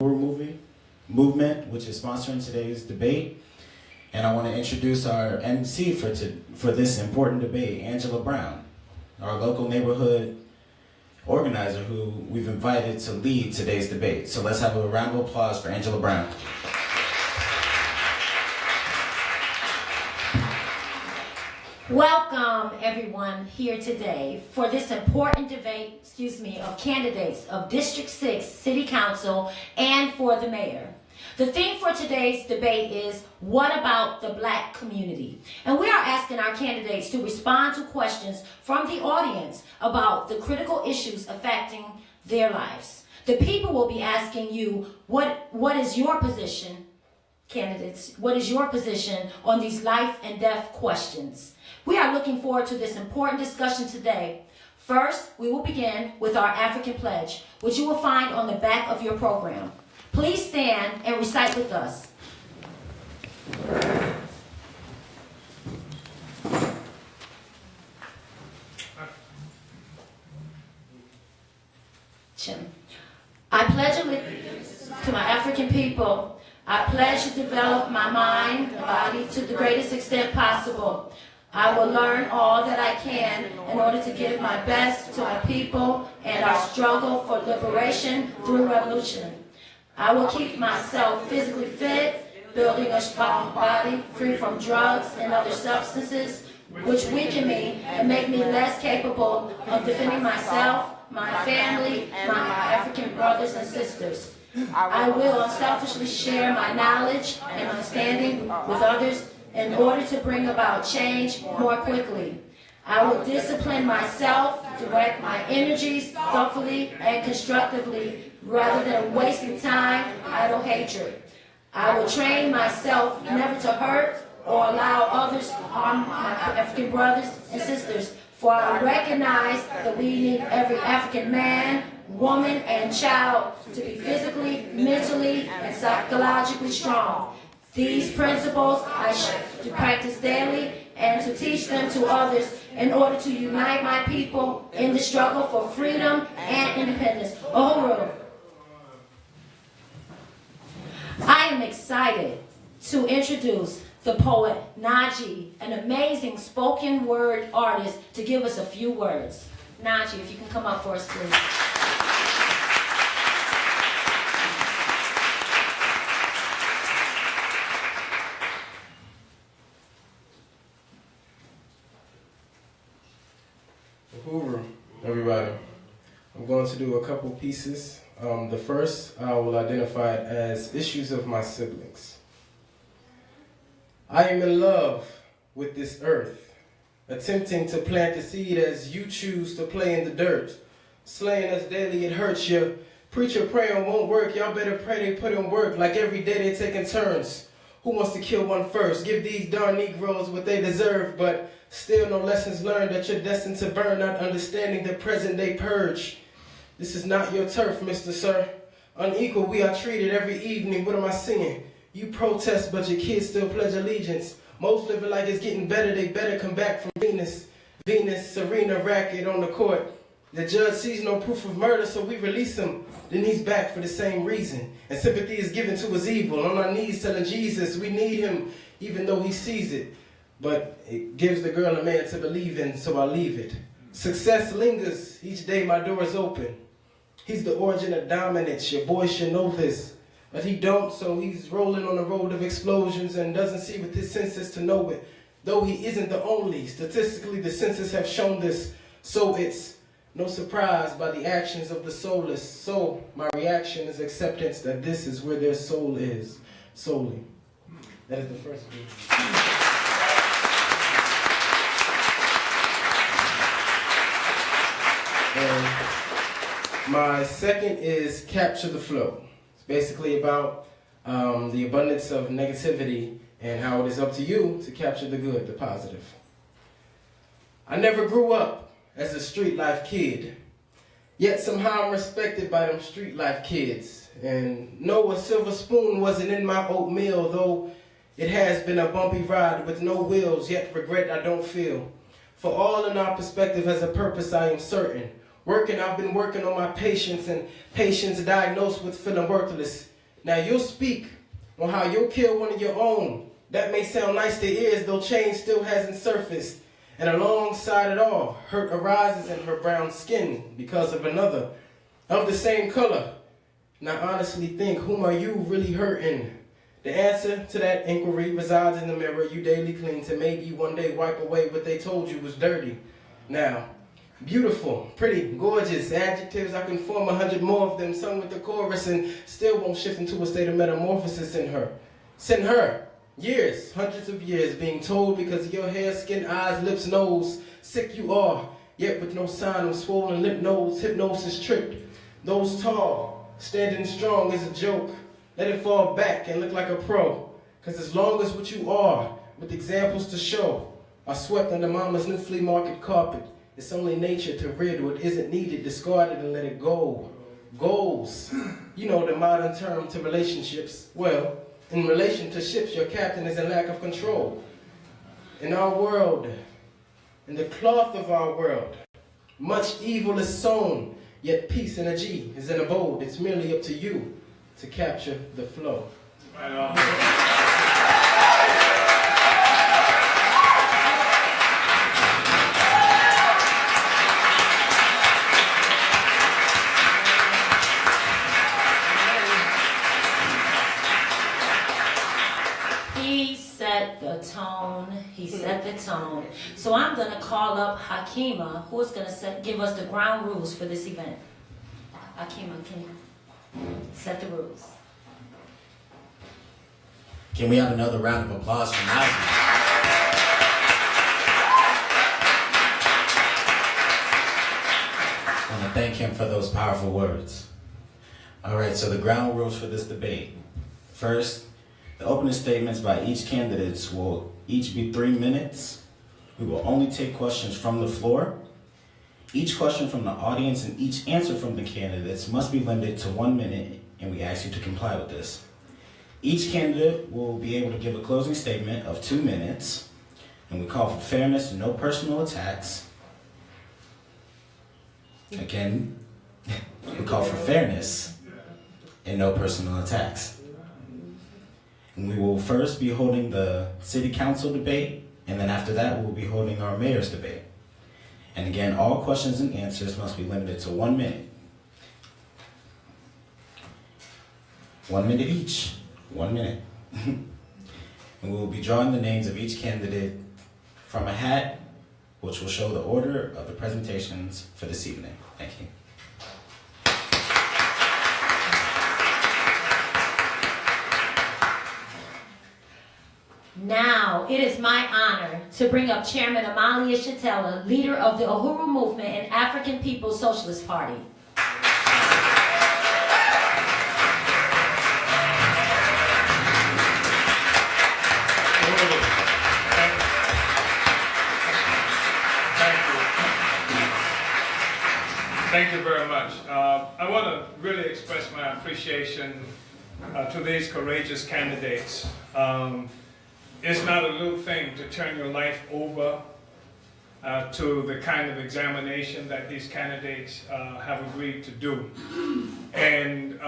movement, which is sponsoring today's debate. And I want to introduce our MC for this important debate, Angela Brown, our local neighborhood organizer who we've invited to lead today's debate. So let's have a round of applause for Angela Brown. Welcome everyone here today for this important debate, of candidates of District 6 City Council and for the mayor. The theme for today's debate is, what about the Black community? And we are asking our candidates to respond to questions from the audience about the critical issues affecting their lives. The people will be asking you, what is your position, candidates? What is your position on these life and death questions? We are looking forward to this important discussion today. First, we will begin with our African pledge, which you will find on the back of your program. Please stand and recite with us. I pledge allegiance to my African people. I pledge to develop my mind and body to the greatest extent possible. I will learn all that I can in order to give my best to our people and our struggle for liberation through revolution. I will keep myself physically fit, building a strong body free from drugs and other substances, which weaken me and make me less capable of defending myself, my family, and my African brothers and sisters. I will unselfishly share my knowledge and understanding with others in order to bring about change more quickly. I will discipline myself, direct my energies thoughtfully and constructively rather than wasting time, idle hatred. I will train myself never to hurt or allow others to harm my African brothers and sisters, for I recognize that we need every African man, woman, and child to be physically, mentally, and psychologically strong. These principles I should practice daily and to teach them to others in order to unite my people in the struggle for freedom and independence. Uhuru. I am excited to introduce the poet Naji, an amazing spoken word artist, to give us a few words. Naji, if you can come up for us, please. Uhuru, everybody. I'm going to do a couple pieces. The first, I will identify it as issues of my siblings. I am in love with this earth, attempting to plant the seed as you choose to play in the dirt. Slaying us daily, it hurts you. Preacher praying won't work, y'all better pray they put in work, like every day they taking turns. Who wants to kill one first? Give these darn Negroes what they deserve, but still no lessons learned that you're destined to burn, not understanding the present day purge. This is not your turf, Mr. Sir. Unequal, we are treated every evening. What am I singing? You protest, but your kids still pledge allegiance. Most live it like it's getting better, they better come back from Venus. Venus, Serena racket on the court. The judge sees no proof of murder, so we release him. Then he's back for the same reason. And sympathy is given to his evil. On our knees telling Jesus we need him, even though he sees it. But it gives the girl a man to believe in, so I leave it. Success lingers, each day my door is open. He's the origin of dominance, your boy should know this. But he don't, so he's rolling on the road of explosions and doesn't see with his senses to know it. Though he isn't the only, statistically the census have shown this. So it's no surprise by the actions of the soulless. So my reaction is acceptance that this is where their soul is, solely. That is the first piece. And my second is capture the flow. It's basically about the abundance of negativity and how it is up to you to capture the good, the positive. I never grew up as a street life kid, yet somehow I'm respected by them street life kids. And no, a silver spoon wasn't in my oatmeal, though it has been a bumpy ride with no wheels, yet regret I don't feel. For all in our perspective has a purpose, I am certain. I've been working on my patience, and patients diagnosed with feeling worthless. Now you'll speak on how you'll kill one of your own. That may sound nice to ears, though change still hasn't surfaced. And alongside it all, hurt arises in her brown skin because of another of the same color. Now honestly think, whom are you really hurting? The answer to that inquiry resides in the mirror you daily clean to maybe one day wipe away what they told you was dirty. Now, beautiful, pretty, gorgeous, adjectives, I can form 100 more of them, sung with the chorus, and still won't shift into a state of metamorphosis in her. Send her years, hundreds of years, being told because of your hair, skin, eyes, lips, nose, sick you are, yet with no sign of swollen lip nodes, hypnosis tripped. Those tall, standing strong is a joke. Let it fall back and look like a pro, because as long as what you are, with examples to show, are swept under mama's new flea market carpet, it's only nature to rid what isn't needed, discard it and let it go. Goals, you know the modern term to relationships. Well, in relation to ships, your captain is in lack of control. In our world, in the cloth of our world, much evil is sown, yet peace in a G is an abode. It's merely up to you to capture the flow. Right on. He set the tone. So I'm going to call up Hakima, who is going to give us the ground rules for this event. Hakima, can you set the rules? Can we have another round of applause for Malcolm? I want to thank him for those powerful words. All right, so the ground rules for this debate. First, the opening statements by each candidate will each be 3 minutes. We will only take questions from the floor. Each question from the audience and each answer from the candidates must be limited to 1 minute, and we ask you to comply with this. Each candidate will be able to give a closing statement of 2 minutes, and we call for fairness and no personal attacks. Again, we call for fairness and no personal attacks. And we will first be holding the city council debate, and then after that, we will be holding our mayor's debate. And again, all questions and answers must be limited to 1 minute. 1 minute each. 1 minute. And we will be drawing the names of each candidate from a hat, which will show the order of the presentations for this evening. Thank you. Now, it is my honor to bring up Chairman Amalia Shatella, leader of the Uhuru movement and African People's Socialist Party. Thank you very much. I want to really express my appreciation to these courageous candidates. It's not a little thing to turn your life over to the kind of examination that these candidates have agreed to do. And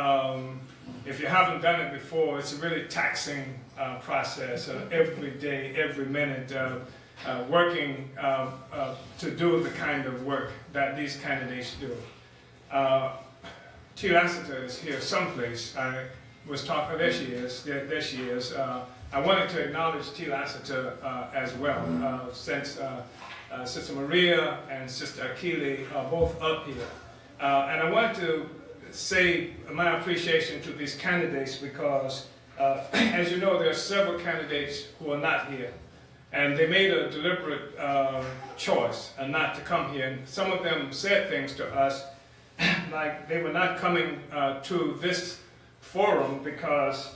if you haven't done it before, it's a really taxing process every day, every minute, working to do the kind of work that these candidates do. T. Lassiter is here someplace. I was talking, there she is, there she is. I wanted to acknowledge T. Lassiter as well, since Sister Maria and Sister Akile are both up here. And I wanted to say my appreciation to these candidates because, as you know, there are several candidates who are not here. And they made a deliberate choice not to come here. And some of them said things to us like they were not coming to this forum because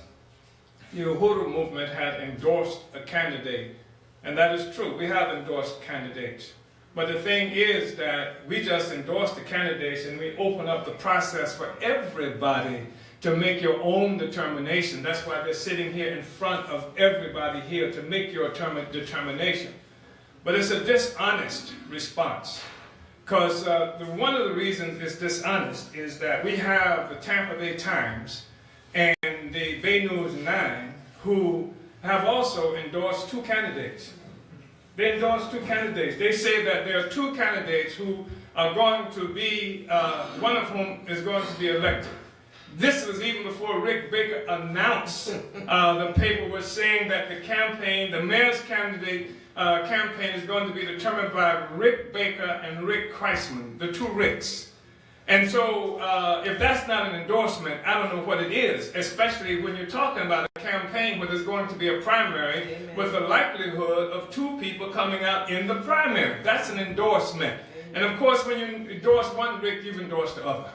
the Uhuru movement had endorsed a candidate. And that is true. We have endorsed candidates. But the thing is that we just endorse the candidates and we open up the process for everybody to make your own determination. That's why they're sitting here in front of everybody here to make your determination. But it's a dishonest response. Because one of the reasons it's dishonest is that we have the Tampa Bay Times, and the Bay News 9 who have also endorsed two candidates. They endorsed two candidates. They say that there are two candidates who are going to be, one of whom is going to be elected. This was even before Rick Baker announced. The paper was saying that the campaign, the mayor's candidate campaign is going to be determined by Rick Baker and Rick Kreisman, the two Ricks. And so if that's not an endorsement, I don't know what it is, especially when you're talking about a campaign where there's going to be a primary. Amen. With the likelihood of two people coming out in the primary. That's an endorsement. Amen. And of course, when you endorse one Rick, you've endorsed the other.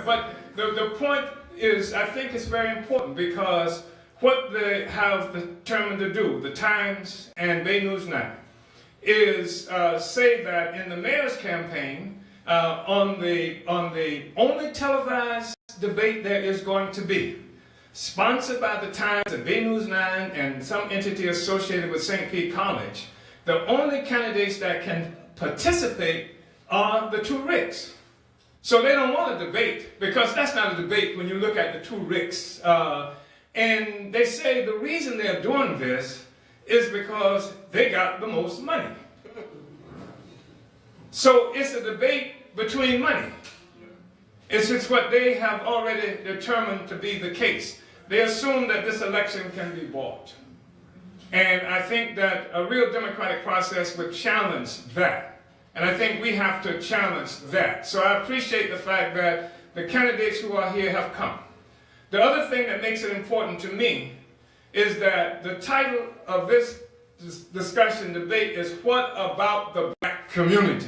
But the point is, I think it's very important because what they have determined to do, the Times and Bay News 9, is say that in the mayor's campaign, on the only televised debate there is going to be, sponsored by the Times and Bay News 9 and some entity associated with St. Pete College, the only candidates that can participate are the two Ricks. So they don't want a debate, because that's not a debate when you look at the two Ricks. And they say the reason they're doing this is because they got the most money. So it's a debate between money. It's just what they have already determined to be the case. They assume that this election can be bought. And I think that a real democratic process would challenge that. And I think we have to challenge that. So I appreciate the fact that the candidates who are here have come. The other thing that makes it important to me is that the title of this discussion debate is, what about the black community?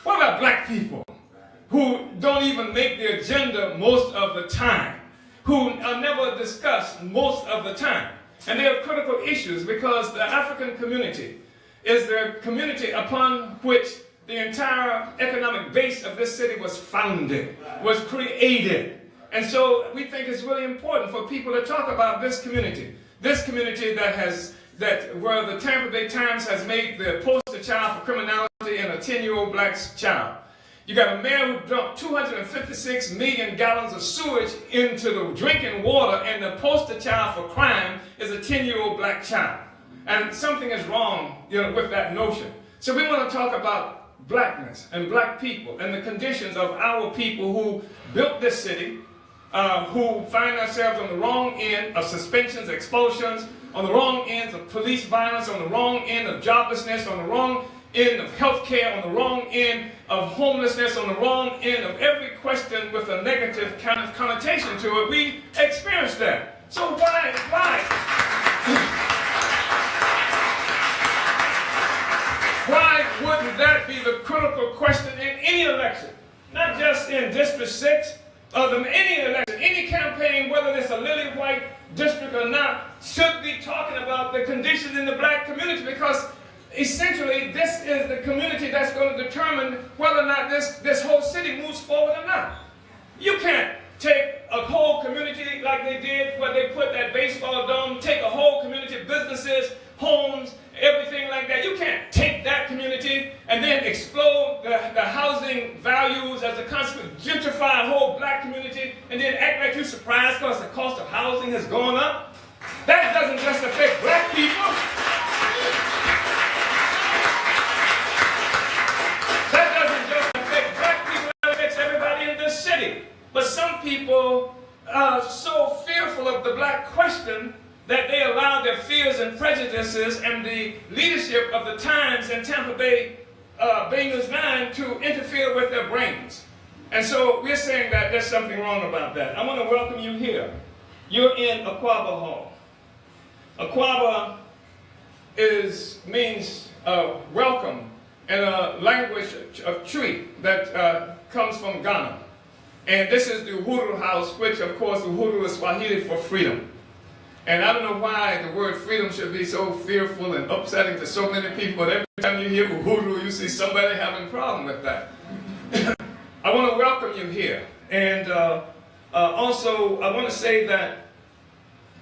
What about black people who don't even make the agenda most of the time, who are never discussed most of the time? And they have critical issues because the African community is the community upon which the entire economic base of this city was founded, was created. And so we think it's really important for people to talk about this community where the Tampa Bay Times has made the poster child for criminality and a 10-year-old black child. You got a mayor who dumped 256 million gallons of sewage into the drinking water, and the poster child for crime is a 10-year-old black child. And something is wrong, with that notion. So we want to talk about blackness and black people and the conditions of our people who built this city, who find ourselves on the wrong end of suspensions, expulsions, on the wrong ends of police violence, on the wrong end of joblessness, on the wrong end of health care, on the wrong end of homelessness, on the wrong end of every question with a negative kind of connotation to it. We experience that. So why? Why wouldn't that be the critical question in any election? Not just in District 6, any election, any campaign, whether it's a lily white district or not, should be talking about the conditions in the black community, because essentially this is the community that's going to determine whether or not this whole city moves forward or not. You can't take a whole community like they did where they put that baseball dome, take a whole community, businesses, homes, everything like that. You can't take that community and then explode the housing values as a consequence, gentrify a whole black community, and then act like you're surprised because the cost of housing has gone up. That doesn't just affect black people. That doesn't just affect black people, that affects everybody in this city. But some people are so fearful of the black question that they allow their fears and prejudices and the leadership of the Times and Tampa Bay Bay News 9 to interfere with their brains. And so we're saying that there's something wrong about that. I want to welcome you here. You're in Aquaba Hall. Aquaba means welcome in a language of Twi that comes from Ghana. And this is the Uhuru house, which of course Uhuru is Swahili for freedom. And I don't know why the word freedom should be so fearful and upsetting to so many people, but every time you hear Uhuru, you see somebody having a problem with that. I want to welcome you here. And also, I want to say that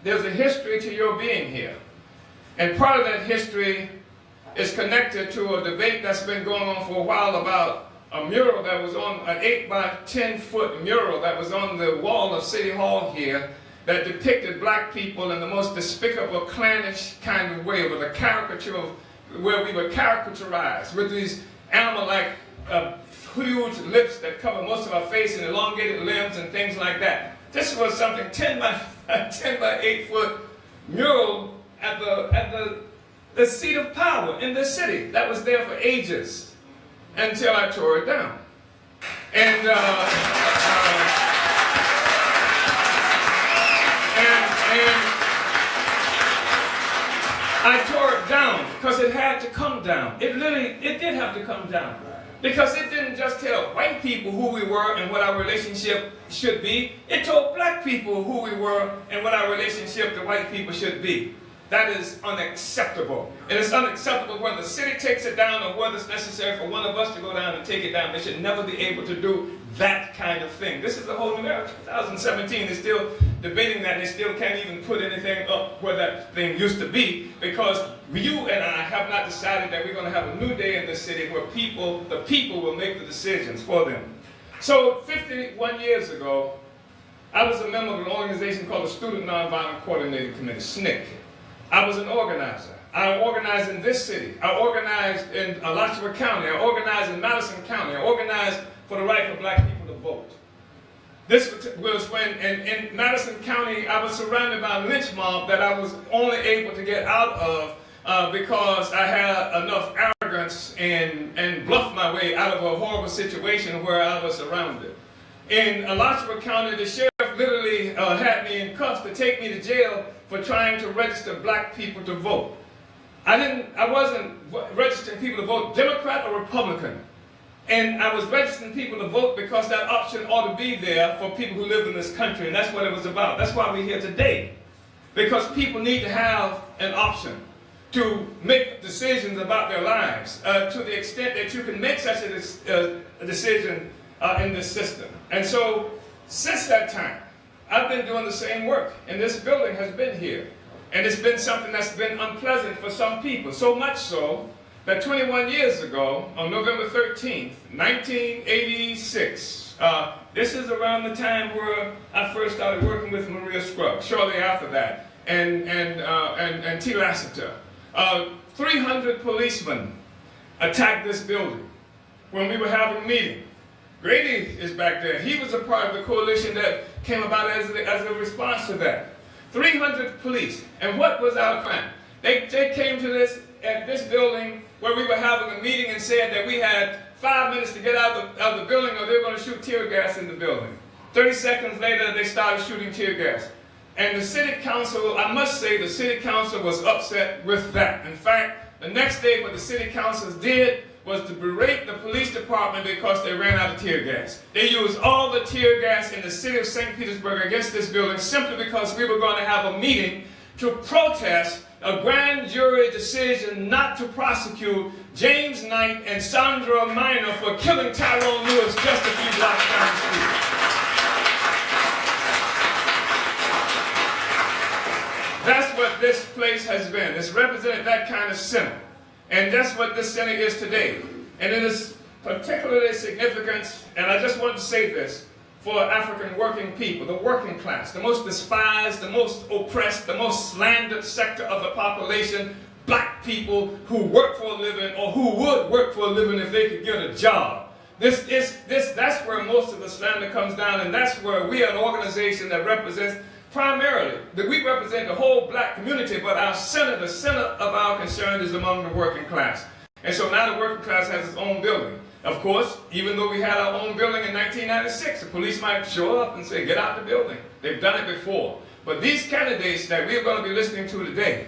there's a history to your being here. And part of that history is connected to a debate that's been going on for a while about a mural that was on, an 8 by 10 foot mural that was on the wall of City Hall here. that depicted black people in the most despicable, clannish kind of way, with a caricature of where we were caricaturized with these animal-like huge lips that cover most of our face and elongated limbs and things like that. This was something 10 by 8 foot mural at the seat of power in this city that was there for ages until I tore it down. And I tore it down because it had to come down. It did have to come down. Because it didn't just tell white people who we were and what our relationship should be. It told black people who we were and what our relationship to white people should be. That is unacceptable. And it's unacceptable whether the city takes it down or whether it's necessary for one of us to go down and take it down. They should never be able to do that kind of thing. This is a whole new era. 2017, they're still debating that. They still can't even put anything up where that thing used to be, because you and I have not decided that we're going to have a new day in this city where the people will make the decisions for them. So 51 years ago, I was a member of an organization called the Student Nonviolent Coordinating Committee, SNCC. I was an organizer. I organized in this city. I organized in Alachua County. I organized in Madison County. I organized for the right for black people to vote. This was when, in Madison County, I was surrounded by a lynch mob that I was only able to get out of because I had enough arrogance and bluffed my way out of a horrible situation where I was surrounded. In Alachua County, the sheriff literally had me in cuffs to take me to jail for trying to register black people to vote. I wasn't registering people to vote Democrat or Republican. And I was registering people to vote because that option ought to be there for people who live in this country, and that's what it was about. That's why we're here today. Because people need to have an option to make decisions about their lives to the extent that you can make such a decision in this system. And so, since that time, I've been doing the same work, and this building has been here. And it's been something that's been unpleasant for some people, so much so that 21 years ago, on November 13th, 1986, this is around the time where I first started working with Maria Scruggs, shortly after that, and T. Lassiter. 300 policemen attacked this building when we were having a meeting. Grady is back there. He was a part of the coalition that came about as a response to that. 300 police. And what was our crime? They came to this building where we were having a meeting and said that we had 5 minutes to get out of the building or they were going to shoot tear gas in the building. 30 seconds later, they started shooting tear gas. And the city council, I must say, the city council was upset with that. In fact, the next day what the city councils did was to berate the police department because they ran out of tear gas. They used all the tear gas in the city of St. Petersburg against this building simply because we were going to have a meeting to protest a grand jury decision not to prosecute James Knight and Sandra Minor for killing Tyrone Lewis just a few blocks down the street. That's what this place has been. It's represented that kind of center. And that's what this center is today. And it is particularly significant, and I just want to say this, for African working people, the working class, the most despised, the most oppressed, the most slandered sector of the population, black people who work for a living or who would work for a living if they could get a job. That's where most of the slander comes down, and that's where we are an organization that represents primarily, that we represent the whole black community, but the center of our concern is among the working class. And so now the working class has its own building. Of course, even though we had our own building in 1996, the police might show up and say, get out the building. They've done it before. But these candidates that we're going to be listening to today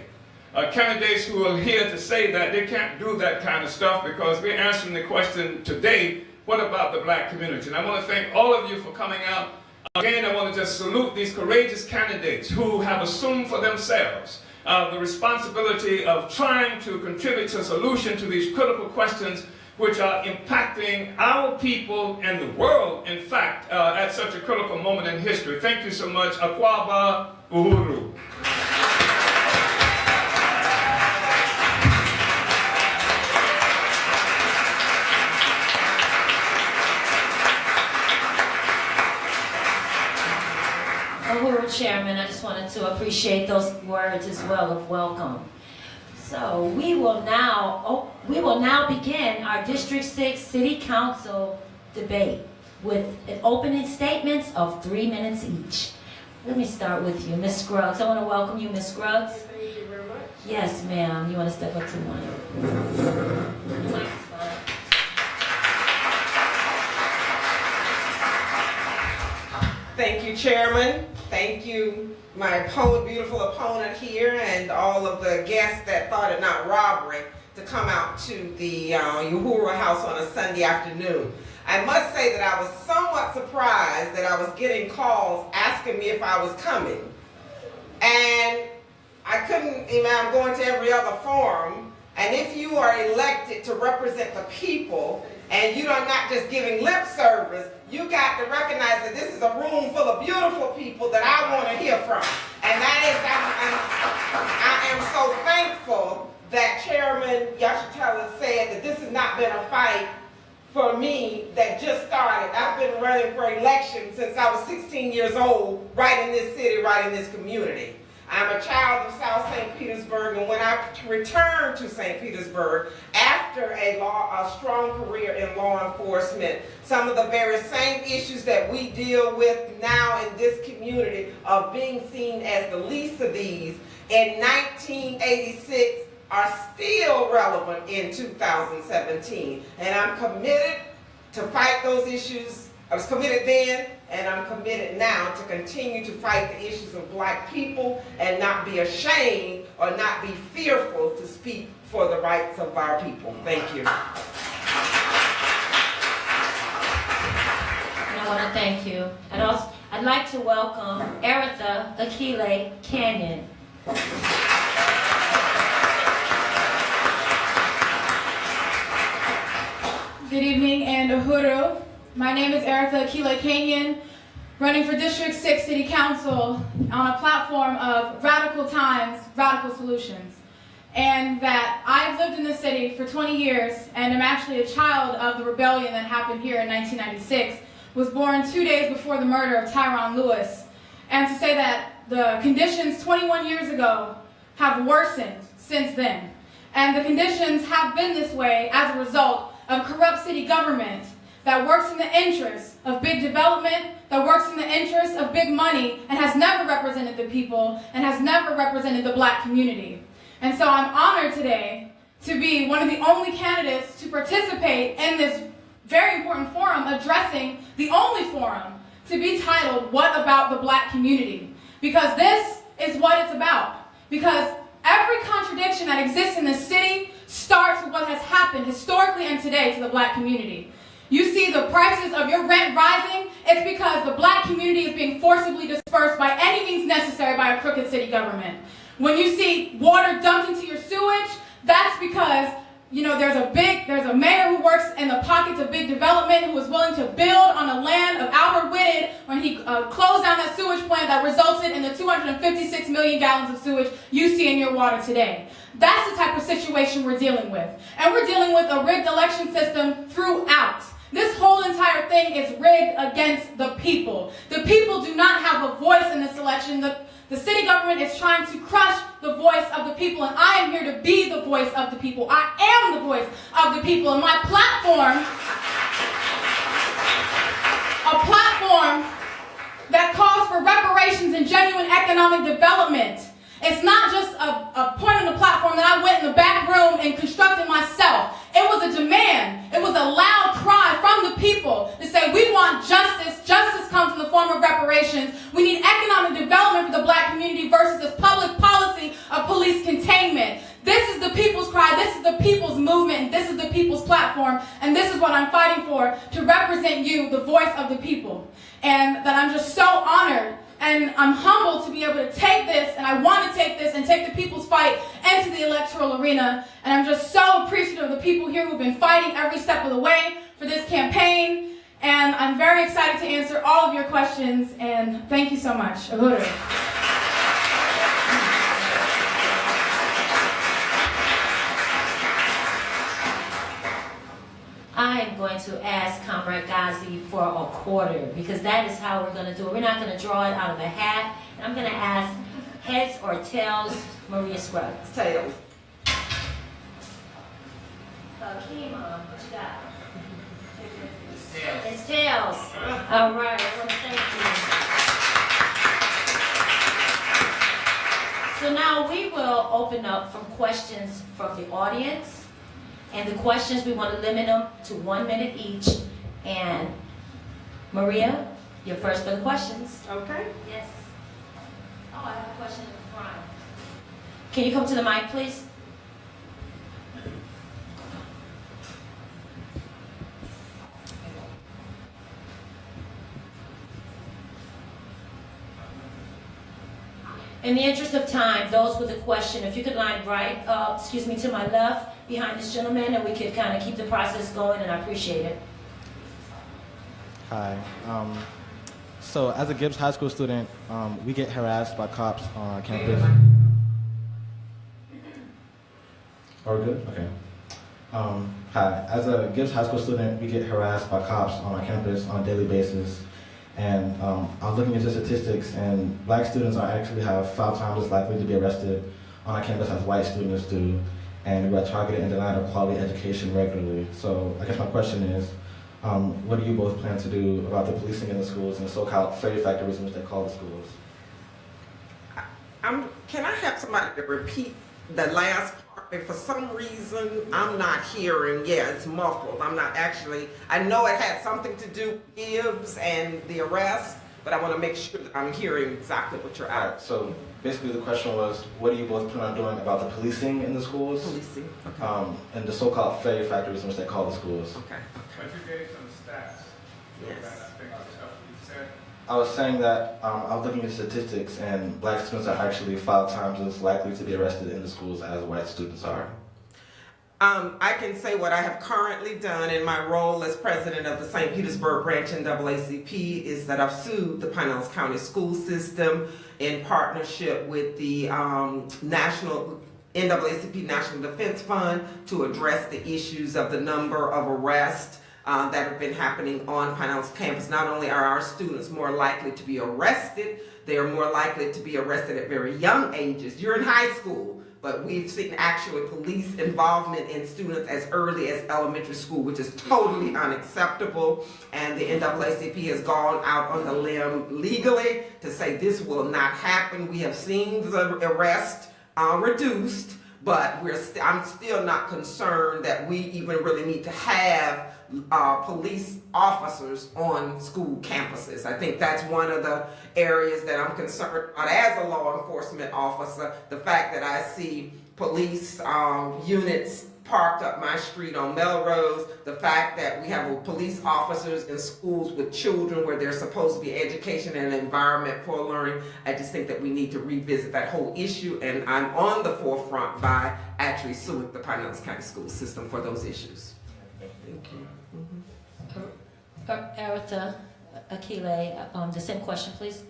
are candidates who are here to say that they can't do that kind of stuff because we're answering the question today, what about the black community? And I want to thank all of you for coming out. Again, I want to just salute these courageous candidates who have assumed for themselves the responsibility of trying to contribute to a solution to these critical questions which are impacting our people and the world, in fact, at such a critical moment in history. Thank you so much. Akwaba Uhuru. Uhuru Chairman, I just wanted to appreciate those words as well of welcome. So we will now begin our District 6 City Council debate with opening statements of 3 minutes each. Let me start with you, Ms. Scruggs. I want to welcome you, Ms. Scruggs. Thank you very much. Yes, ma'am. You want to step up to one? Thank you, Chairman. Thank you, my opponent, beautiful opponent here, and all of the guests that thought it not robbery to come out to the Uhuru House on a Sunday afternoon. I must say that I was somewhat surprised that I was getting calls asking me if I was coming. And I couldn't, I'm going to every other forum, and if you are elected to represent the people, and you are not just giving lip service, you got to recognize that this is a room full of beautiful people that I want to hear from. And that is, I am so thankful that Chairman Yashitala said that this has not been a fight for me that just started. I've been running for election since I was 16 years old, right in this city, right in this community. I'm a child of South St. Petersburg, and when I returned to St. Petersburg after a strong career in law enforcement, some of the very same issues that we deal with now in this community of being seen as the least of these in 1986 are still relevant in 2017. And I'm committed to fight those issues. I was committed then, and I'm committed now to continue to fight the issues of black people and not be ashamed or not be fearful to speak for the rights of our people. Thank you. And I want to thank you. I'd like to welcome Eritha Akile Cainion. Good evening, and Uhuru. My name is Eritha Akile Cainion, running for District 6 City Council on a platform of radical times, radical solutions. And that I've lived in this city for 20 years and am actually a child of the rebellion that happened here in 1996, was born 2 days before the murder of Tyron Lewis. And to say that the conditions 21 years ago have worsened since then. And the conditions have been this way as a result of corrupt city government that works in the interest of big development, that works in the interest of big money, and has never represented the people, and has never represented the black community. And so I'm honored today to be one of the only candidates to participate in this very important forum, addressing the only forum to be titled, What About the Black Community? Because this is what it's about. Because every contradiction that exists in this city starts with what has happened historically and today to the black community. You see the prices of your rent rising, it's because the black community is being forcibly dispersed by any means necessary by a crooked city government. When you see water dumped into your sewage, that's because there's a mayor who works in the pockets of big development who was willing to build on the land of Albert Whitted when he closed down that sewage plant that resulted in the 256 million gallons of sewage you see in your water today. That's the type of situation we're dealing with. And we're dealing with a rigged election system throughout. This whole entire thing is rigged against the people. The people do not have a voice in this election. The city government is trying to crush the voice of the people, and I am here to be the voice of the people. I am the voice of the people, and my platform, a platform that calls for reparations and genuine economic development. It's not just a point on the platform that I went in the back room and constructed myself. It was a demand. It was a loud cry from the people to say, we want justice. Justice comes in the form of reparations. We need economic development for the black community versus this public policy of police containment. This is the people's cry. This is the people's movement. And this is the people's platform. And this is what I'm fighting for, to represent you, the voice of the people. And that I'm just so honored and I'm humbled to be able to take this, and I want to take this and take the people's fight into the electoral arena. And I'm just so appreciative of the people here who've been fighting every step of the way for this campaign. And I'm very excited to answer all of your questions, and thank you so much. Uhuru. I am going to ask Comrade Ghazi for a quarter because that is how we're going to do it. We're not going to draw it out of a hat. I'm going to ask heads or tails, Maria Scruggs. Tails. Kima, what you got? It's tails. All right, well, thank you. So now we will open up from questions from the audience. And the questions, we want to limit them to 1 minute each. And Maria, you're first for the questions. Okay. Yes. Oh, I have a question in the front. Can you come to the mic, please? In the interest of time, those with a question, if you could line right up, to my left, behind this gentleman, and we could kind of keep the process going, and I appreciate it. Hi. So as a Gibbs High School student, we get harassed by cops on campus. Are we good? Okay. Hi. As a Gibbs High School student, we get harassed by cops on our campus on a daily basis. And I was looking into statistics, and black students actually have 5 times as likely to be arrested on our campus as white students do. And we are targeted and denied of quality education regularly. So I guess my question is, what do you both plan to do about the policing in the schools and the so-called fairy factories in which they call the schools? Can I have somebody to repeat the last part? For some reason, I'm not hearing. Yeah, it's muffled. I'm not actually. I know it had something to do with Gibbs and the arrest, but I want to make sure that I'm hearing exactly what you're All right, so basically the question was, what do you both plan on doing about the policing in the schools? Policing, okay. And the so-called fairy factories in which they call the schools. Okay. But you gave some stats. Yes. That I think was helpful. You said I was saying that I was looking at statistics, and black students are actually 5 times as likely to be arrested in the schools as white students are. I can say what I have currently done in my role as president of the St. Petersburg branch NAACP is that I've sued the Pinellas County school system in partnership with the NAACP National Defense Fund to address the issues of the number of arrests that have been happening on Pinellas campus. Not only are our students more likely to be arrested, they are more likely to be arrested at very young ages. You're in high school, but we've seen actually police involvement in students as early as elementary school, which is totally unacceptable. And the NAACP has gone out on the limb legally to say this will not happen. We have seen the arrest reduced, but I'm still not concerned that we even really need to have police officers on school campuses. I think that's one of the areas that I'm concerned about as a law enforcement officer. The fact that I see police units parked up my street on Melrose, the fact that we have police officers in schools with children where there's supposed to be education and environment for learning. I just think that we need to revisit that whole issue, and I'm on the forefront by actually suing the Pinellas County school system for those issues. Thank you. Eritha Akile, the same question, please.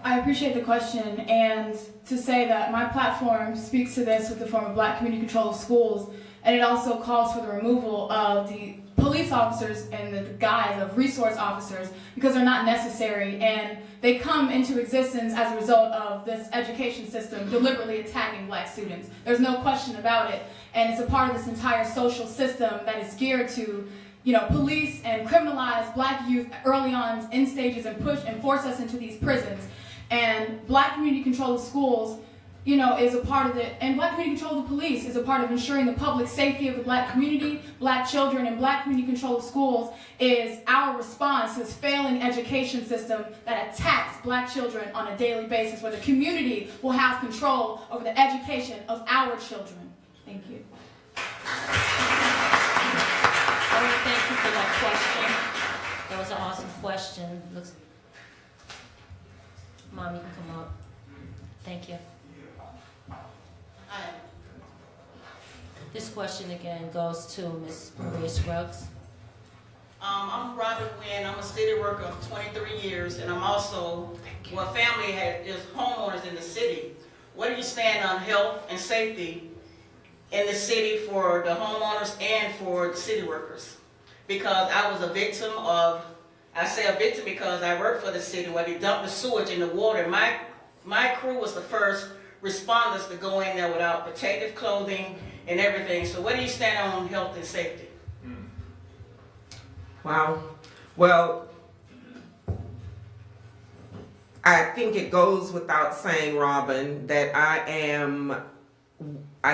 I appreciate the question, and to say that my platform speaks to this with the form of Black Community Control of Schools, and it also calls for the removal of the police officers and the guise of resource officers because they're not necessary, and they come into existence as a result of this education system deliberately attacking Black students. There's no question about it, and it's a part of this entire social system that is geared to police and criminalize Black youth early on in stages and push and force us into these prisons. And Black Community Control of Schools, is a part of it, and Black Community Control of the Police is a part of ensuring the public safety of the Black community, Black children, and Black Community Control of Schools is our response to this failing education system that attacks Black children on a daily basis, where the community will have control over the education of our children. Thank you. Thank you for that question. That was an awesome question. Mom, you can come up. Thank you. This question again goes to Ms. Maria Scruggs. I'm Robin Wynn. I'm a city worker of 23 years, and I'm also, family is homeowners in the city. Where do you stand on health and safety in the city for the homeowners and for the city workers. Because I was a victim of, I say a victim because I work for the city where they dump the sewage in the water. My crew was the first responders to go in there without protective clothing and everything. So where do you stand on health and safety? Wow. Well, I think it goes without saying, Robin, that I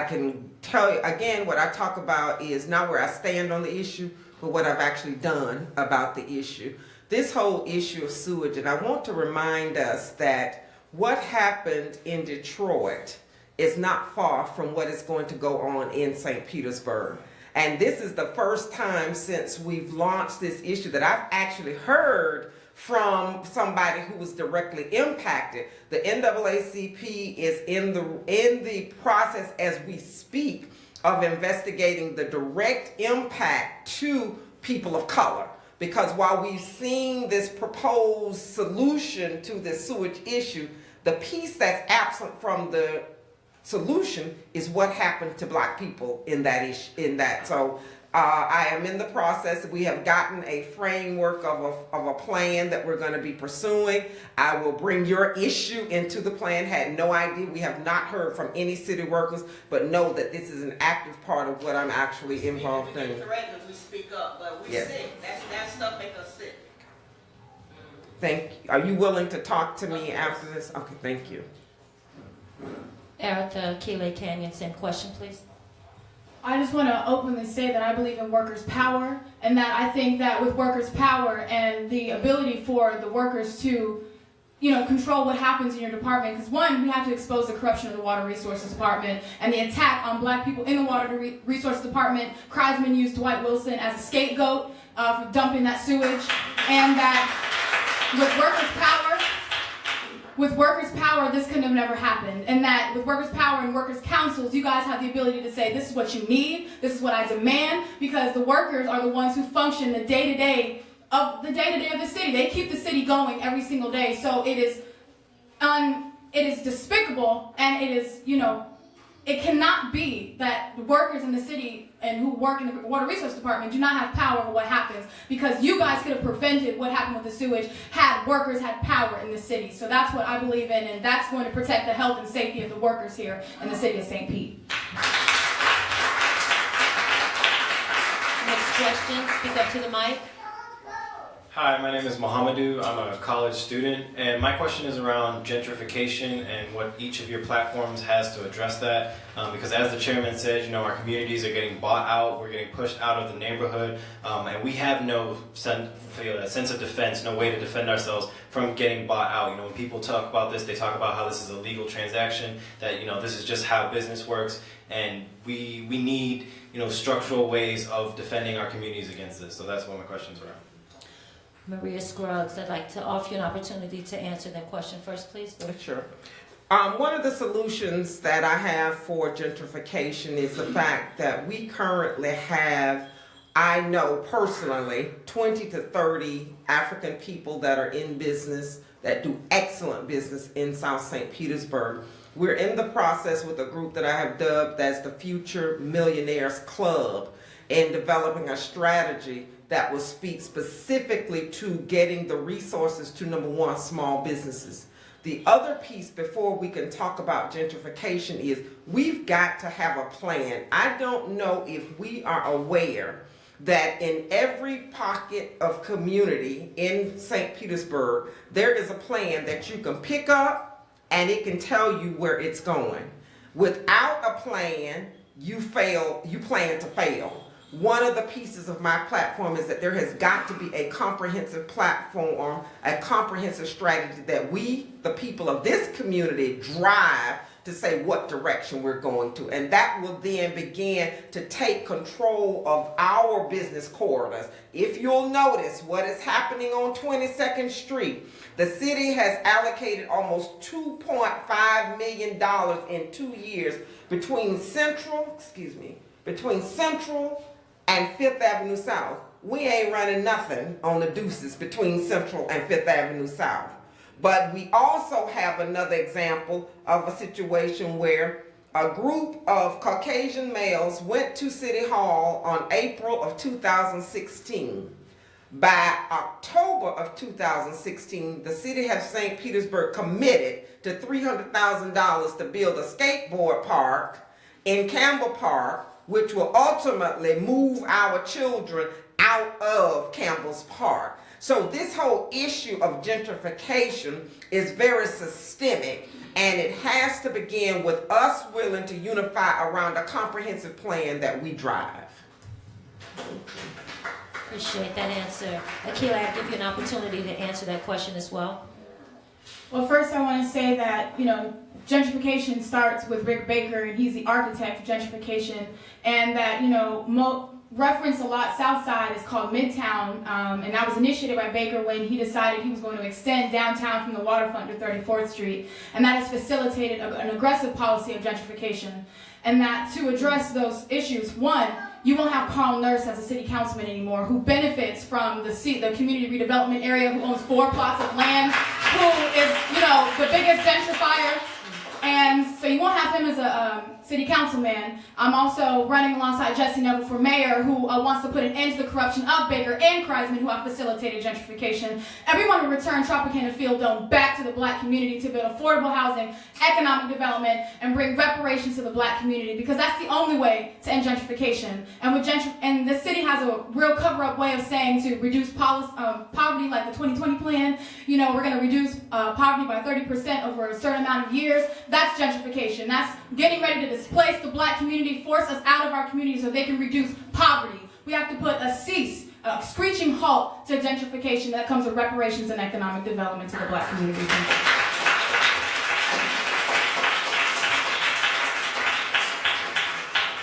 can tell you, again, what I talk about is not where I stand on the issue, but what I've actually done about the issue. This whole issue of sewage, and I want to remind us that what happened in Detroit is not far from what is going to go on in St. Petersburg. And this is the first time since we've launched this issue that I've actually heard from somebody who was directly impacted. The NAACP is in the process as we speak of investigating the direct impact to people of color. Because while we've seen this proposed solution to the sewage issue, the piece that's absent from the solution is what happened to Black people in that issue. So I am in the process. We have gotten a framework of a plan that we're going to be pursuing. I will bring your issue into the plan. Had no idea. We have not heard from any city workers, but know that this is an active part of what I'm actually involved in. We threaten us, we speak up, but we're sick. That stuff makes us sick. Thank you. Are you willing to talk to me after this? Okay, thank you. Eritha Akile Cainion, same question, please. I just want to openly say that I believe in workers' power, and that I think that with workers' power and the ability for the workers to, control what happens in your department, because one, we have to expose the corruption of the Water Resources Department and the attack on Black people in the Water Resources Department. Kreisman used Dwight Wilson as a scapegoat for dumping that sewage, and that with workers' power, this could have never happened. And that with workers' power and workers' councils, you guys have the ability to say, this is what you need, this is what I demand, because the workers are the ones who function the day-to-day of the city. They keep the city going every single day. So it is despicable, and it is, it cannot be that the workers in the city and who work in the Water Resource Department do not have power over what happens, because you guys could have prevented what happened with the sewage had workers had power in the city. So that's what I believe in, and that's going to protect the health and safety of the workers here in the city of St. Pete. Next question, speak up to the mic. Hi, my name is Mohamedou. I'm a college student, and my question is around gentrification and what each of your platforms has to address that. Because as the chairman said, our communities are getting bought out, we're getting pushed out of the neighborhood, and we have no sense of defense, no way to defend ourselves from getting bought out. When people talk about this, they talk about how this is a legal transaction, that this is just how business works, and we need structural ways of defending our communities against this. So that's what my question's around. Maria Scruggs, I'd like to offer you an opportunity to answer that question first, please. Sure. One of the solutions that I have for gentrification is the fact that we currently have, I know personally, 20 to 30 African people that are in business, that do excellent business in South St. Petersburg. We're in the process with a group that I have dubbed as the Future Millionaires Club in developing a strategy that will speak specifically to getting the resources to, number one, small businesses. The other piece before we can talk about gentrification is we've got to have a plan. I don't know if we are aware that in every pocket of community in St. Petersburg, there is a plan that you can pick up and it can tell you where it's going. Without a plan, you plan to fail. One of the pieces of my platform is that there has got to be a comprehensive platform, a comprehensive strategy that we, the people of this community, drive to say what direction we're going to. And that will then begin to take control of our business corridors. If you'll notice what is happening on 22nd Street, the city has allocated almost $2.5 million in 2 years between Central and Fifth Avenue South. We ain't running nothing on the deuces between Central and Fifth Avenue South. But we also have another example of a situation where a group of Caucasian males went to City Hall on April of 2016. By October of 2016, the city of St. Petersburg committed to $300,000 to build a skateboard park in Campbell Park, which will ultimately move our children out of Campbell's Park. So this whole issue of gentrification is very systemic, and it has to begin with us willing to unify around a comprehensive plan that we drive. Appreciate that answer. Akile, I'll give you an opportunity to answer that question as well. Well, first I want to say that, gentrification starts with Rick Baker, and he's the architect of gentrification, and that, reference a lot, South Side is called Midtown, and that was initiated by Baker when he decided he was going to extend downtown from the waterfront to 34th Street, and that has facilitated an aggressive policy of gentrification. And that to address those issues, one, you won't have Carl Nurse as a city councilman anymore, who benefits from the community redevelopment area, who owns 4 plots of land, who is, the biggest gentrifier. And so you won't have him as a city councilman. I'm also running alongside Jesse Nevel for mayor, who wants to put an end to the corruption of Baker and Kreisman, who have facilitated gentrification. And we want to return Tropicana Field Dome back to the black community to build affordable housing, economic development, and bring reparations to the black community, because that's the only way to end gentrification. And and the city has a real cover-up way of saying to reduce poverty, like the 2020 plan. We're going to reduce poverty by 30% over a certain amount of years. That's gentrification. That's getting ready to displace the black community, force us out of our community so they can reduce poverty. We have to put a screeching halt to gentrification that comes with reparations and economic development to the black community.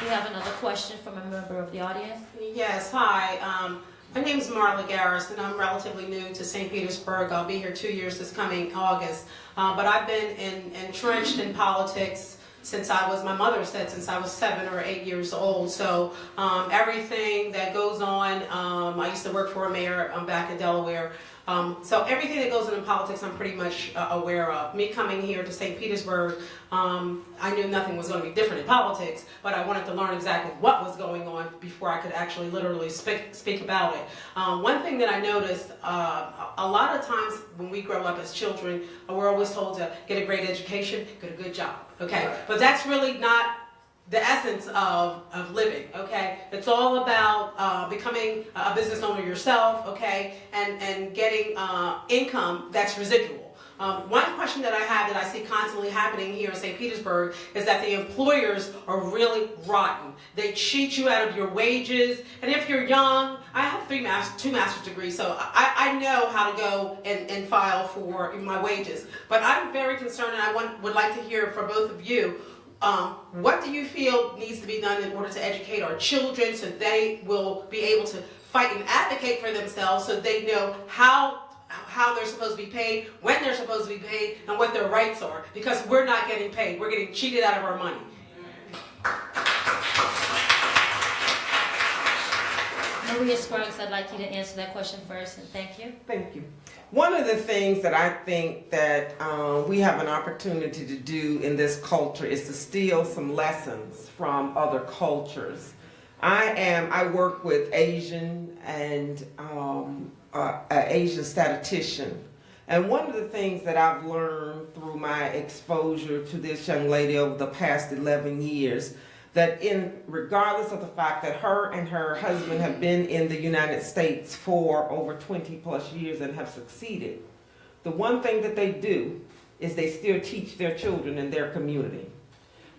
We have another question from a member of the audience. Yes, hi. My name is Marla Garris, and I'm relatively new to St. Petersburg. I'll be here 2 years this coming August. But I've been entrenched in politics since my mother said, since I was 7 or 8 years old. So everything that goes on, I used to work for a mayor back in Delaware. So everything that goes on in politics, I'm pretty much aware of. Me coming here to St. Petersburg, I knew nothing was going to be different in politics, but I wanted to learn exactly what was going on before I could actually literally speak about it. One thing that I noticed, a lot of times when we grow up as children, we're always told to get a great education, get a good job, okay? But that's really not the essence of living, okay? It's all about becoming a business owner yourself, okay? And getting income that's residual. One question that I have that I see constantly happening here in St. Petersburg is that the employers are really rotten. They cheat you out of your wages, and if you're young, I have 2 master's degrees, so I know how to go and file for my wages. But I'm very concerned, and I would like to hear from both of you. What do you feel needs to be done in order to educate our children so they will be able to fight and advocate for themselves, so they know how they're supposed to be paid, when they're supposed to be paid, and what their rights are? Because we're not getting paid. We're getting cheated out of our money. Maria Scruggs, I'd like you to answer that question first, and thank you. Thank you. One of the things that I think that we have an opportunity to do in this culture is to steal some lessons from other cultures. I work with Asian and Asian statistician. And one of the things that I've learned through my exposure to this young lady over the past 11 years, that regardless of the fact that her and her husband have been in the United States for over 20 plus years and have succeeded, the one thing that they do is they still teach their children in their community.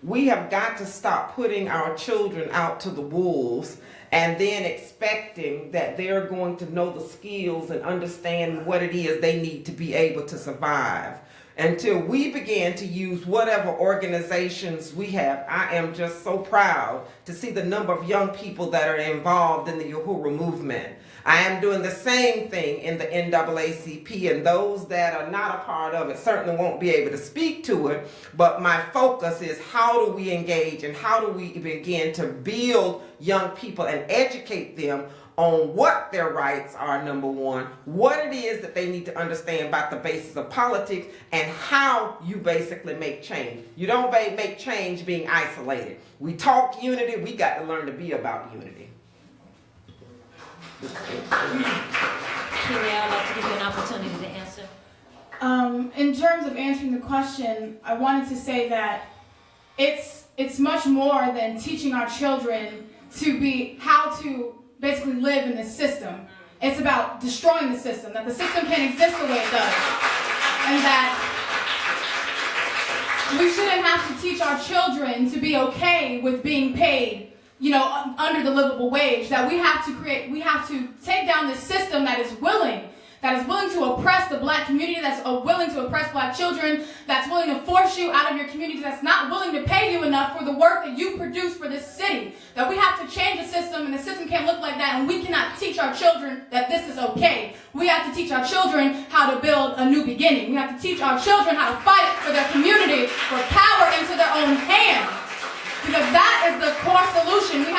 We have got to stop putting our children out to the wolves and then expecting that they're going to know the skills and understand what it is they need to be able to survive. Until we begin to use whatever organizations we have, I am just so proud to see the number of young people that are involved in the Uhuru movement. I am doing the same thing in the NAACP, and those that are not a part of it certainly won't be able to speak to it, but my focus is how do we engage and how do we begin to build young people and educate them on what their rights are, number one, what it is that they need to understand about the basis of politics, and how you basically make change. You don't make change being isolated. We talk unity, we got to learn to be about unity. Keely, I'd like to give you an opportunity to answer. In terms of answering the question, I wanted to say that it's much more than teaching our children how to basically live in this system. It's about destroying the system, that the system can't exist the way it does. And that we shouldn't have to teach our children to be okay with being paid, under the livable wage. That we have to take down this system that is willing to oppress the black community, that's willing to oppress black children, that's willing to force you out of your community, that's not willing to pay you enough for the work that you produce for this city. That we have to change the system, and the system can't look like that, and we cannot teach our children that this is okay. We have to teach our children how to build a new beginning. We have to teach our children how to fight for their community, for power into their own hands. Because that is the core solution. It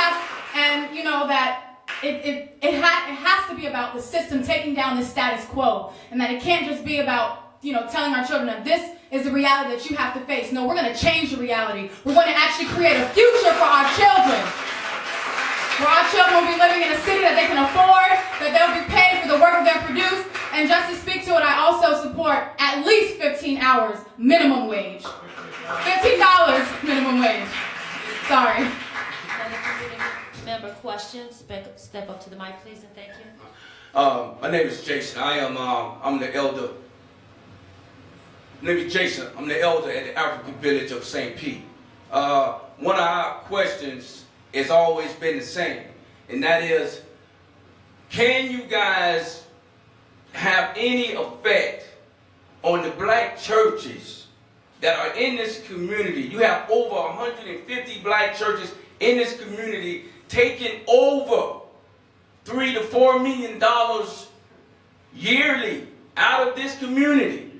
has to be about the system taking down the status quo, and that it can't just be about telling our children that this is the reality that you have to face. No, we're going to change the reality. We're going to actually create a future for our children, where our children will be living in a city that they can afford, that they'll be paid for the work that they produce. And just to speak to it, I also support at least 15 hours minimum wage. $15 minimum wage. Sorry. Member questions? Step up to the mic, please, and thank you. My name is Jason. I'm the elder. My name is Jason. I'm the elder at the African village of St. Pete. One of our questions has always been the same, and that is, can you guys have any effect on the black churches that are in this community? You have over 150 black churches in this community taking over $3 to $4 million yearly out of this community.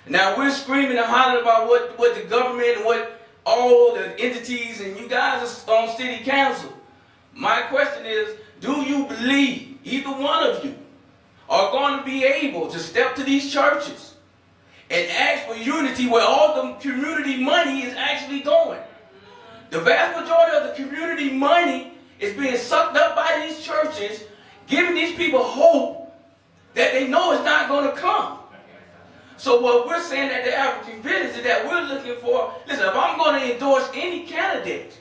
Now we're screaming and hollering about what the government and what all the entities and you guys are on city council. My question is, do you believe either one of you are going to be able to step to these churches and ask for unity where all the community money is actually going? The vast majority of the community money is being sucked up by these churches, giving these people hope that they know it's not going to come. So what we're saying at the African village is that we're looking for, listen, if I'm going to endorse any candidate,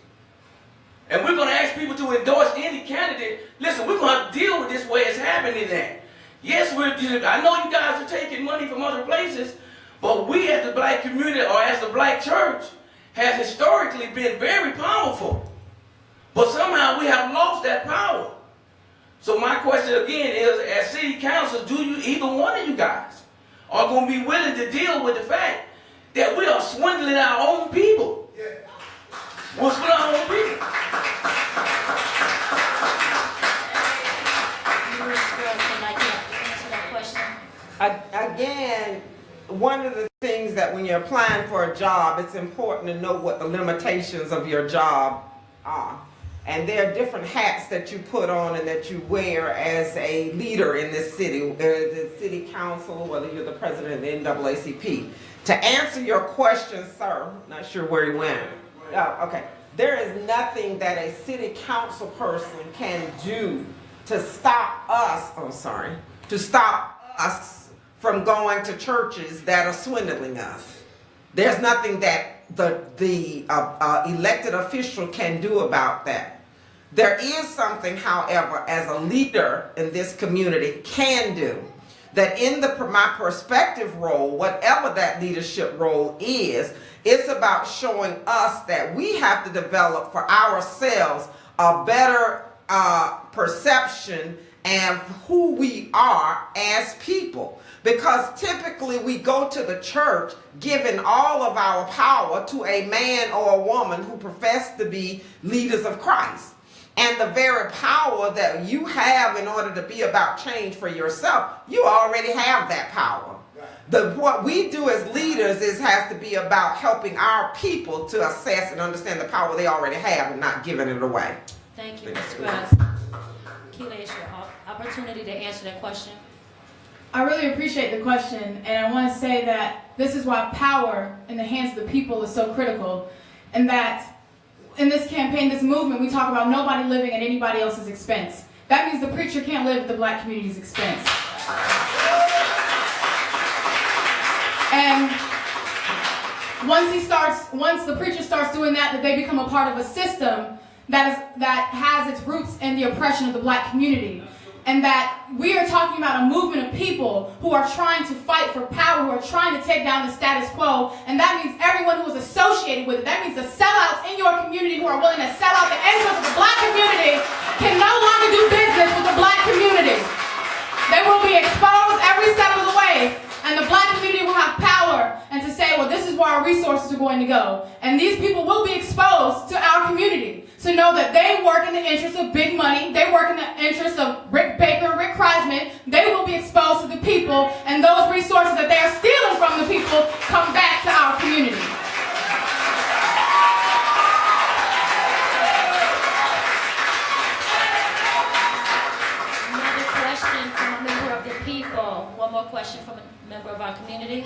and we're going to ask people to endorse any candidate, listen, we're going to have to deal with this way it's happening at. Yes, I know you guys are taking money from other places, but we as the black community, or as the black church, has historically been very powerful. But somehow we have lost that power. So my question again is, as city council, do you, either one of you guys, are going to be willing to deal with the fact that we are swindling our own people? We're swindling our own people. Again, one of the things that when you're applying for a job, it's important to know what the limitations of your job are. And there are different hats that you put on and that you wear as a leader in this city, the city council, whether you're the president of the NAACP. To answer your question, sir, not sure where he went. Oh, okay. There is nothing that a city council person can do to stop us, from going to churches that are swindling us. There's nothing that the elected official can do about that. There is something, however, as a leader in this community can do, that in my perspective role, whatever that leadership role is, it's about showing us that we have to develop for ourselves a better perception of who we are as people. Because typically we go to the church giving all of our power to a man or a woman who profess to be leaders of Christ. And the very power that you have in order to be about change for yourself, you already have that power. What we do as leaders has to be about helping our people to assess and understand the power they already have and not giving it away. Thank you, Ms. Grass. Akile, it's your opportunity to answer that question. I really appreciate the question, and I want to say that this is why power in the hands of the people is so critical, and that in this campaign, this movement, we talk about nobody living at anybody else's expense. That means the preacher can't live at the black community's expense. And once the preacher starts doing that they become a part of a system that has its roots in the oppression of the black community. And that we are talking about a movement of people who are trying to fight for power, who are trying to take down the status quo. And that means everyone who is associated with it. That means the sellouts in your community who are willing to sell out the interests of the black community can no longer do business with the black community. They will be exposed every step of the way. And the black community will have power and to say, well, this is where our resources are going to go. And these people will be exposed to our community to know that they work in the interest of big money. They work in the interest of Rick Baker, Rick Kreisman. They will be exposed to the people, and those resources that they are stealing from the people come back to our community. Another question from a member of the people. One more question from a member of our community.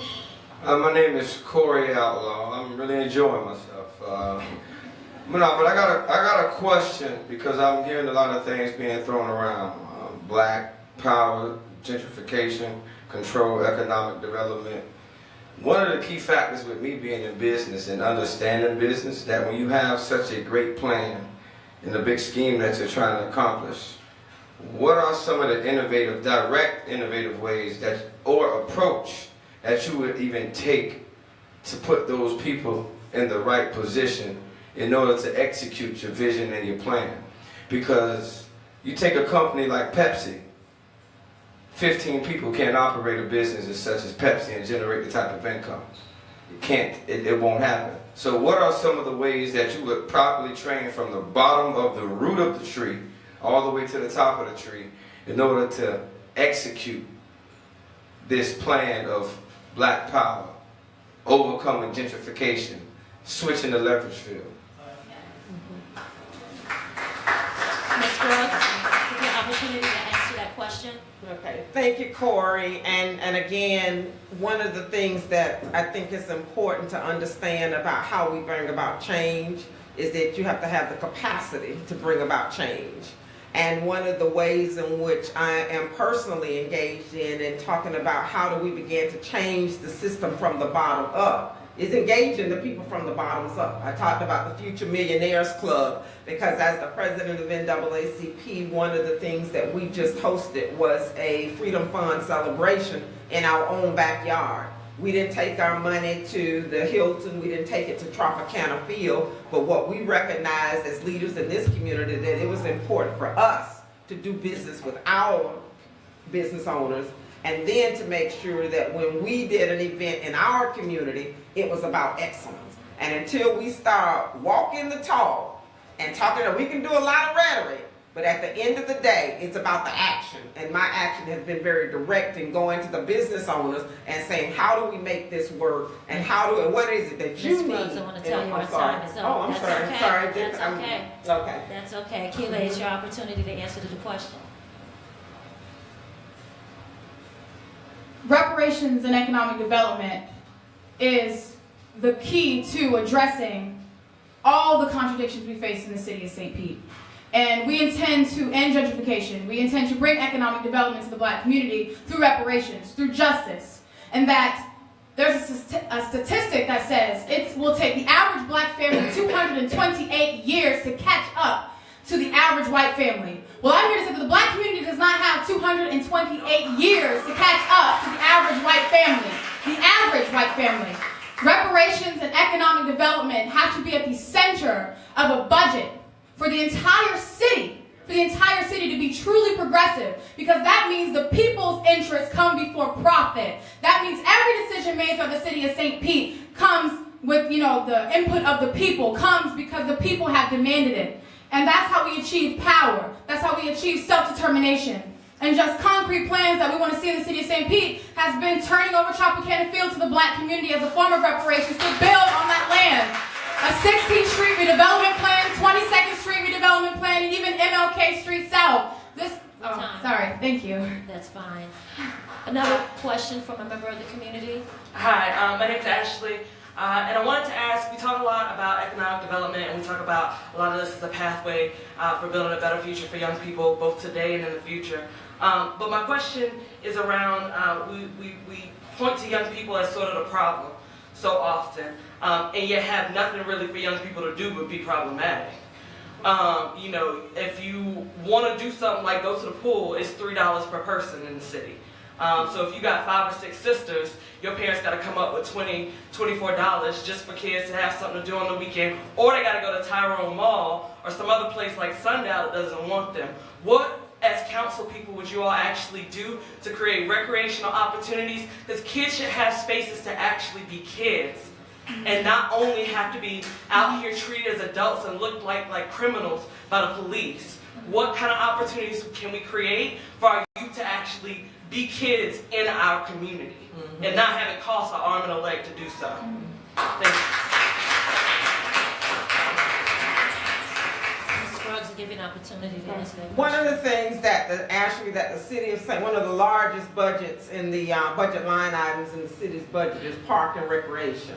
My name is Corey Outlaw. I'm really enjoying myself. But I got a question because I'm hearing a lot of things being thrown around. Black power, gentrification, control, economic development. One of the key factors with me being in business and understanding business, that when you have such a great plan and a big scheme that you're trying to accomplish, what are some of the direct innovative ways or approach that you would even take to put those people in the right position in order to execute your vision and your plan? Because you take a company like Pepsi, 15 people can't operate a business as such as Pepsi and generate the type of income. It won't happen. So what are some of the ways that you would properly train from the bottom of the root of the tree all the way to the top of the tree in order to execute this plan of black power, overcoming gentrification, switching the leverage field? Ms. Brooks, give you an opportunity to answer that question. Okay, thank you, Corey. And again, one of the things that I think is important to understand about how we bring about change is that you have to have the capacity to bring about change. And one of the ways in which I am personally engaged in talking about how do we begin to change the system from the bottom up is engaging the people from the bottoms up. I talked about the Future Millionaires Club because as the president of NAACP, one of the things that we just hosted was a Freedom Fund celebration in our own backyard. We didn't take our money to the Hilton, we didn't take it to Tropicana Field, but what we recognized as leaders in this community that it was important for us to do business with our business owners, and then to make sure that when we did an event in our community, it was about excellence. And until we start walking the talk and talking, we can do a lot of rhetoric, but at the end of the day, it's about the action. And my action has been very direct in going to the business owners and saying, how do we make this work? And what is it that you need? Ms. Brooks, I want to tell you our time is up. Oh, I'm sorry. Okay. Sorry. That's okay. Okay. That's okay. Akile, it's your opportunity to answer the question. Reparations and economic development is the key to addressing all the contradictions we face in the city of St. Pete. And we intend to end gentrification. We intend to bring economic development to the black community through reparations, through justice. And that there's a statistic that says it will take the average black family 228 years to catch up to the average white family. Well, I'm here to say that the black community does not have 228 years to catch up to the average white family. The average white family. Reparations and economic development have to be at the center of a budget for the entire city, to be truly progressive, because that means the people's interests come before profit. That means every decision made by the city of St. Pete comes with, the input of the people, comes because the people have demanded it. And that's how we achieve power. That's how we achieve self-determination. And just concrete plans that we want to see in the city of St. Pete has been turning over Tropicana Field to the black community as a form of reparations to build on that land. A 16th Street redevelopment plan, 22nd Street redevelopment plan, and even MLK Street South. This What time? Sorry, thank you. That's fine. Another question from a member of the community. Hi, my name's Ashley, and I wanted to ask, we talk a lot about economic development, and we talk about a lot of this as a pathway for building a better future for young people, both today and in the future. But my question is around, we point to young people as sort of the problem so often, and yet have nothing really for young people to do but be problematic. You know, if you want to do something like go to the pool, it's $3 per person in the city. So if you got 5 or 6 sisters, your parents got to come up with $20, $24 just for kids to have something to do on the weekend, or they got to go to Tyrone Mall or some other place like Sundown that doesn't want them. What, as council people, would you all actually do to create recreational opportunities? Because kids should have spaces to actually be kids, and not only have to be out here treated as adults and look like criminals by the police. What kind of opportunities can we create for our youth to actually be kids in our community, and not have it cost an arm and a leg to do so? Thank you. Ms. Scruggs will give you an opportunity to answer that question. One of the things that the city of St. one of the largest budgets in the budget line items in the city's budget is park and recreation.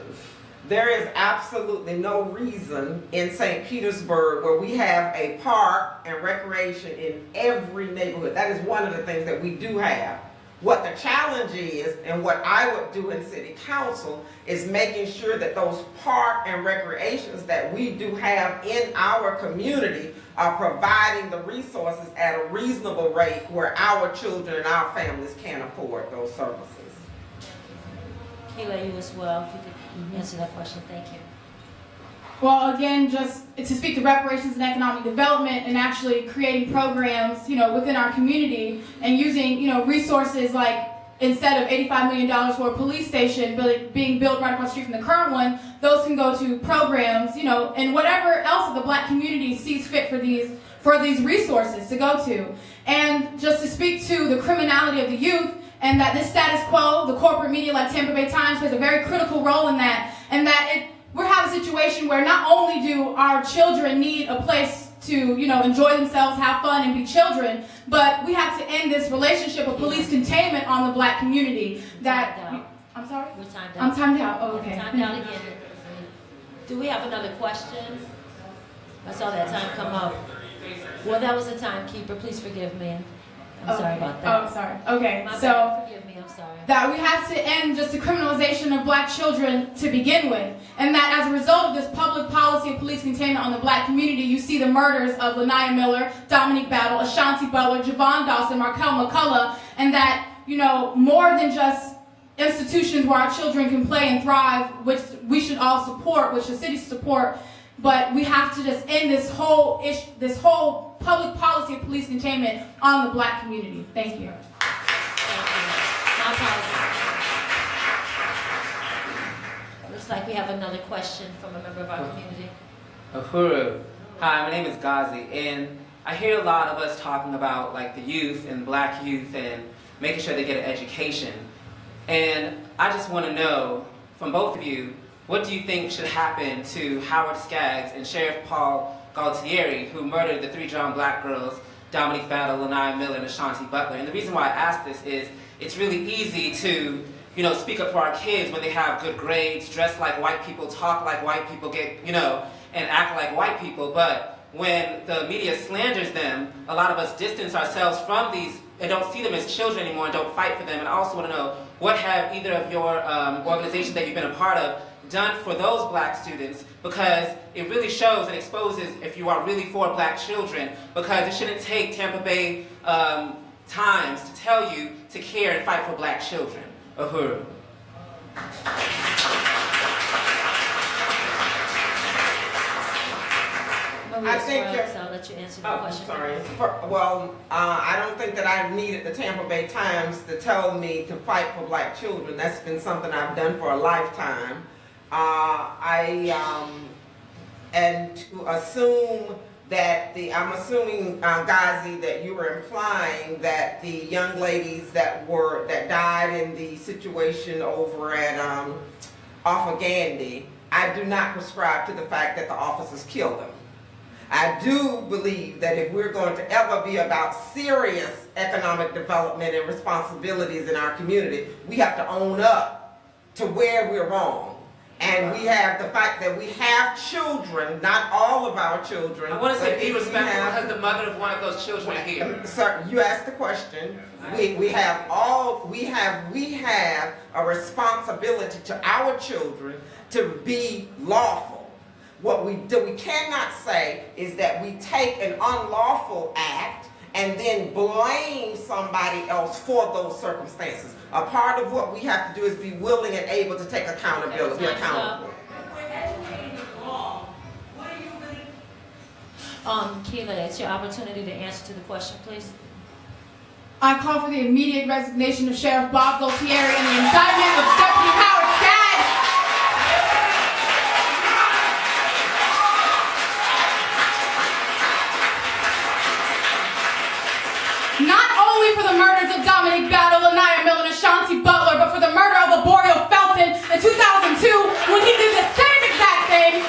There is absolutely no reason in St. Petersburg where we have a park and recreation in every neighborhood. That is one of the things that we do have. What the challenge is, and what I would do in city council, is making sure that those park and recreations that we do have in our community are providing the resources at a reasonable rate where our children and our families can afford those services. Kayla, you as well, if you could answer that question. Thank you. Well, again, just to speak to reparations and economic development and actually creating programs, within our community and using, resources like instead of $85 million for a police station being built right across the street from the current one, those can go to programs, and whatever else the Black community sees fit for these resources to go to. And just to speak to the criminality of the youth, and that this status quo, the corporate media like Tampa Bay Times, plays a very critical role in that, and that we're having a situation where not only do our children need a place to, enjoy themselves, have fun, and be children, but we have to end this relationship of police containment on the Black community. I'm sorry? We're timed out. I'm timed out. Oh, okay. Timed out again. Do we have another question? I saw that time come up. Well, that was a timekeeper. Please forgive me. I'm sorry about that. Oh, sorry. Okay, My so bad. Forgive me. I'm sorry. That we have to end just the criminalization of Black children to begin with, and that as a result of this public policy of police containment on the Black community, you see the murders of Laniya Miller, Dominique Battle, Ashaunti Butler, Javon Dawson, Markel McCullough, and that more than just institutions where our children can play and thrive, which we should all support, which the city should support. But we have to just end this whole public policy of police containment on the Black community. Thank you. My apologies. Looks like we have another question from a member of our community. Uhuru. Hi, my name is Ghazi, and I hear a lot of us talking about the youth and Black youth and making sure they get an education. And I just want to know from both of you, what do you think should happen to Howard Skaggs and Sheriff Paul Galtieri, who murdered the 3 John Black girls, Dominique Battle, Laniya Miller, and Ashaunti Butler? And the reason why I ask this is it's really easy to, speak up for our kids when they have good grades, dress like white people, talk like white people, get, and act like white people. But when the media slanders them, a lot of us distance ourselves from these and don't see them as children anymore and don't fight for them. And I also want to know, what have either of your organizations that you've been a part of done for those Black students, because it really shows and exposes if you are really for Black children, because it shouldn't take Tampa Bay Times to tell you to care and fight for Black children. Uhuru. I think I'll let you answer the question. Sorry. I don't think that I've needed the Tampa Bay Times to tell me to fight for Black children. That's been something I've done for a lifetime. And to assume that I'm assuming, Ghazi, that you were implying that the young ladies that died in the situation over at off of Gandhi, I do not prescribe to the fact that the officers killed them. I do believe that if we're going to ever be about serious economic development and responsibilities in our community, we have to own up to where we're wrong. And we have the fact that we have children, not all of our children. I want to say be but respectful because the mother of one of those children are here. Sir, you asked the question. We have a responsibility to our children to be lawful. What we cannot say is that we take an unlawful act and then blame somebody else for those circumstances. A part of what we have to do is be willing and able to take accountability. Be accountable. Keila, it's your opportunity to answer to the question, please. I call for the immediate resignation of Sheriff Bob Gaultieri and the indictment of Deputy Howard Skaggs. Not only for the murders of Dominique Battle, Laniya and Ashaunti Butler, but for the murder of Laborio Felton in 2002 when he did the same exact thing,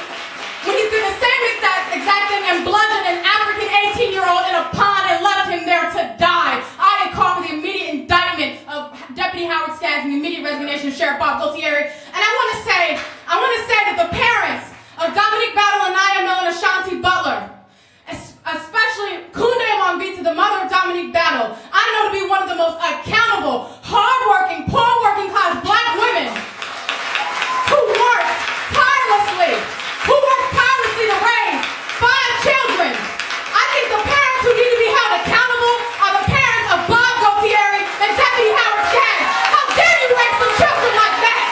and bludgeoned an African 18-year-old in a pond and left him there to die. I call for the immediate indictment of Deputy Howard Skaggs and the immediate resignation of Sheriff Bob Gaultieri. And I want to say that the parents of Dominique Battle, Laniya and Ashaunti Butler, especially Kunde Amambita, the mother of Dominique Battle, I know to be one of the most accountable, hardworking, poor working class black women who worked tirelessly to raise 5 children. I think the parents who need to be held accountable are the parents of Bob Gaultieri and Deputy Howard Skaggs. How dare you raise some children like that?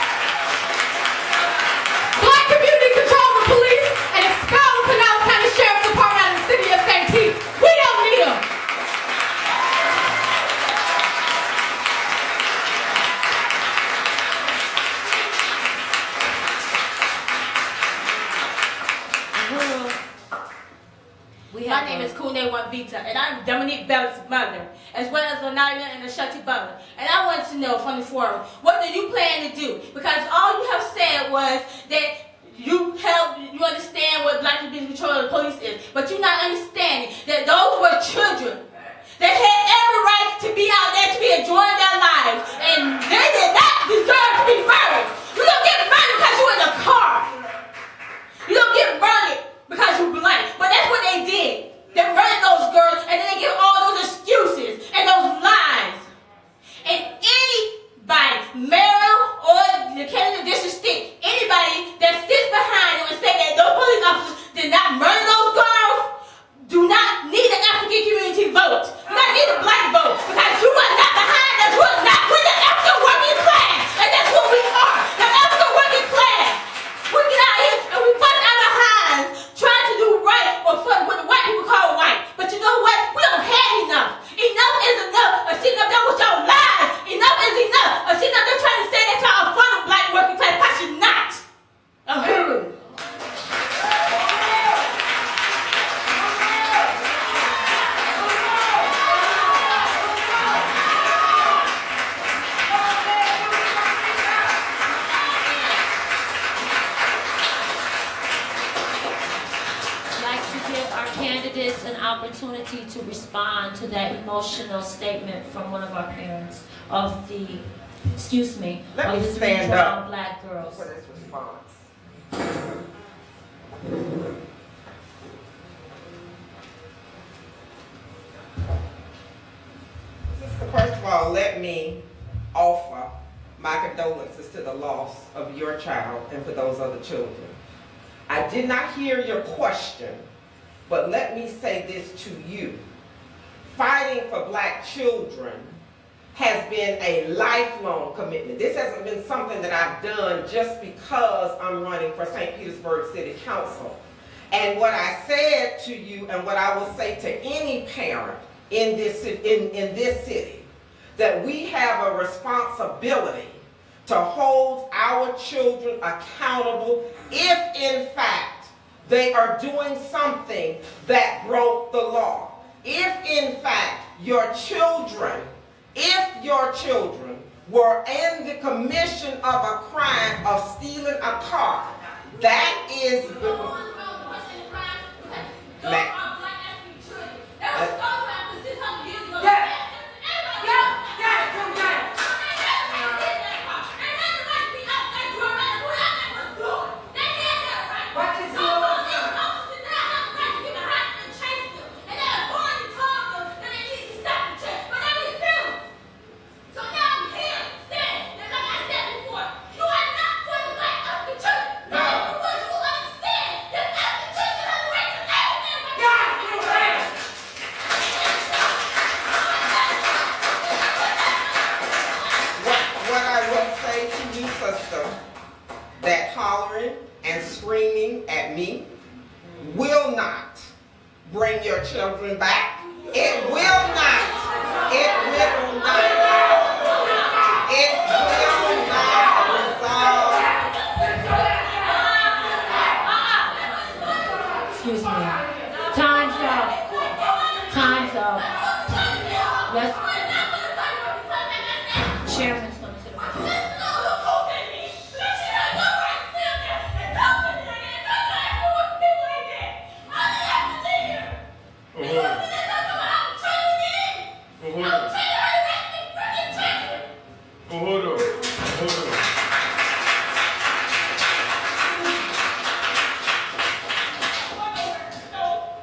Black community control the police and expel the Pinellas County Sheriff's Department out of the city of St. Pete. We don't need them. My name is Kunde Wambita, and I'm Dominique Battle's mother, as well as Laniya and Ashaunti Butler. And I want to know from the forum, what do you plan to do? Because all you have said was that you understand what black community control of the police is, but you're not understanding that those were children. They had every right to be out there to be enjoying their lives, and they did not deserve to be murdered. You don't get murdered because you're in a car. You don't get murdered because you're black, but that's what they did. They murdered those girls, and then they give all those excuses and those lies. And anybody, mayoral or the candidate district, anybody that sits behind them and say that those police officers did not murder those girls, do not need an African community vote. Do not need a black vote, because you are not behind us. You are not with the African working class, and that's what we are, the African working class. We get out here and we bust our behinds trying to do right or what the white people call white. But you know what? We don't have enough. Enough is enough. Or sitting up there with your lies. Enough is enough. Or sitting up there trying to say that y'all are for the black working class, because you're not. Uhuru. Candidates an opportunity to respond to that emotional statement from one of our parents of the, Let me the stand up black girls. for this response. First of all, let me offer my condolences to the loss of your child and for those other children. I did not hear your question, but let me say this to you. Fighting for black children has been a lifelong commitment. This hasn't been something that I've done just because I'm running for St. Petersburg City Council. And what I said to you and what I will say to any parent in this city, that we have a responsibility to hold our children accountable if in fact they are doing something that broke the law. If in fact your children were in the commission of a crime of stealing a car, that is... that hollering and screaming at me will not bring your children back. It will not. It will not. It will not resolve. Excuse me. Time's up. Time's up. Let's. Chairman's going to the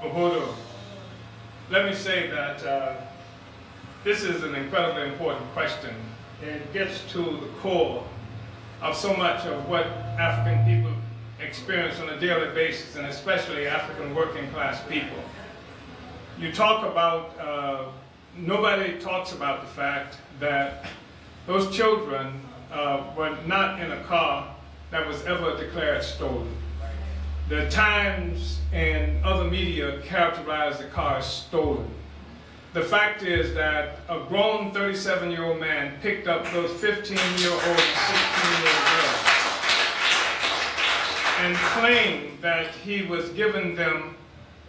Uhuru. Let me say that this is an incredibly important question. It gets to the core of so much of what African people experience on a daily basis, and especially African working class people. You talk about, nobody talks about the fact that those children were not in a car that was ever declared stolen. The Times and other media characterize the car as stolen. The fact is that a grown 37-year-old man picked up those 15-year-old and 16-year-old girls and claimed that he was giving them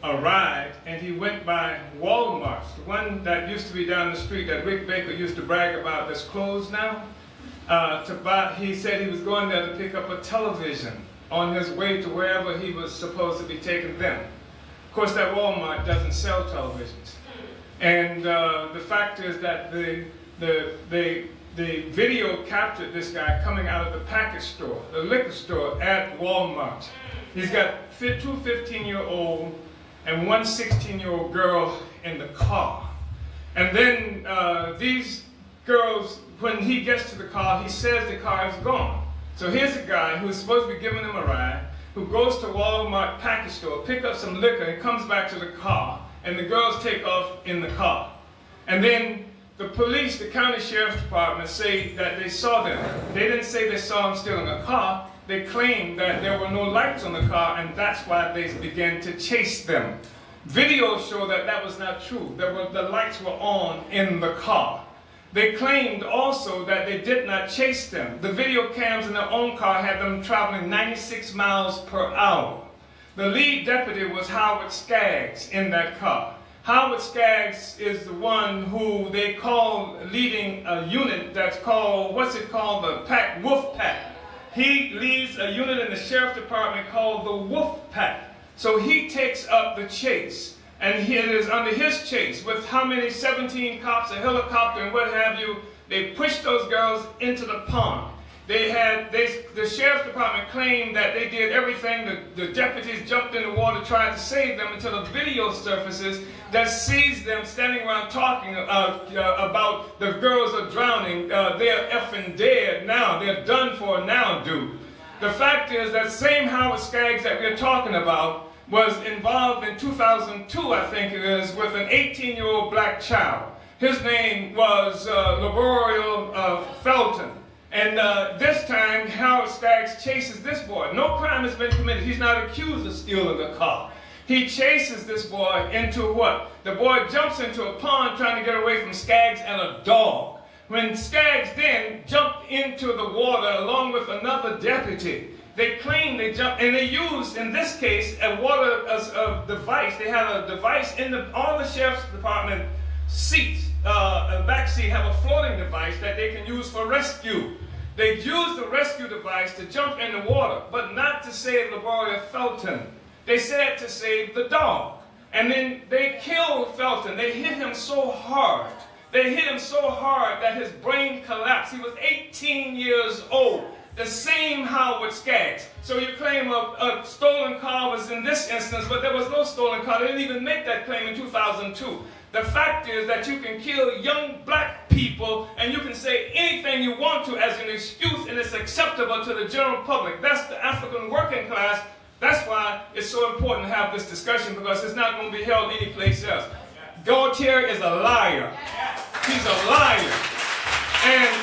a ride, and he went by Walmart, the one that used to be down the street that Rick Baker used to brag about that's closed now, to buy. He said he was going there to pick up a television on his way to wherever he was supposed to be taking them. Of course, that Walmart doesn't sell televisions. And the fact is that the video captured this guy coming out of the package store, the liquor store at Walmart. He's got two 15-year-old and one 16-year-old girl in the car. And then these girls, when he gets to the car, he says the car is gone. So here's a guy who's supposed to be giving them a ride, who goes to Walmart package store, pick up some liquor, and comes back to the car, and the girls take off in the car. And then the police, the county sheriff's department, say that they saw them. They didn't say they saw them stealing a car. They claimed that there were no lights on the car, and that's why they began to chase them. Videos show that that was not true. The lights were on in the car. They claimed also that they did not chase them. The video cams in their own car had them traveling 96 miles per hour. The lead deputy was Howard Skaggs in that car. Howard Skaggs is the one who they call leading a unit that's called, the pack, Wolf Pack. He leads a unit in the sheriff's department called the Wolf Pack. So he takes up the chase. And it is under his chase, with how many, 17 cops, a helicopter, and what have you, they pushed those girls into the pond. The sheriff's department claimed that they did everything. The deputies jumped in the water, tried to save them, until a video surfaces that sees them standing around talking about the girls are drowning. They're effing dead now. They're done for now, dude. The fact is that same Howard Skaggs that we're talking about was involved in 2002, I think it is, with an 18-year-old black child. His name was Laboreal Felton. And this time, Howard Skaggs chases this boy. No crime has been committed. He's not accused of stealing the car. He chases this boy into what? The boy jumps into a pond trying to get away from Skaggs and a dog. When Skaggs then jumped into the water along with another deputy, they claim they jumped, and they used, in this case, a device. They had a device in all the sheriff's department seats, a back seat, have a floating device that they can use for rescue. They used the rescue device to jump in the water, but not to save Laboreal Felton. They said to save the dog. And then they killed Felton. They hit him so hard. They hit him so hard that his brain collapsed. He was 18 years old. The same Howard Skaggs. So you claim a stolen car was in this instance, but there was no stolen car. They didn't even make that claim in 2002. The fact is that you can kill young black people and you can say anything you want to as an excuse, and it's acceptable to the general public. That's the African working class. That's why it's so important to have this discussion, because it's not going to be held anyplace else. Gaultier is a liar. He's a liar. And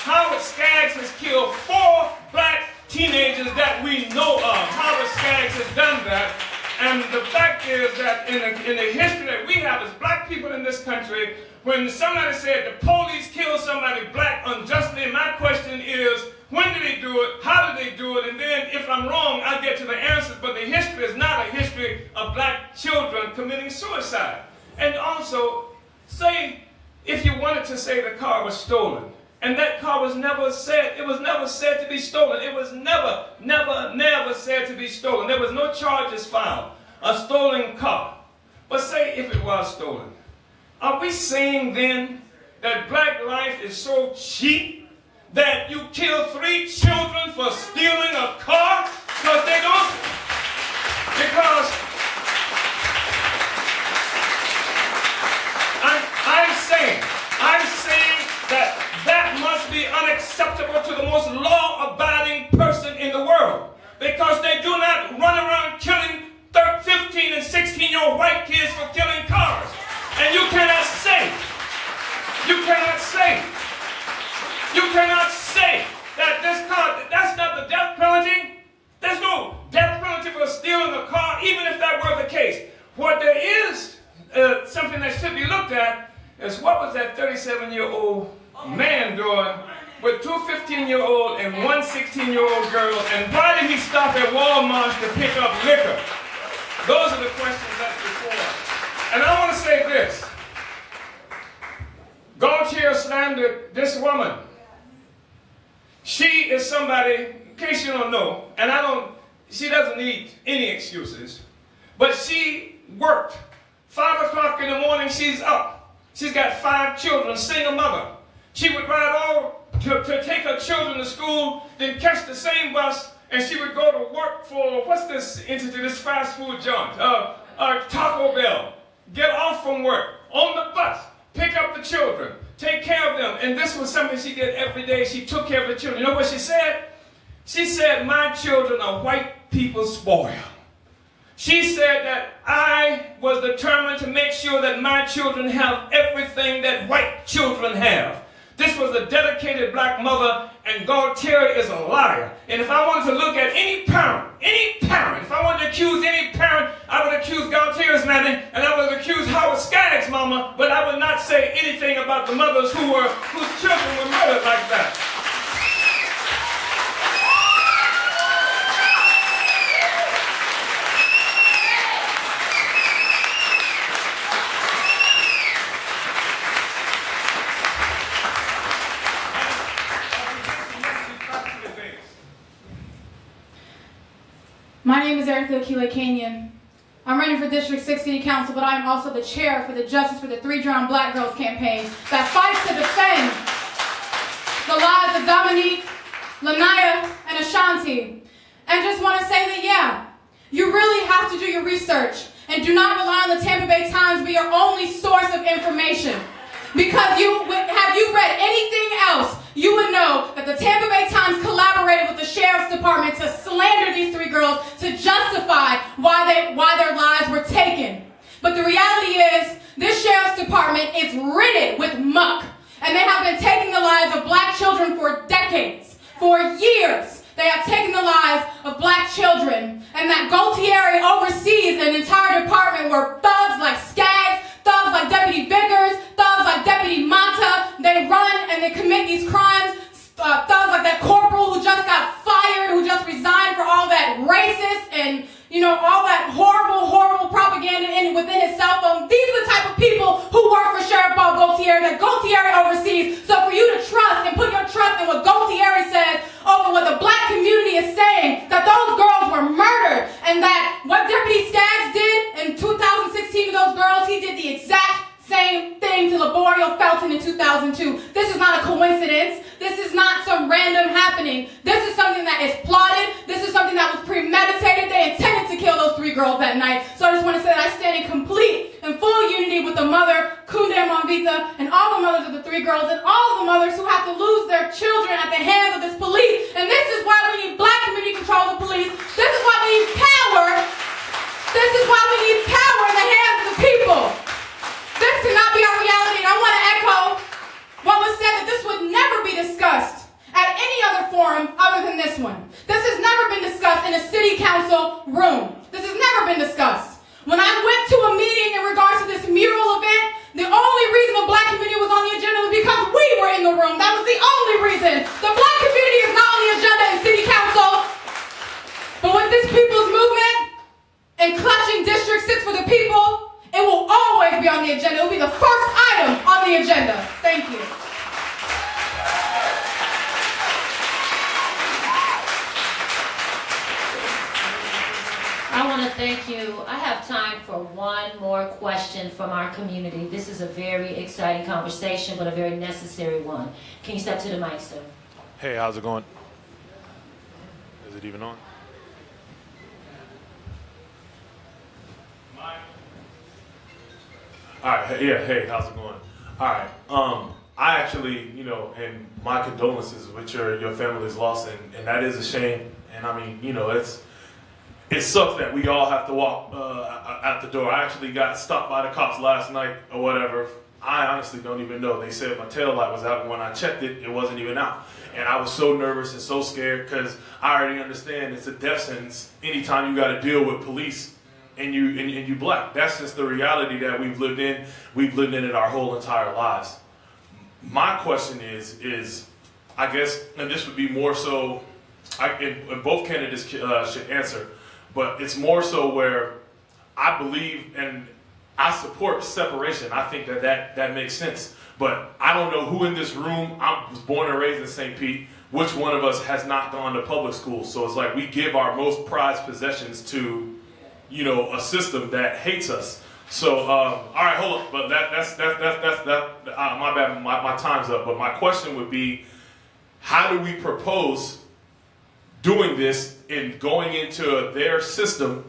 Howard Skaggs has killed 4 black teenagers that we know of. Howard Skaggs has done that. And the fact is that in the history that we have as black people in this country, when somebody said the police killed somebody black unjustly, my question is, when did they do it? How did they do it? And then if I'm wrong, I'll get to the answers. But the history is not a history of black children committing suicide. And also, say, if you wanted to say the car was stolen, and that car was never said, it was never said to be stolen. It was never said to be stolen. There was no charges filed. A stolen car. But say if it was stolen. Are we saying then that black life is so cheap that you kill 3 children for stealing a car? Because they don't. Because I'm saying that must be unacceptable to the most law-abiding person in the world, because they do not run around killing 15 and 16-year-old white kids for killing cars. And you cannot say that this car, that's not the death penalty. There's no death penalty for stealing a car, even if that were the case. What there is, something that should be looked at, is what was that 37-year-old man doing with 2 15-year-old and 1 16-year-old girl, and why did he stop at Walmart to pick up liquor? Those are the questions that's before us. And I want to say this. Gaultier slandered this woman. She is somebody, in case you don't know, and she doesn't need any excuses, but she worked. 5 o'clock in the morning, she's up. She's got 5 children, single mother. She would ride to take her children to school, then catch the same bus, and she would go to work for, what's this entity, this fast food joint? Taco Bell. Get off from work, on the bus, pick up the children, take care of them. And this was something she did every day. She took care of the children. You know what she said? She said, my children are white people's spoil. She said that I was determined to make sure that my children have everything that white children have. This was a dedicated black mother, and Gaultier is a liar. And if I wanted to look at any parent, if I wanted to accuse any parent, I would accuse Gaultier's mammy, and I would accuse Howard Skaggs' mama, but I would not say anything about the mothers whose children were murdered like that. My name is Eritha Akile Cainion. I'm running for District 6 City Council, but I am also the chair for the Justice for the 3 Drowned Black Girls campaign that fights to defend the lives of Dominique, Laniya, and Ashaunti. And just want to say that, yeah, you really have to do your research and do not rely on the Tampa Bay Times to be your only source of information. Because have you read anything else, you would know that the Tampa Bay Times collaborated with the Sheriff's Department to slander these 3 girls to justify why their lives were taken. But the reality is, this Sheriff's Department is riddled with muck, and they have been taking the lives of black children for decades, for years. They have taken the lives of black children, and that Gaultier oversees an entire department where thugs like Skaggs, thugs like Deputy Vickers, thugs like Deputy Mata, they run and they commit these crimes. Thugs like that corporal who just got fired, who just resigned for all that racist and, all that horrible propaganda within his cell phone. These are the type of people who work for Sheriff Bob Gaultier that Gaultier oversees. So for you to trust and put your trust in what Gaultier says over what the black community is saying, that those girls to. This is not a coincidence. This is not some random happening. This is something that is plotted. This is something that was premeditated. They intended to kill those 3 girls that night. So I just want to say that I stand in complete and full unity with the mother, Kunde and Vita, and all the mothers of the 3 girls, and all the mothers who have to lose their children at the hands of this police. And this is why we need black community control of the police. This is why we need power. This is why we need power in the hands of the people. This cannot be our reality. And I want to echo what was said, that this would never be discussed at any other forum other than this one. This has never been discussed in a city council room. This has never been discussed. When I went to a meeting in regards to this mural event, the only reason the black community was on the agenda was because we were in the room. That was the only reason. The black community is not on the agenda in city council. But with this people's movement and clutching District 6 for the people, it will always be on the agenda. It will be the first item on the agenda. Thank you. I want to thank you. I have time for one more question from our community. This is a very exciting conversation, but a very necessary one. Can you step to the mic, sir? Hey, how's it going? Is it even on? All right, yeah, hey, how's it going? All right, I actually, and my condolences with your family's loss, and that is a shame. And I mean, it sucks that we all have to walk out the door. I actually got stopped by the cops last night or whatever. I honestly don't even know. They said my tail light was out, and when I checked it, it wasn't even out. And I was so nervous and so scared because I already understand it's a death sentence anytime you got to deal with police. And you black. That's just the reality that we've lived in. We've lived in it our whole entire lives. My question is, I guess, and this would be more so, and both candidates should answer, but it's more so where I believe and I support separation. I think that makes sense. But I don't know who in this room, I was born and raised in St. Pete, which one of us has not gone to public school. So it's like we give our most prized possessions to a system that hates us. So, all right, hold up. But that's my bad. My time's up. But my question would be, how do we propose doing this and going into their system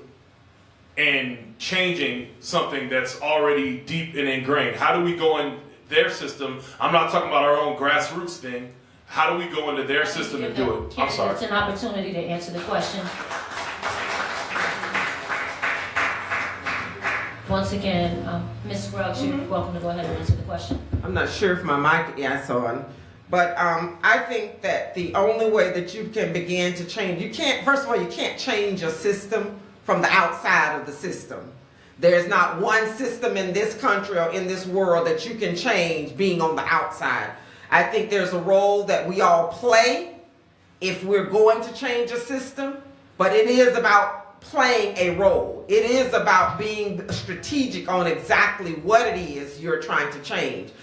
and changing something that's already deep and ingrained? How do we go in their system? I'm not talking about our own grassroots thing. How do we go into their system and do it? I'm sorry. It's an opportunity to answer the question. Once again, Ms. Scruggs, you're welcome to go ahead and answer the question. I'm not sure if my mic is on, but I think that the only way that you can begin to change, first of all, you can't change a system from the outside of the system. There's not one system in this country or in this world that you can change being on the outside. I think there's a role that we all play if we're going to change a system, but it is about playing a role. It is about being strategic on exactly what it is you're trying to change.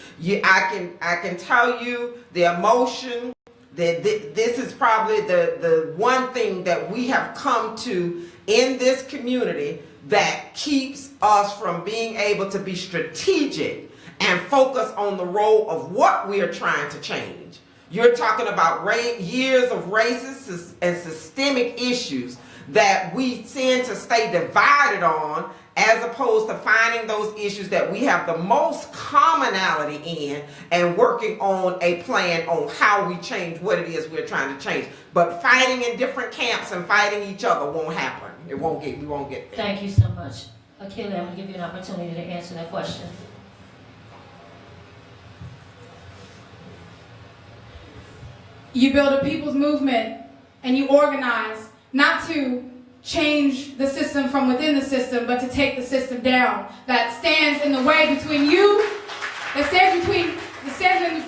I can tell you the emotion that this is probably the one thing that we have come to in this community that keeps us from being able to be strategic and focus on the role of what we are trying to change. You're talking about years of racist and systemic issues that we tend to stay divided on, as opposed to finding those issues that we have the most commonality in and working on a plan on how we change what it is we're trying to change. But fighting in different camps and fighting each other won't happen. We won't get there. Thank you so much. Akile, I'm going to give you an opportunity to answer that question. You build a people's movement and you organize not to change the system from within the system, but to take the system down that stands in the way between you, that stands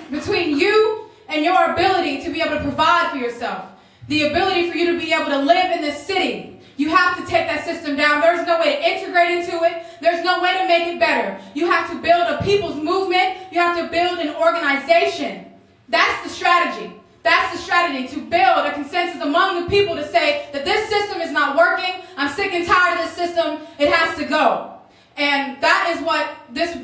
between you and your ability to be able to provide for yourself, the ability for you to be able to live in this city. You have to take that system down. There's no way to integrate into it. There's no way to make it better. You have to build a people's movement. You have to build an organization. That's the strategy. That's the strategy, to build a consensus among the people to say that this system is not working. I'm sick and tired of this system. It has to go. And that is what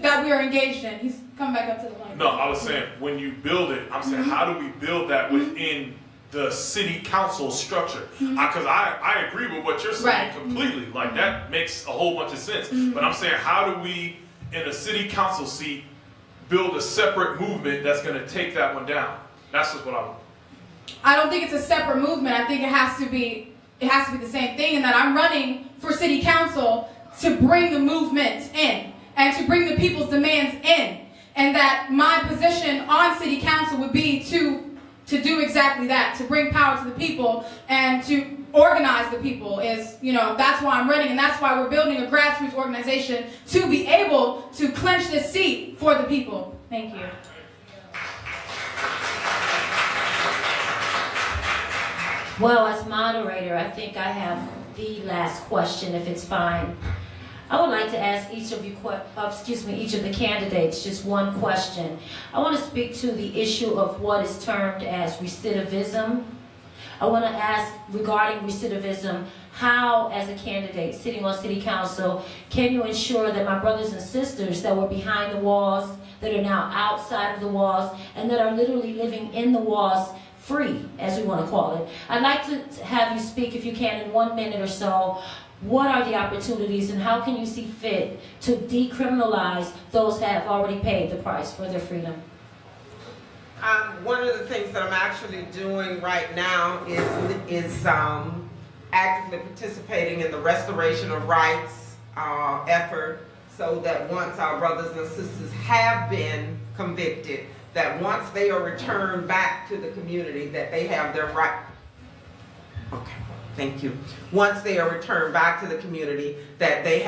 that we are engaged in. He's come back up to the mic. No, I was saying, when you build it, I'm saying, how do we build that within the city council structure? Because I agree with what you're saying completely. Like, that makes a whole bunch of sense. But I'm saying, how do we, in a city council seat, build a separate movement that's going to take that one down? That's just what I want. I don't think it's a separate movement. I think it has to be the same thing, in that I'm running for city council to bring the movement in and to bring the people's demands in, and that my position on city council would be to do exactly that, to bring power to the people and to organize the people. Is, you know, that's why I'm running, and that's why we're building a grassroots organization to be able to clinch this seat for the people. Thank you. Well, as moderator, I think I have the last question, if it's fine. I would like to ask each of the candidates just one question. I want to speak to the issue of what is termed as recidivism. I want to ask regarding recidivism, how, as a candidate sitting on city council, can you ensure that my brothers and sisters that were behind the walls, that are now outside of the walls, and that are literally living in the walls free, as we want to call it. I'd like to have you speak, if you can, in 1 minute or so. What are the opportunities, and how can you see fit to decriminalize those that have already paid the price for their freedom? One of the things that I'm actually doing right now is actively participating in the restoration of rights effort, so that once our brothers and sisters have been convicted, that once they are returned back to the community, that they have their right. Okay, thank you. Once they are returned back to the community, that they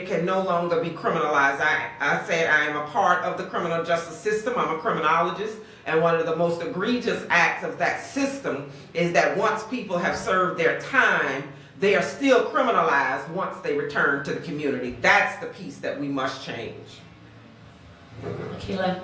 can no longer be criminalized. I said I am a part of the criminal justice system. I'm a criminologist, and one of the most egregious acts of that system is that once people have served their time, they are still criminalized once they return to the community. That's the piece that we must change. Akile?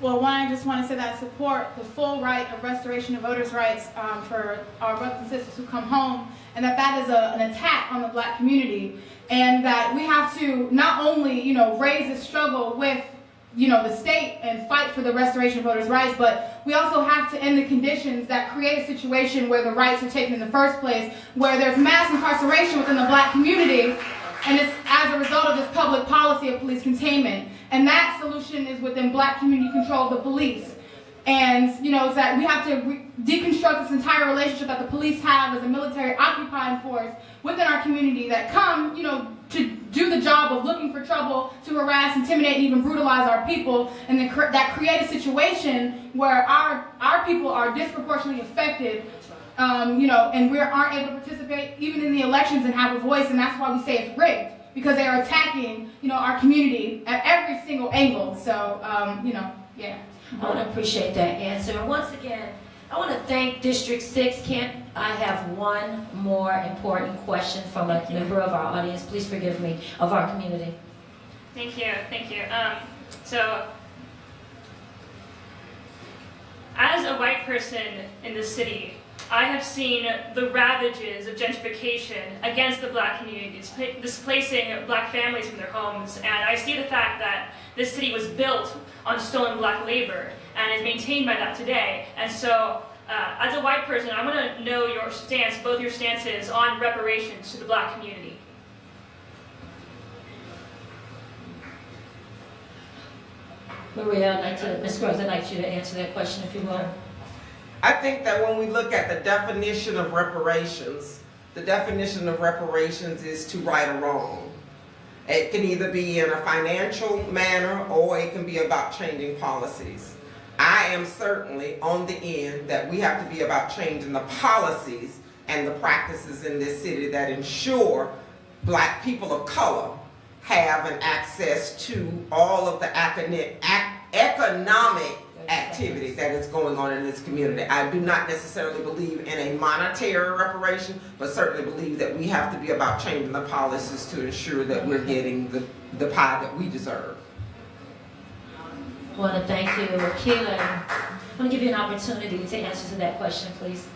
Well, one, I just want to say that I support the full right of restoration of voters' rights for our brothers and sisters who come home, and that is an attack on the Black community, and that we have to not only, you know, raise this struggle with, you know, the state and fight for the restoration of voters' rights, but we also have to end the conditions that create a situation where the rights are taken in the first place, where there's mass incarceration within the Black community, and it's as a result of this public policy of police containment. And that solution is within Black community control of the police. And, you know, it's that we have to deconstruct this entire relationship that the police have as a military occupying force within our community that come, you know, to do the job of looking for trouble, to harass, intimidate, and even brutalize our people, and that create a situation where our people are disproportionately affected, you know, and we aren't able to participate even in the elections and have a voice, and that's why we say it's rigged. Because they are attacking, you know, our community at every single angle. So, you know, yeah. I want to appreciate that answer. And once again, I want to thank District 6. I have one more important question from a member of our audience. Please forgive me, of our community. Thank you, thank you. So, as a white person in the city, I have seen the ravages of gentrification against the Black communities, displacing Black families from their homes. And I see the fact that this city was built on stolen Black labor and is maintained by that today. And so, as a white person, I want to know your stance, both your stances on reparations to the Black community. Maria, Ms. Groves, I'd like you to answer that question, if you will. I think that when we look at the definition of reparations, the definition of reparations is to right a wrong. It can either be in a financial manner or it can be about changing policies. I am certainly on the end that we have to be about changing the policies and the practices in this city that ensure Black people of color have an access to all of the economic activity that is going on in this community. I do not necessarily believe in a monetary reparation, but certainly believe that we have to be about changing the policies to ensure that we're getting the pie that we deserve. I want to thank you, Akile. I want to give you an opportunity to answer to that question, please.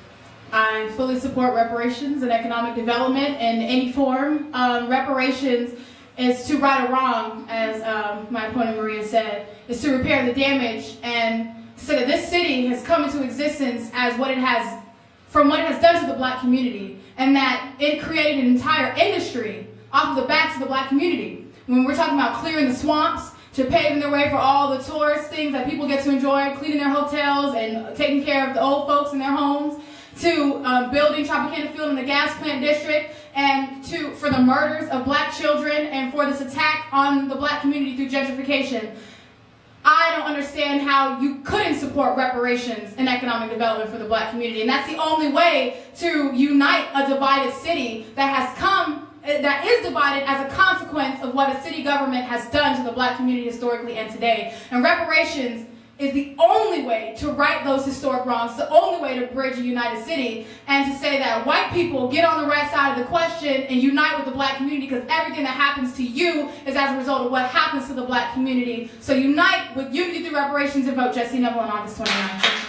I fully support reparations and economic development in any form. Reparations is to right a wrong, as my opponent Maria said. is to repair the damage and to say that this city has come into existence as what it has, from what it has done to the black community, and that it created an entire industry off of the backs of the black community. When we're talking about clearing the swamps, to paving their way for all the tourist things that people get to enjoy, cleaning their hotels and taking care of the old folks in their homes, to building Tropicana Field in the gas plant district, and for the murders of black children and for this attack on the black community through gentrification. I don't understand how you couldn't support reparations and economic development for the black community. And that's the only way to unite a divided city that is divided as a consequence of what a city government has done to the black community historically and today. And reparations is the only way to right those historic wrongs, the only way to bridge a united city, and to say that white people get on the right side of the question and unite with the black community, because everything that happens to you is as a result of what happens to the black community. So unite with unity through reparations and vote Jesse Nevel on August 29th.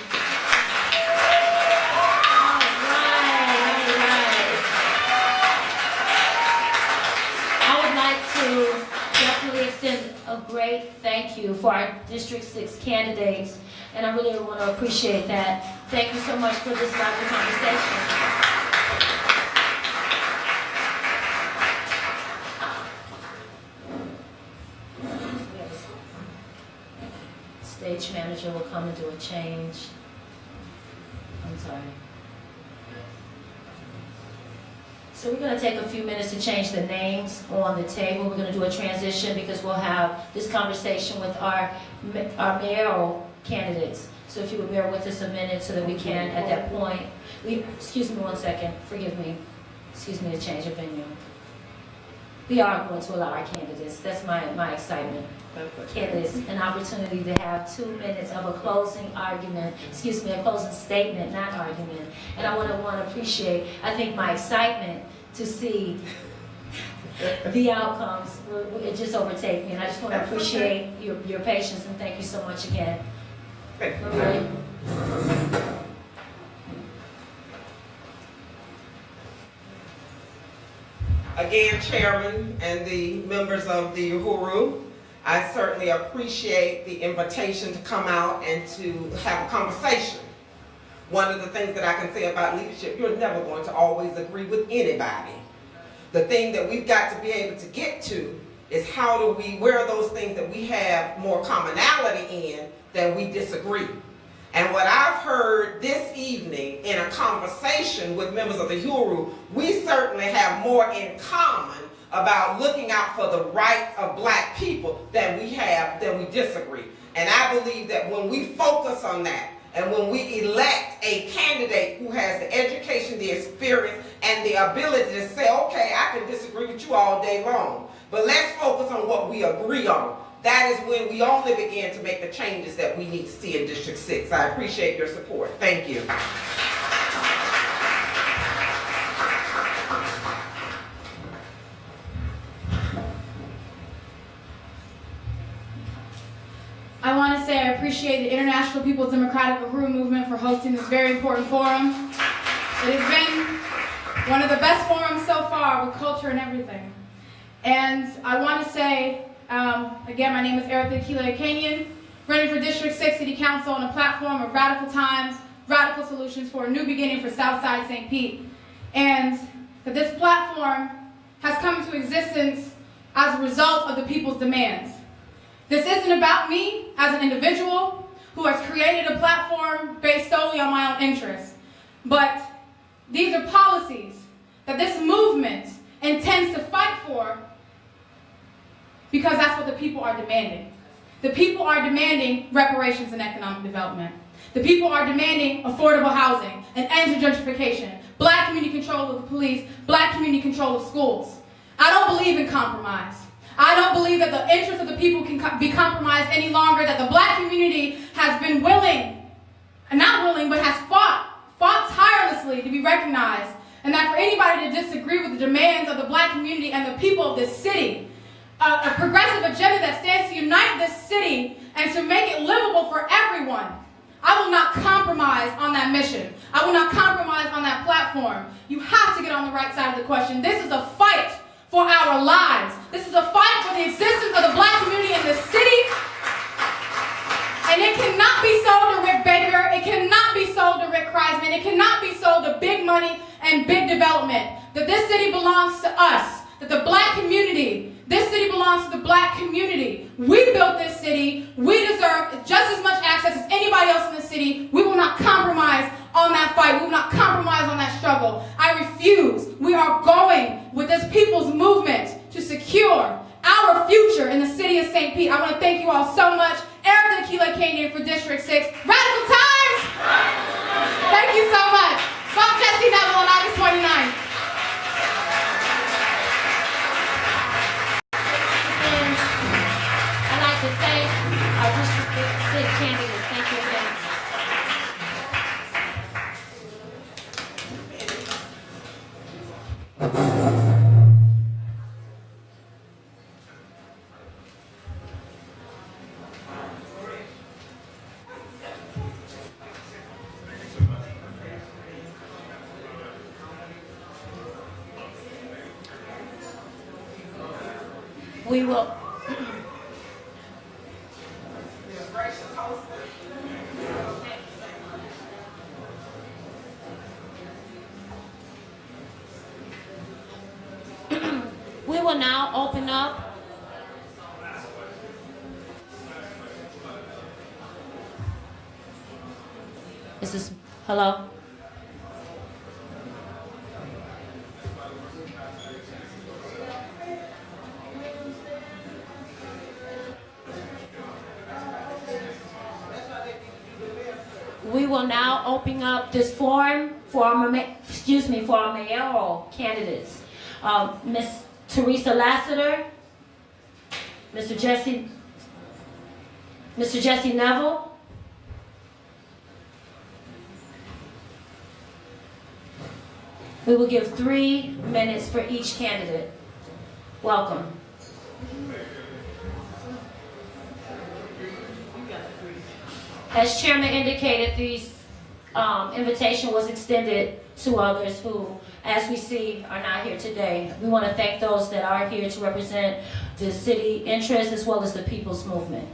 Extend a great thank you for our District 6 candidates, and I really want to appreciate that. Thank you so much for this lively conversation. Stage manager will come and do a change. I'm sorry. So we're going to take a few minutes to change the names on the table. We're going to do a transition because we'll have this conversation with our mayoral candidates. So if you would bear with us a minute so that we can, at that point, excuse me one second, forgive me, excuse me to change of venue. We are going to allow our candidates, that's my excitement, candidates, an opportunity to have 2 minutes of a closing argument, excuse me, a closing statement, not argument. And I want to appreciate, I think my excitement to see the outcomes, it just overtake me. And I just want to appreciate your patience and thank you so much again. Maria. Again, Chairman and the members of the Uhuru, I certainly appreciate the invitation to come out and to have a conversation. One of the things that I can say about leadership, you're never going to always agree with anybody. The thing that we've got to be able to get to is where are those things that we have more commonality in than we disagree. And what I've heard this evening in a conversation with members of the Uhuru, we certainly have more in common about looking out for the rights of black people than we disagree. And I believe that when we focus on that, and when we elect a candidate who has the education, the experience, and the ability to say, okay, I can disagree with you all day long, but let's focus on what we agree on. That is when we only begin to make the changes that we need to see in District 6. I appreciate your support. Thank you. I want to say I appreciate the International People's Democratic Uhuru Movement for hosting this very important forum. It has been one of the best forums so far with culture and everything. And I want to say, again, my name is Eritha Akile Cainion, running for District 6 City Council on a platform of radical times, radical solutions for a new beginning for Southside St. Pete. And that this platform has come into existence as a result of the people's demands. This isn't about me as an individual who has created a platform based solely on my own interests, but these are policies that this movement intends to fight for because that's what the people are demanding. The people are demanding reparations and economic development. The people are demanding affordable housing, an end to gentrification, black community control of the police, black community control of schools. I don't believe in compromise. I don't believe that the interests of the people can be compromised any longer, that the black community has been willing, not willing, but has fought tirelessly to be recognized, and that for anybody to disagree with the demands of the black community and the people of this city, a progressive agenda that stands to unite this city and to make it livable for everyone, I will not compromise on that mission. I will not compromise on that platform. You have to get on the right side of the question. This is a fight for our lives. This is a fight for the existence of the black community in this city. And it cannot be sold to Rick Baker. It cannot be sold to Rick Kreisman. It cannot be sold to big money and big development. That this city belongs to us. That the black community, this city belongs to the black community. We built this city. We deserve just as much access as anybody else in the city. We will not compromise on that fight. We will not compromise on that struggle. I refuse. We are going with this people's movement to secure our future in the city of St. Pete. I want to thank you all so much. Eritha Akile Cainion for District 6. Radical Times! Thank you so much. Vote Jesse Nevel on August 29th. I'd like to thank our District 6 candidates. Thank you again. We will. We will now open up. Is this hello? We will now open up this forum for our mayoral candidates. Ms. Teresa Lassiter, Mr. Jesse Nevel, we will give 3 minutes for each candidate. Welcome. As Chairman indicated, this invitation was extended to others who, as we see, are not here today. We want to thank those that are here to represent the city interests as well as the people's movement.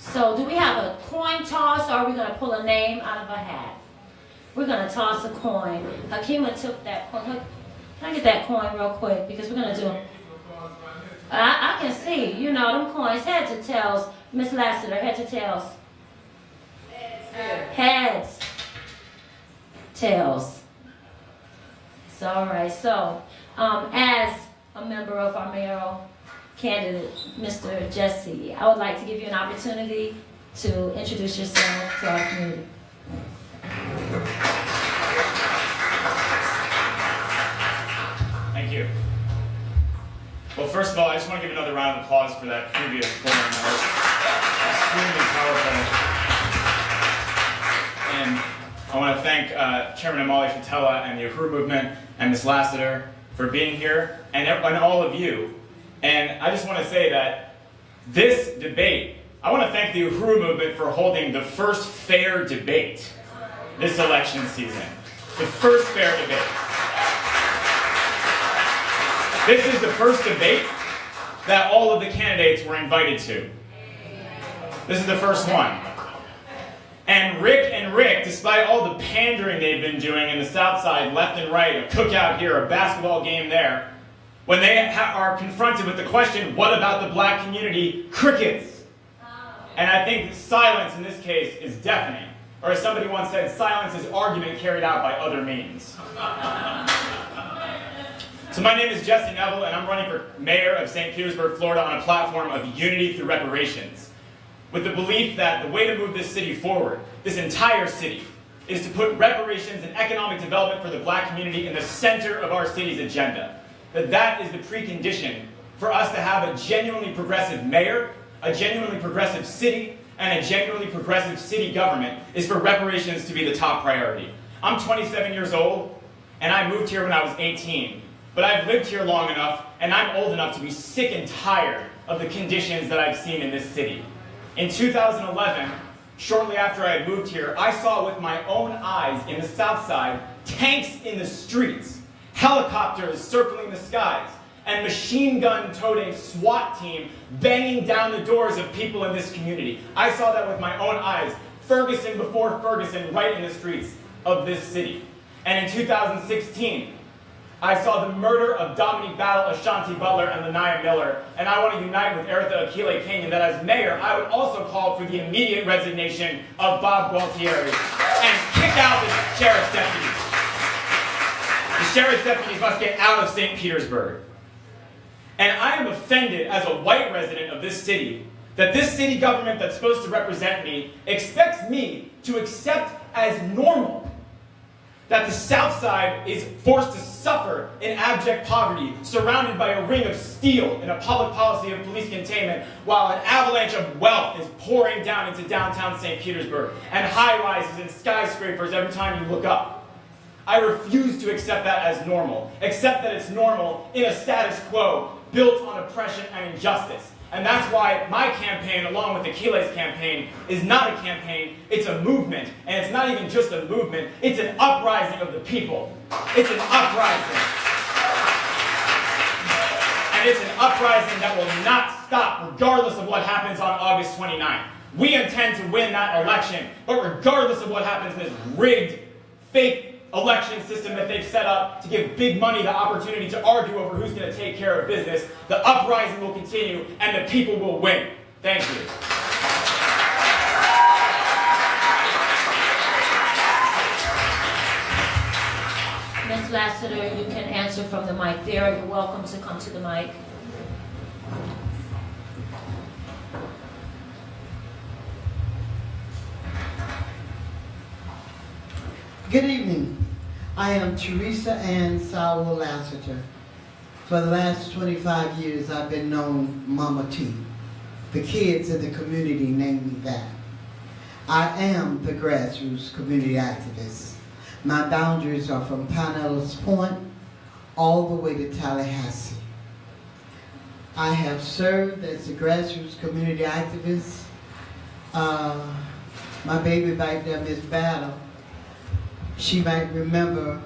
So do we have a coin toss, or are we going to pull a name out of a hat? We're going to toss a coin. Hakima took that coin. Can I get that coin real quick? Because we're going to do... I can see, you know, them coins, heads or tails. Miss Lassiter, heads or tails? Heads. Tails. So, all right. So, as a member of our mayoral candidate, Mr. Jesse, I would like to give you an opportunity to introduce yourself to our community. Thank you. Well, first of all, I just want to give another round of applause for that previous poem. That was extremely powerful. And I want to thank Chairman Amali Fatela and the Uhuru movement and Ms. Lassiter for being here, and all of you. And I just want to say that this debate, I want to thank the Uhuru movement for holding the first fair debate this election season. The first fair debate. This is the first debate that all of the candidates were invited to. This is the first one. And Rick, despite all the pandering they've been doing in the South Side, left and right, a cookout here, a basketball game there, when they are confronted with the question, what about the black community? Crickets. And I think silence in this case is deafening. Or as somebody once said, silence is argument carried out by other means. So my name is Jesse Nevel, and I'm running for mayor of St. Petersburg, Florida on a platform of unity through reparations, with the belief that the way to move this city forward, this entire city, is to put reparations and economic development for the black community in the center of our city's agenda. That is the precondition for us to have a genuinely progressive mayor, a genuinely progressive city, and a genuinely progressive city government is for reparations to be the top priority. I'm 27 years old, and I moved here when I was 18. But I've lived here long enough, and I'm old enough to be sick and tired of the conditions that I've seen in this city. In 2011, shortly after I had moved here, I saw with my own eyes in the South Side tanks in the streets, helicopters circling the skies, and machine gun toting SWAT team banging down the doors of people in this community. I saw that with my own eyes, Ferguson before Ferguson, right in the streets of this city. And in 2016, I saw the murder of Dominique, Ashaunti Butler, and Laniya Miller, and I want to unite with Eritha Akile Cainion that as mayor, I would also call for the immediate resignation of Bob Gualtieri and kick out the sheriff's deputies. The sheriff's deputies must get out of St. Petersburg. And I am offended as a white resident of this city that this city government that's supposed to represent me expects me to accept as normal that the South Side is forced to suffer in abject poverty, surrounded by a ring of steel in a public policy of police containment, while an avalanche of wealth is pouring down into downtown St. Petersburg, and high-rises and skyscrapers every time you look up. I refuse to accept that as normal, accept that it's normal in a status quo built on oppression and injustice. And that's why my campaign, along with Akile's campaign, is not a campaign, it's a movement. And it's not even just a movement, it's an uprising of the people. It's an uprising. And it's an uprising that will not stop regardless of what happens on August 29th. We intend to win that election, but regardless of what happens in this rigged, fake election system that they've set up to give big money the opportunity to argue over who's going to take care of business, the uprising will continue and the people will win. Thank you. Ms. Lassiter, you can answer from the mic there. You're welcome to come to the mic. Good evening. I am Teresa Ann Sowell Lassiter. For the last 25 years, I've been known Mama T. The kids in the community name me that. I am the grassroots community activist. My boundaries are from Pinellas Point all the way to Tallahassee. I have served as a grassroots community activist. My baby back there, Miss Battle, she might remember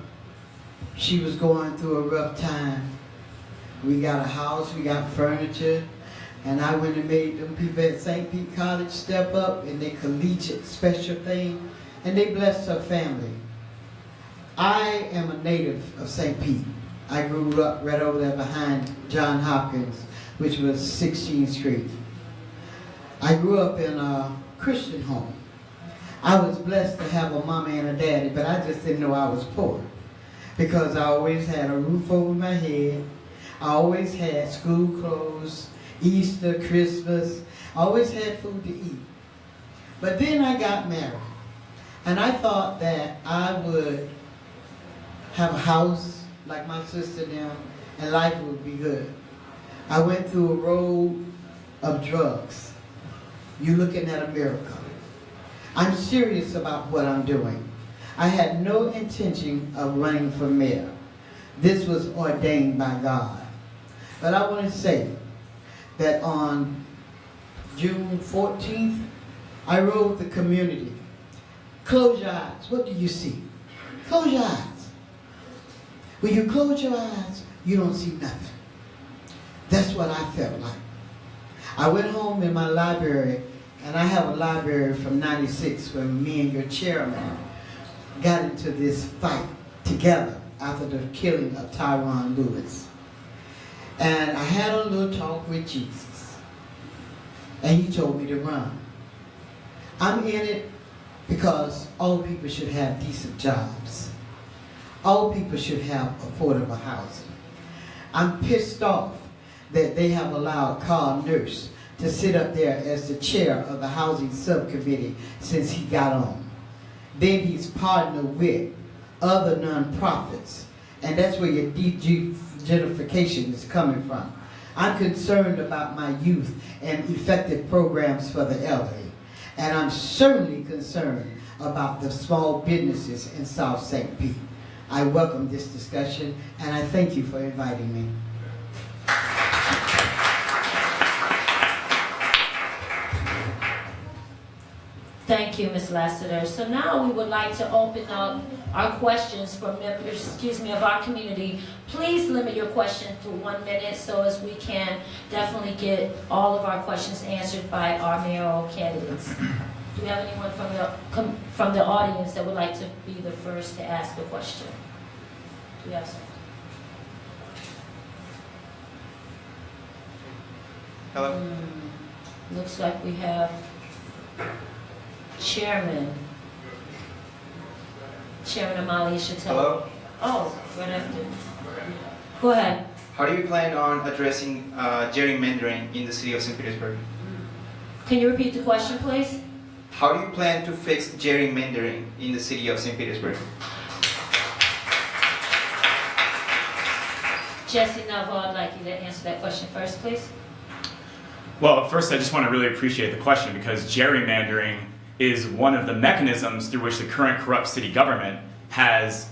she was going through a rough time. We got a house, we got furniture, and I went and made them people at St. Pete College step up in their collegiate special thing, and they blessed her family. I am a native of St. Pete. I grew up right over there behind John Hopkins, which was 16th Street. I grew up in a Christian home. I was blessed to have a mama and a daddy, but I just didn't know I was poor because I always had a roof over my head. I always had school clothes, Easter, Christmas. I always had food to eat. But then I got married, and I thought that I would have a house like my sister now, and life would be good. I went through a road of drugs. You're looking at a miracle. I'm serious about what I'm doing. I had no intention of running for mayor. This was ordained by God. But I want to say that on June 14th, I wrote the community. Close your eyes. What do you see? Close your eyes. When you close your eyes, you don't see nothing. That's what I felt like. I went home in my library, and I have a library from '96 when me and your chairman got into this fight together after the killing of Tyron Lewis. And I had a little talk with Jesus, and he told me to run. I'm in it because all people should have decent jobs. All people should have affordable housing. I'm pissed off that they have allowed Carl Nurse to sit up there as the chair of the housing subcommittee since he got on. Then he's partnered with other nonprofits, and that's where your gentrification is coming from. I'm concerned about my youth and effective programs for the elderly, and I'm certainly concerned about the small businesses in South St. Pete. I welcome this discussion, and I thank you for inviting me. Thank you, Ms. Lassiter. So now we would like to open up our questions for members, of our community Please limit your question to 1 minute so as we can definitely get all of our questions answered by our mayoral candidates. Do we have anyone from the audience that would like to be the first to ask a question? Do we have some? Hello. Looks like we have Chairman Amali Shatel. Hello. Oh, right after. Go ahead. How do you plan on addressing gerrymandering in the city of St. Petersburg? Can you repeat the question, please? How do you plan to fix gerrymandering in the city of St. Petersburg? Jesse Nevel, I'd like you to answer that question first, please. Well, first I just want to really appreciate the question because gerrymandering is one of the mechanisms through which the current corrupt city government has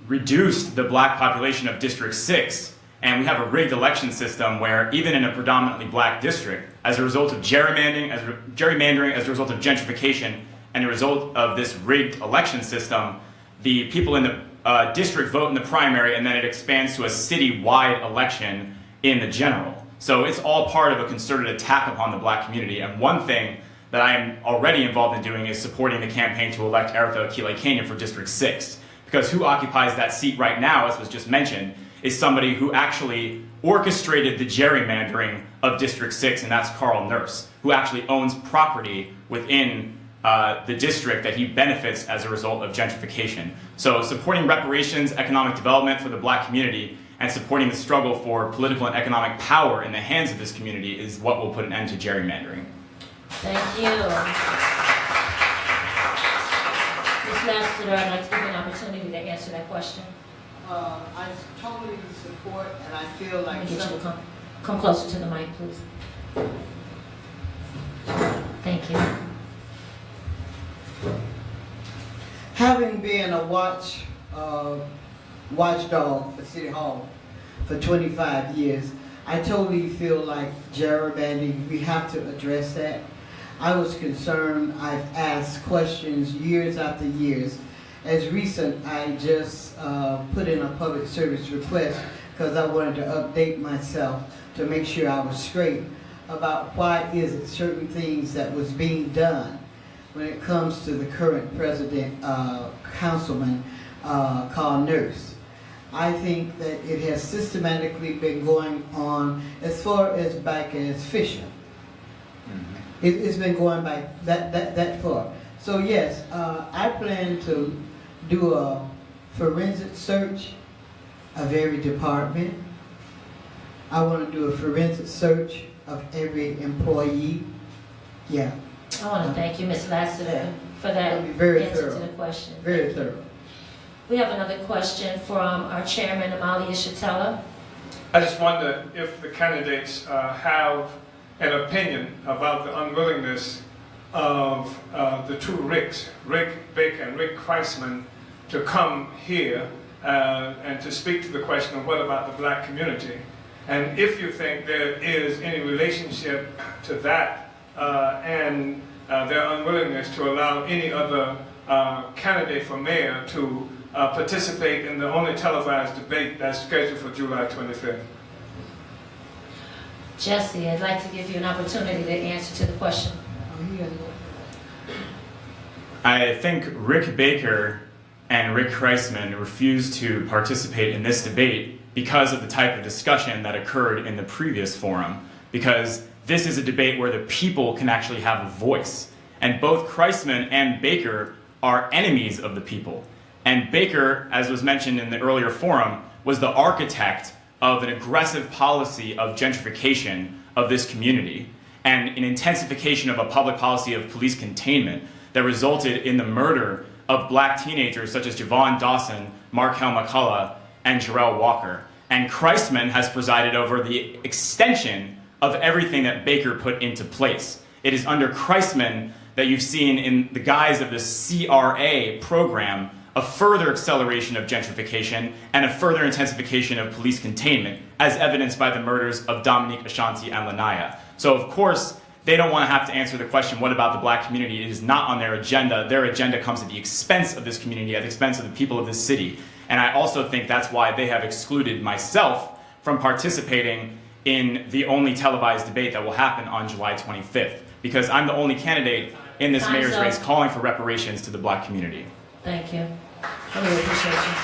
reduced the black population of District 6, and we have a rigged election system where even in a predominantly black district, as a result of gerrymandering, as a result of gentrification, and a result of this rigged election system, the people in the district vote in the primary and then it expands to a city-wide election in the general. So it's all part of a concerted attack upon the black community, and one thing that I am already involved in doing is supporting the campaign to elect Eritha Akile Cainion for District 6. Because who occupies that seat right now, as was just mentioned, is somebody who actually orchestrated the gerrymandering of District 6, and that's Carl Nurse, who actually owns property within the district that he benefits as a result of gentrification. So supporting reparations, economic development for the black community, and supporting the struggle for political and economic power in the hands of this community is what will put an end to gerrymandering. Thank you. Ms. Lassiter, I'd like to give you an opportunity to answer that question. I totally support, and I feel like... Get you to come closer to the mic, please. Thank you. Having been a watchdog for City Hall for 25 years, I totally feel like gerrymandering, we have to address that. I was concerned, I've asked questions years after years. As recent, I just put in a public service request because I wanted to update myself to make sure I was straight about why is it certain things that was being done when it comes to the current president, councilman called Nurse. I think that it has systematically been going on as far as back as Fisher. It's been going back that far. So yes, I plan to do a forensic search of every department. I want to do a forensic search of every employee. Yeah. I want to thank you, Ms. Lassiter, for that answer to the question. Very thorough. We have another question from our chairman, Amalia Shatella. I just wonder if the candidates have an opinion about the unwillingness of the two Ricks, Rick Baker and Rick Kreisman, to come here and to speak to the question of what about the black community. And if you think there is any relationship to that and their unwillingness to allow any other candidate for mayor to participate in the only televised debate that's scheduled for July 25th. Jesse, I'd like to give you an opportunity to answer to the question. I think Rick Baker and Rick Kreisman refused to participate in this debate because of the type of discussion that occurred in the previous forum, because this is a debate where the people can actually have a voice. And both Kreisman and Baker are enemies of the people. And Baker, as was mentioned in the earlier forum, was the architect of an aggressive policy of gentrification of this community and an intensification of a public policy of police containment that resulted in the murder of black teenagers such as Javon Dawson, Markel McCullough, and Jarrell Walker. And Kreisman has presided over the extension of everything that Baker put into place. It is under Kreisman that you've seen, in the guise of the CRA program, a further acceleration of gentrification and a further intensification of police containment, as evidenced by the murders of Dominique, Ashaunti, and Laniya. So of course, they don't want to have to answer the question, what about the black community? It is not on their agenda. Their agenda comes at the expense of this community, at the expense of the people of this city. And I also think that's why they have excluded myself from participating in the only televised debate that will happen on July 25th, because I'm the only candidate in this mayor's race calling for reparations to the black community. Thank you. I really appreciate you.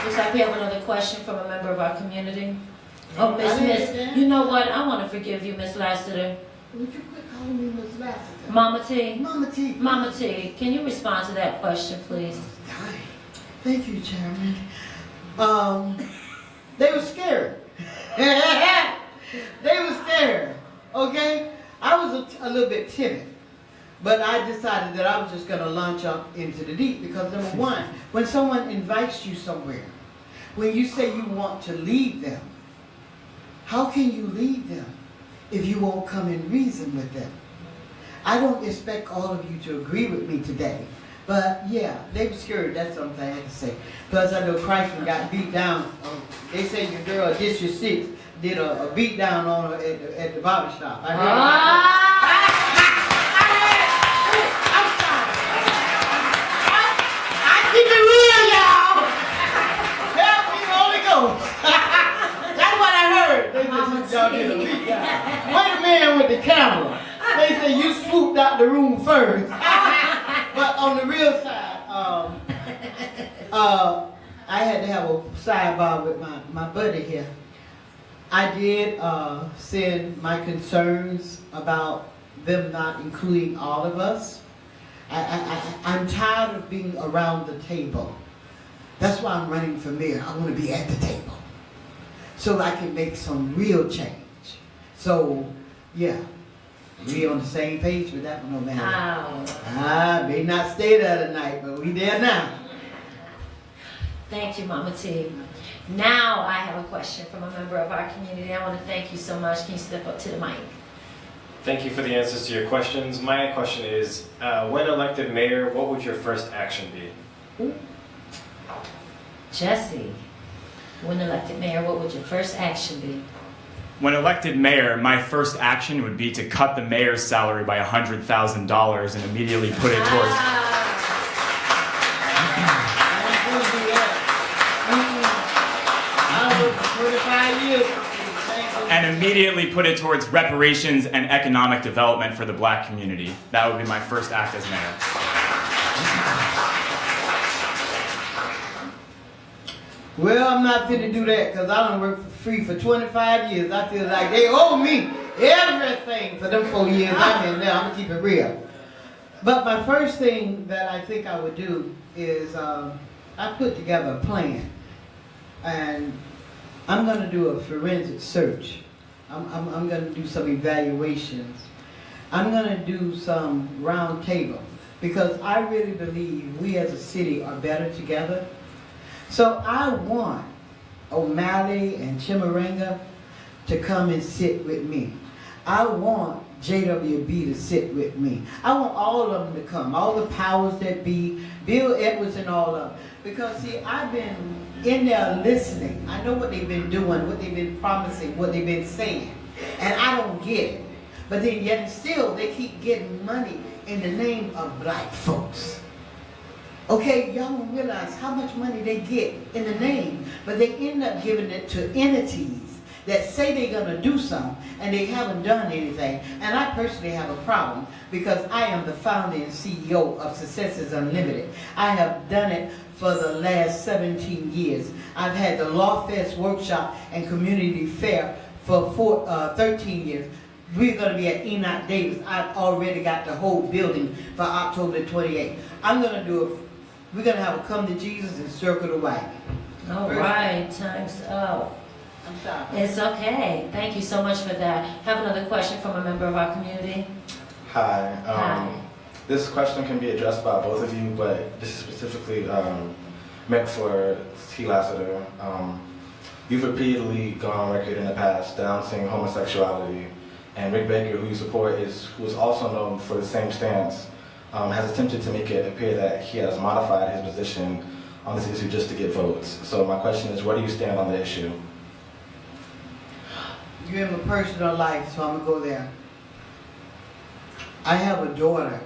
Looks like we have another question from a member of our community. Oh, Miss, you know what? I want to forgive you, Miss Lassiter. Would you quit calling me Miss Lassiter? Mama T. Mama T. Mama T, can you respond to that question, please? Thank you, Chairman. They were scared. They were scared, okay? I was a little bit timid, but I decided that I was just going to launch up into the deep because, number one, when someone invites you somewhere, when you say you want to lead them, how can you lead them if you won't come and reason with them? I don't expect all of you to agree with me today, but yeah, they were scared. That's something I had to say. Plus, I know Christ got beat down. They say your girl, District 6, did a beat down on her at the barber shop. I keep it real, y'all. Help me, Holy Ghost. That's what I heard. They just y'all did a beat down. Wait a minute with the camera. They say you swooped out the room first. But on the real side, I had to have a sidebar with my buddy here. I did send my concerns about them not including all of us. I'm tired of being around the table. That's why I'm running for mayor. I want to be at the table so I can make some real change. So, yeah. We on the same page with that one, no matter. I may not stay there tonight, but we there now. Thank you, Mama T. Now I have a question from a member of our community. I want to thank you so much. Can you step up to the mic? Thank you for the answers to your questions. My question is, when elected mayor, what would your first action be? Jesse, when elected mayor, what would your first action be? When elected mayor, my first action would be to cut the mayor's salary by $100,000 and immediately put it towards... And immediately put it towards reparations and economic development for the black community. That would be my first act as mayor. Well, I'm not fit to do that because I done worked for free for 25 years. I feel like they owe me everything for them 4 years I'm in there. I'm going to keep it real. But my first thing that I think I would do is I put together a plan. And I'm going to do a forensic search. I'm going to do some evaluations. I'm going to do some round table because I really believe we as a city are better together. So I want O'Malley and Chimaranga to come and sit with me. I want JWB to sit with me. I want all of them to come, all the powers that be, Bill Edwards and all of them. Because see, I've been in there listening. I know what they've been doing, what they've been promising, what they've been saying. And I don't get it. But then yet still they keep getting money in the name of black folks. Okay, y'all don't realize how much money they get in the name, but they end up giving it to entities that say they're going to do something and they haven't done anything. And I personally have a problem because I am the founder and CEO of Success is Unlimited. I have done it for the last 17 years. I've had the Law Fest workshop and community fair for 13 years. We're going to be at Enoch Davis. I've already got the whole building for October 28th. We're going to have a come to Jesus and circle the wagon. All right, time's up. I'm sorry. It's okay. Thank you so much for that. Have another question from a member of our community. Hi. Hi. This question can be addressed by both of you, but this is specifically meant for T. Lassiter. You've repeatedly gone on record in the past denouncing homosexuality, and Rick Baker, who you support, who is also known for the same stance, has attempted to make it appear that he has modified his position on this issue just to get votes. So my question is, where do you stand on the issue? You're in my personal life, so I'm going to go there. I have a daughter.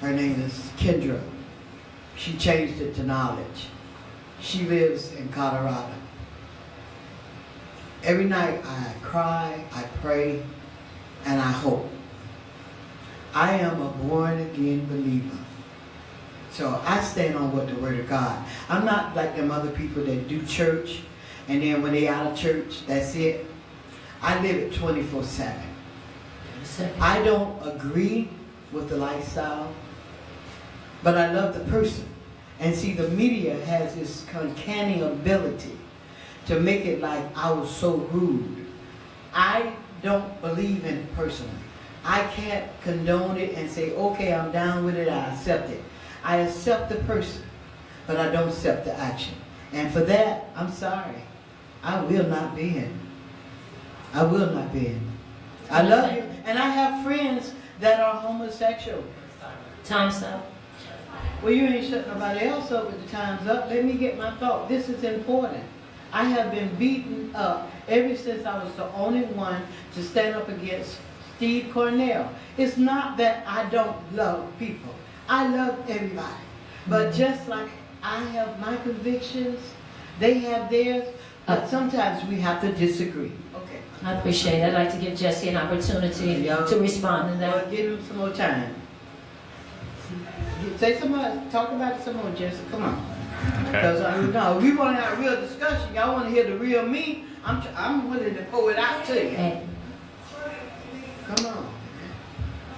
Her name is Kendra. She changed it to knowledge. She lives in Colorado. Every night I cry, I pray, and I hope. I am a born-again believer. So I stand on what the Word of God. I'm not like them other people that do church, and then when they out of church, that's it. I live it 24/7. I don't agree with the lifestyle, but I love the person. And see, the media has this uncanny ability to make it like I was so rude. I don't believe in it personally. I can't condone it and say, okay, I'm down with it, I accept it. I accept the person, but I don't accept the action. And for that, I'm sorry. I will not be in. I will not be in. I love you, and I have friends that are homosexual. Time's up. Well, you ain't shutting nobody else up with the time's up. Let me get my thought. This is important. I have been beaten up ever since I was the only one to stand up against Steve Cornell. It's not that I don't love people. I love everybody. But just like I have my convictions, they have theirs, but sometimes we have to disagree. Okay. I appreciate it. I'd like to give Jesse an opportunity to respond to that. Well, give him some more time. Say some more, talk about it some more, Jesse. Come on. Because no, we want to have a real discussion. Y'all want to hear the real me. I'm willing to pull it out to you. Come on.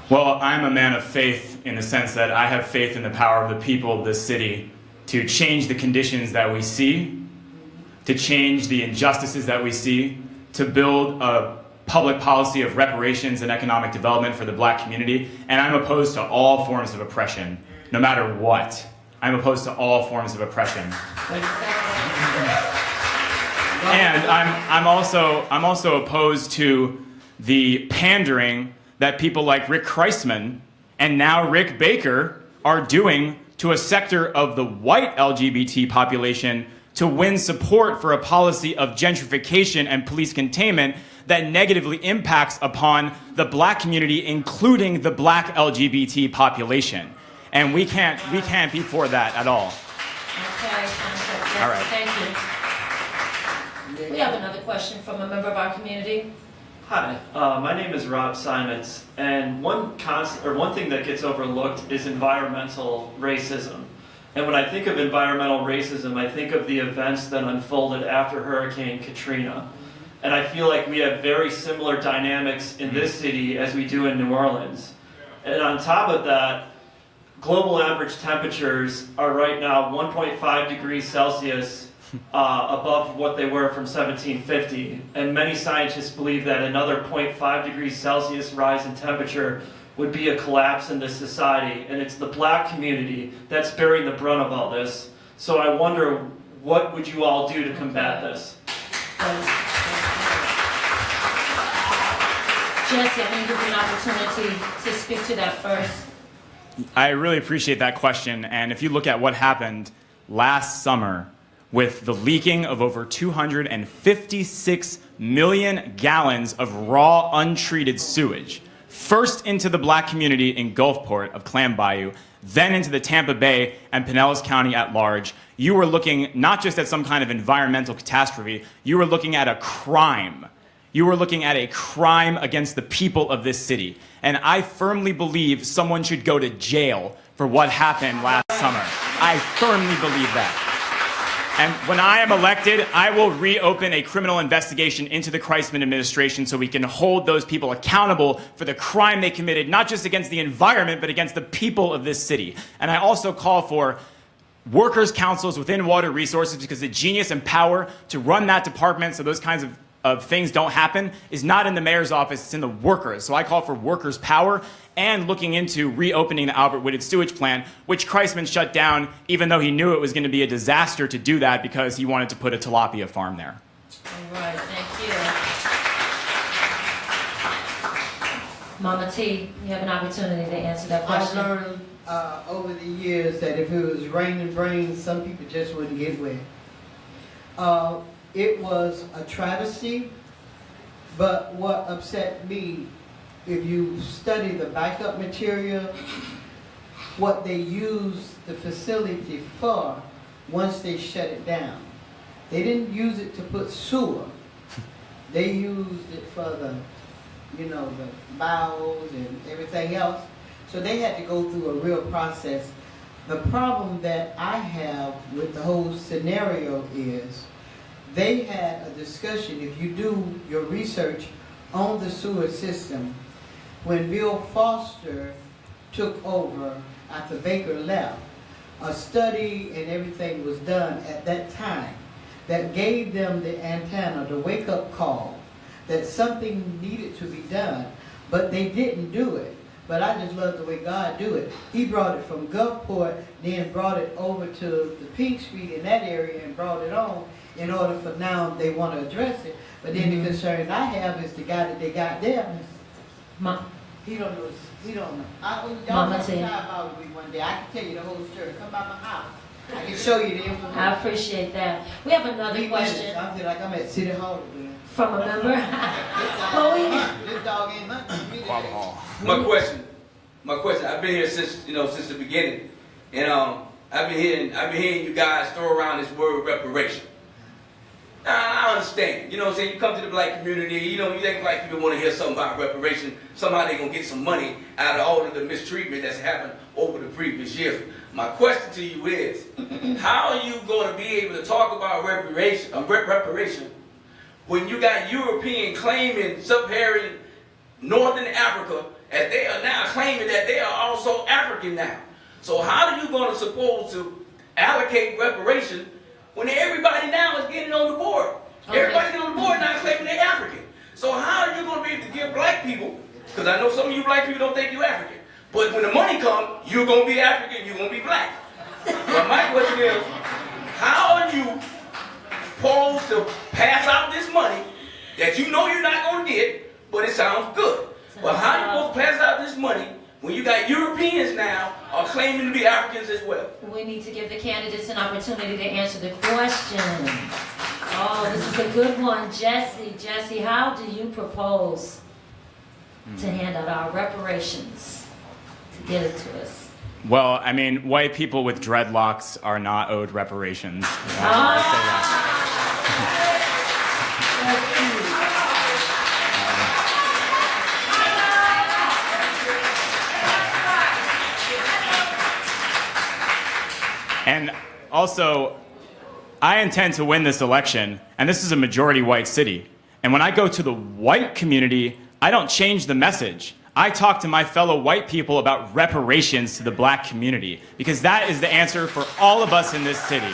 Well, I'm a man of faith in the sense that I have faith in the power of the people of this city to change the conditions that we see, to change the injustices that we see, to build a public policy of reparations and economic development for the black community. And I'm opposed to all forms of oppression, no matter what. I'm opposed to all forms of oppression. And I'm also opposed to the pandering that people like Rick Kreisman and now Rick Baker are doing to a sector of the white LGBT population to win support for a policy of gentrification and police containment that negatively impacts upon the black community, including the black LGBT population. And we can't be for that at all. Okay, all right. Thank you. We have another question from a member of our community. Hi, my name is Rob Simons, and one thing that gets overlooked is environmental racism. And when I think of environmental racism, I think of the events that unfolded after Hurricane Katrina. And I feel like we have very similar dynamics in this city as we do in New Orleans. And on top of that, global average temperatures are right now 1.5 degrees Celsius above what they were from 1750. And many scientists believe that another 0.5 degrees Celsius rise in temperature would be a collapse in this society. And it's the black community that's bearing the brunt of all this. So I wonder, what would you all do to combat this? Jesse, I'm going to give you an opportunity to speak to that first. I really appreciate that question. And if you look at what happened last summer with the leaking of over 256 million gallons of raw, untreated sewage, first into the black community in Gulfport of Clam Bayou, then into the Tampa Bay and Pinellas County at large, you were looking not just at some kind of environmental catastrophe, you were looking at a crime. You were looking at a crime against the people of this city. And I firmly believe someone should go to jail for what happened last summer. I firmly believe that. And when I am elected, I will reopen a criminal investigation into the Kreisman administration so we can hold those people accountable for the crime they committed, not just against the environment, but against the people of this city. And I also call for workers' councils within Water Resources, because the genius and power to run that department so those kinds of things don't happen is not in the mayor's office, it's in the workers. So I call for workers' power and looking into reopening the Albert Whitted sewage plant, which Kreisman shut down, even though he knew it was going to be a disaster to do that because he wanted to put a tilapia farm there. All right, thank you. Mama T, you have an opportunity to answer that question. I've learned over the years that if it was raining brains, some people just wouldn't get wet. It was a travesty, but what upset me, if you study the backup material, what they use the facility for once they shut it down. They didn't use it to put sewer. They used it for the, you know, the bowels and everything else. So they had to go through a real process. The problem that I have with the whole scenario is they had a discussion, if you do your research on the sewer system, when Bill Foster took over after Baker left, a study and everything was done at that time that gave them the antenna, the wake-up call, that something needed to be done, but they didn't do it. But I just love the way God do it. He brought it from Gulfport, then brought it over to the Pink Street in that area and brought it on in order for now they want to address it. But then the concern I have is the guy that they got there. He don't know. He don't know. Y'all have to talk about me one day. I can tell you the whole story. Come by my house. I can show you the information. I appreciate that. We have another question. I feel like I'm at City Hall again. From a member? This dog ain't nothing. My question. I've been here since the beginning, and I've been hearing you guys throw around this word reparation. I understand. You know what I'm saying? You come to the black community, you think black people want to hear something about reparation. Somehow they're going to get some money out of all of the mistreatment that's happened over the previous years. My question to you is, how are you going to be able to talk about reparation when you got European claiming sub-Saharan Northern Africa, as they are now claiming that they are also African now? So how are you going to suppose to allocate reparation when everybody now is getting on the board? Okay. Everybody getting on the board now claiming they're African. So how are you going to be able to give black people, because I know some of you black people don't think you're African, but when the money comes, you're going to be African, you're going to be black. But my question is, how are you supposed to pass out this money that you know you're not going to get, but it sounds good? But how are you supposed to pass out this money when you got Europeans now are claiming to be Africans as well? We need to give the candidates an opportunity to answer the question. Oh, this is a good one. Jesse, how do you propose to hand out our reparations to get it to us? Well, I mean, white people with dreadlocks are not owed reparations. And also, I intend to win this election, and this is a majority white city. And when I go to the white community, I don't change the message. I talk to my fellow white people about reparations to the black community, because that is the answer for all of us in this city.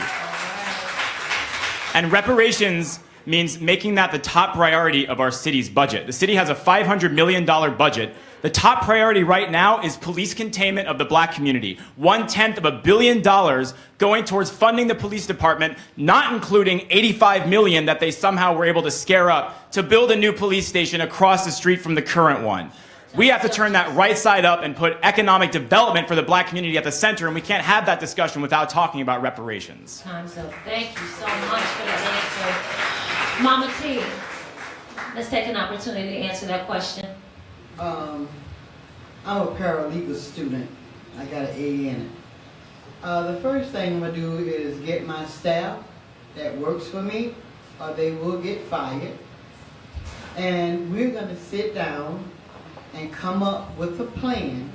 And reparations means making that the top priority of our city's budget. The city has a $500 million budget. The top priority right now is police containment of the black community. $1/10 $1 billion going towards funding the police department, not including $85 million that they somehow were able to scare up to build a new police station across the street from the current one. We have to turn that right side up and put economic development for the black community at the center, and we can't have that discussion without talking about reparations. Time's up. Thank you so much for that answer. Mama T, let's take an opportunity to answer that question. I'm a paralegal student. I got an A in it. The first thing I'm going to do is get my staff that works for me, or they will get fired. And we're going to sit down and come up with a plan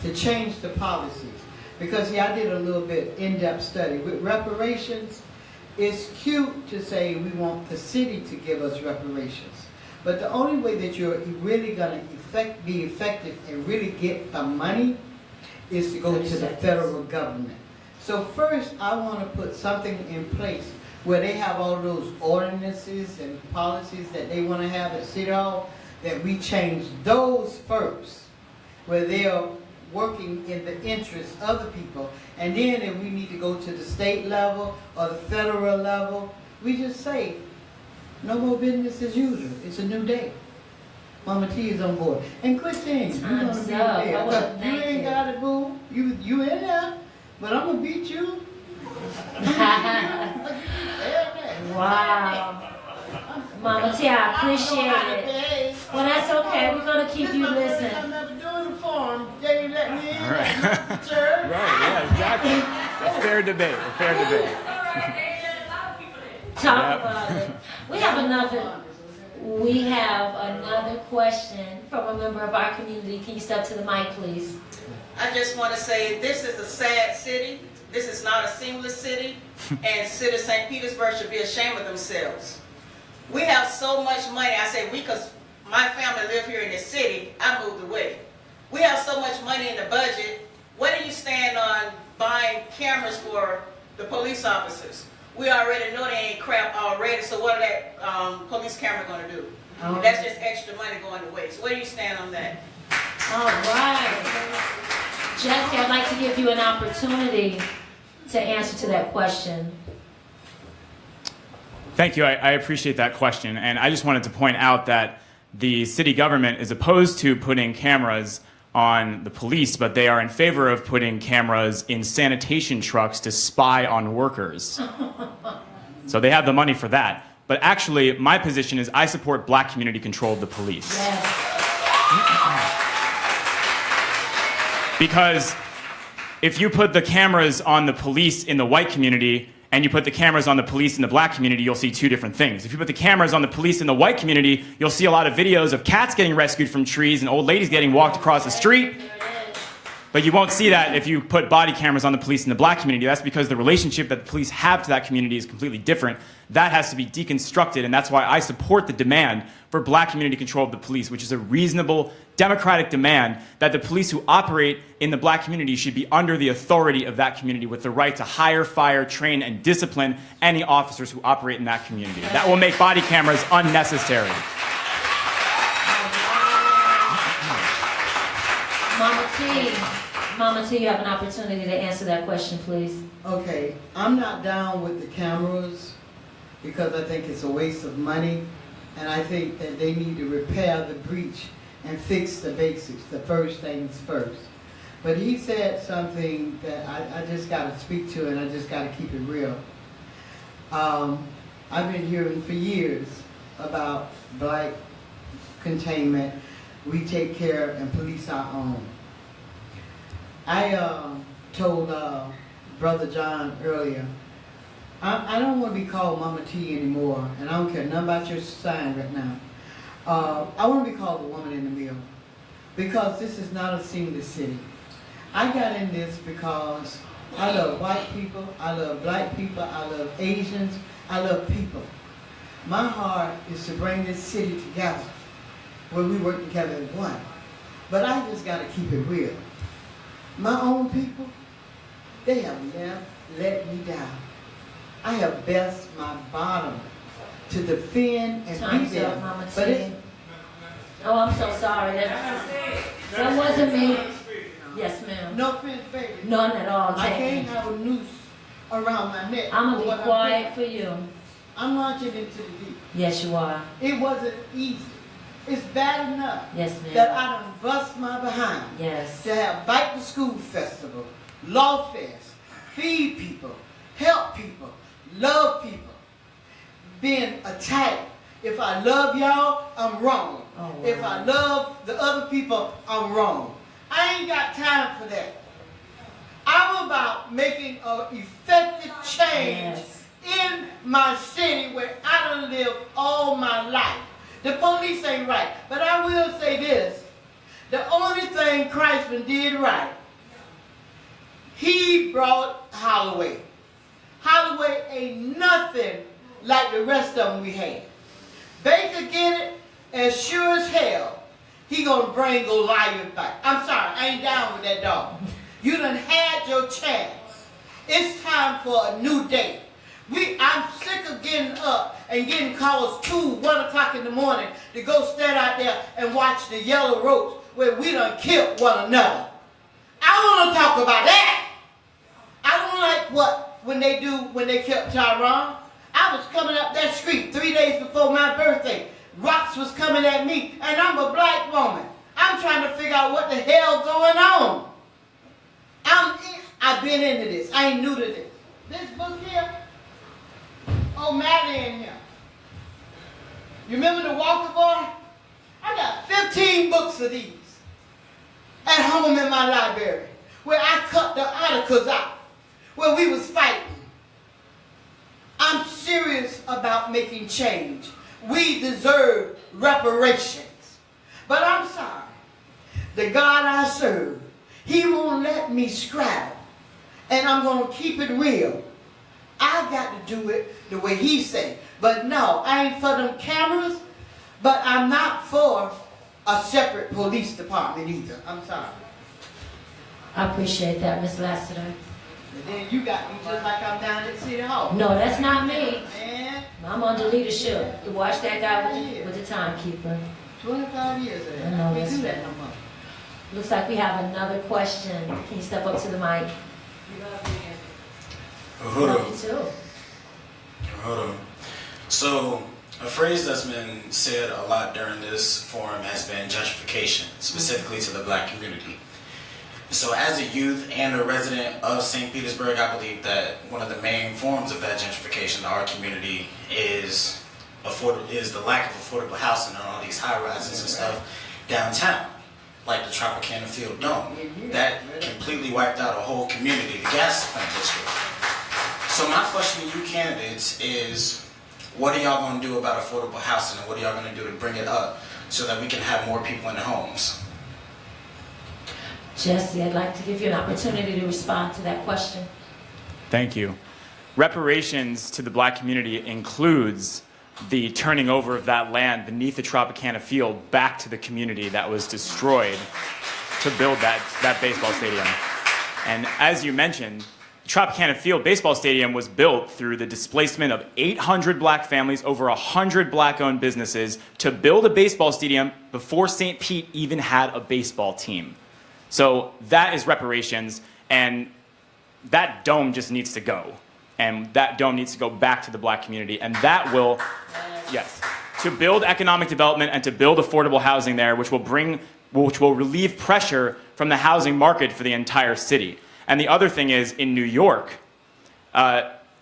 to change the policies. Because, I did a little bit in-depth study. With reparations, it's cute to say we want the city to give us reparations. But the only way that you're really going to be effective and really get the money is to go to the federal government. So first, I want to put something in place where they have all those ordinances and policies that they want to have at City Hall, that we change those first, where they are working in the interest of the people. And then if we need to go to the state level or the federal level, we just say, no more business as usual. It's a new day. Mama T is on board. And quit saying, you're going to be there. You ain't got it, boo. You in there, but I'm going to beat you. Wow. Mama T, I appreciate it. Well, that's okay. We're going to keep you listening. I'm never doing the form. They let All right. Right, yeah, exactly. A fair debate, a fair debate. Talk about it. We have another question from a member of our community. Can you step to the mic, please? I just want to say this is a sad city. This is not a seamless city. And City of St. Petersburg should be ashamed of themselves. We have so much money. I say we because my family live here in this city. I moved away. We have so much money in the budget. What do you stand on buying cameras for the police officers? We already know they ain't crap already, so what are that police camera going to do? That's just extra money going to waste. Where do you stand on that? All right. Jesse, I'd like to give you an opportunity to answer to that question. Thank you. I appreciate that question. And I just wanted to point out that the city government is opposed to putting cameras on the police, but they are in favor of putting cameras in sanitation trucks to spy on workers. So they have the money for that. But actually, my position is I support black community control of the police. Yes. Because if you put the cameras on the police in the white community and you put the cameras on the police in the black community, you'll see two different things. If you put the cameras on the police in the white community, you'll see a lot of videos of cats getting rescued from trees and old ladies getting walked across the street. But you won't see that if you put body cameras on the police in the black community. That's because the relationship that the police have to that community is completely different. That has to be deconstructed, and that's why I support the demand for black community control of the police, which is a reasonable, democratic demand that the police who operate in the black community should be under the authority of that community with the right to hire, fire, train, and discipline any officers who operate in that community. That will make body cameras unnecessary. Mama T, you have an opportunity to answer that question, please. Okay, I'm not down with the cameras because I think it's a waste of money, and I think that they need to repair the breach and fix the basics, the first things first. But he said something that I just got to speak to, and I just got to keep it real. I've been hearing for years about black containment. We take care and police our own. I told Brother John earlier, I don't want to be called Mama T anymore, and I don't care nothing about your sign right now. I want to be called the woman in the mill, because this is not a seamless city. I got in this because I love white people, I love black people, I love Asians, I love people. My heart is to bring this city together, where we work together as one. But I just got to keep it real. My own people, they have never let me down. I have best my bottom to defend and Time's be there. up, Mama T. Oh, I'm so sorry. That wasn't me. Yes, ma'am. No offense, baby. None at all. I can't have a noose around my neck. I'm going to be quiet for you. I'm launching into the deep. Yes, you are. It wasn't easy. It's bad enough yes, ma'am. that I done bust my behind yes. to have Bike to School Festival, Law Fest, feed people, help people, love people, being attacked. If I love y'all, I'm wrong. Oh, wow. If I love the other people, I'm wrong. I ain't got time for that. I'm about making an effective change in my city where I done lived all my life. The police ain't right, but I will say this. The only thing Christman did right, he brought Holloway. Holloway ain't nothing like the rest of them we had. Baker get it, as sure as hell, he gonna bring Goliath back. I'm sorry, I ain't down with that dog. You done had your chance. It's time for a new day. I'm sick of getting up and getting calls 2, 1 o'clock in the morning to go stand out there and watch the yellow ropes where we done killed one another. I want to talk about that. I don't like when they killed Tyrone. I was coming up that street 3 days before my birthday. Rocks was coming at me, and I'm a black woman. I'm trying to figure out what the hell going on. I've been into this. I ain't new to this. This book here, O'Malley in here. You remember the Walker Boy? I got 15 books of these. at home in my library, where I cut the articles out, where we was fighting. I'm serious about making change. We deserve reparations. But I'm sorry, the God I serve, he won't let me scrap, and I'm going to keep it real. I got to do it the way he said. But no, I ain't for them cameras, but I'm not for a separate police department either. I'm sorry. I appreciate that, Miss Lassiter. And then you got me just like I'm down at City Hall. No, that's not me. Man. I'm under leadership. You watch that guy with the timekeeper. 25 years of that. I know, We that's do that right. no more. Looks like we have another question. Can you step up to the mic? Uhuru. Love you too. Uhuru. So, a phrase that's been said a lot during this forum has been gentrification, specifically to the black community. So as a youth and a resident of St. Petersburg, I believe that one of the main forms of that gentrification to our community is the lack of affordable housing on all these high rises and stuff downtown, like the Tropicana Field Dome. That completely wiped out a whole community, the gas plant district. So my question to you candidates is, what are y'all going to do about affordable housing, and what are y'all going to do to bring it up so that we can have more people in their homes? Jesse, I'd like to give you an opportunity to respond to that question. Thank you. Reparations to the black community includes the turning over of that land beneath the Tropicana Field back to the community that was destroyed to build that baseball stadium. And as you mentioned, Tropicana Field Baseball Stadium was built through the displacement of 800 black families, over 100 black-owned businesses, to build a baseball stadium before St. Pete even had a baseball team. So that is reparations, and that dome just needs to go. And that dome needs to go back to the black community, and that will, yes, to build economic development and to build affordable housing there, which will relieve pressure from the housing market for the entire city. And the other thing is, in New York,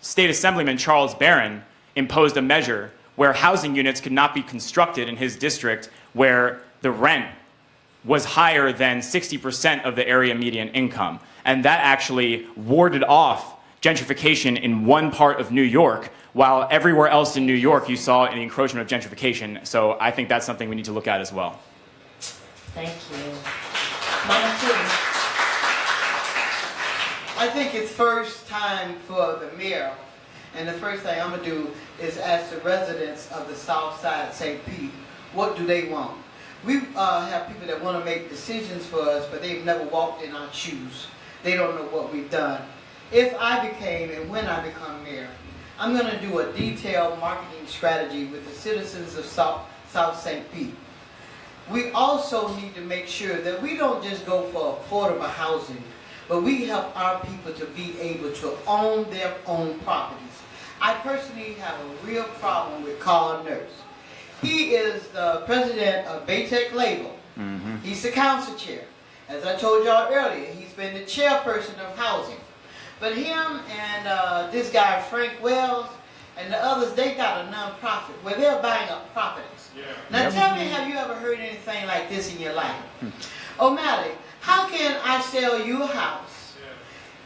State Assemblyman Charles Barron imposed a measure where housing units could not be constructed in his district where the rent was higher than 60% of the area median income. And that actually warded off gentrification in one part of New York, while everywhere else in New York you saw an encroachment of gentrification. So I think that's something we need to look at as well. Thank you. Mama too. I think it's first time for the mayor, and the first thing I'm going to do is ask the residents of the South Side St. Pete, what do they want? We have people that want to make decisions for us, but they've never walked in our shoes. They don't know what we've done. If I became, and when I become mayor, I'm going to do a detailed marketing strategy with the citizens of South St. Pete. We also need to make sure that we don't just go for affordable housing, but we help our people to be able to own their own properties. I personally have a real problem with Carl Nurse. He is the president of Baytech Label. Mm-hmm. He's the council chair. As I told y'all earlier, he's been the chairperson of housing. But him and this guy, Frank Wells, and the others, they got a nonprofit where they're buying up properties. Yeah. Now tell me, have you ever heard anything like this in your life? O'Malley, how can I sell you a house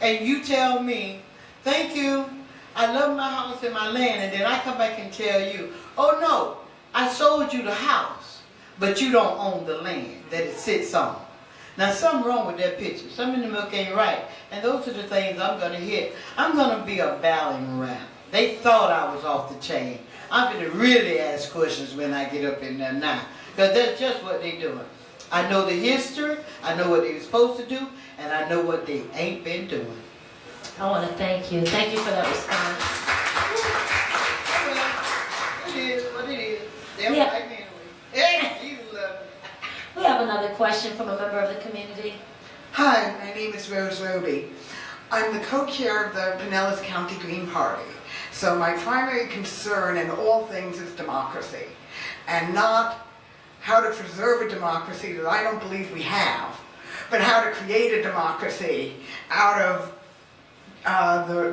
and you tell me, thank you, I love my house and my land, and then I come back and tell you, oh no, I sold you the house, but you don't own the land that it sits on. Now something wrong with that picture. Something in the milk ain't right. And those are the things I'm going to hit. I'm going to be a battling ram. They thought I was off the chain. I'm going to really ask questions when I get up in there now. Because that's just what they're doing. I know the history, I know what they're supposed to do, and I know what they ain't been doing. I want to thank you. Thank you for that response. It is what it is. They're Yeah. like me anyway. Hey, you love me. We have another question from a member of the community. Hi, my name is Rose Roby. I'm the co-chair of the Pinellas County Green Party. So my primary concern in all things is democracy, and not how to preserve a democracy that I don't believe we have, but how to create a democracy out of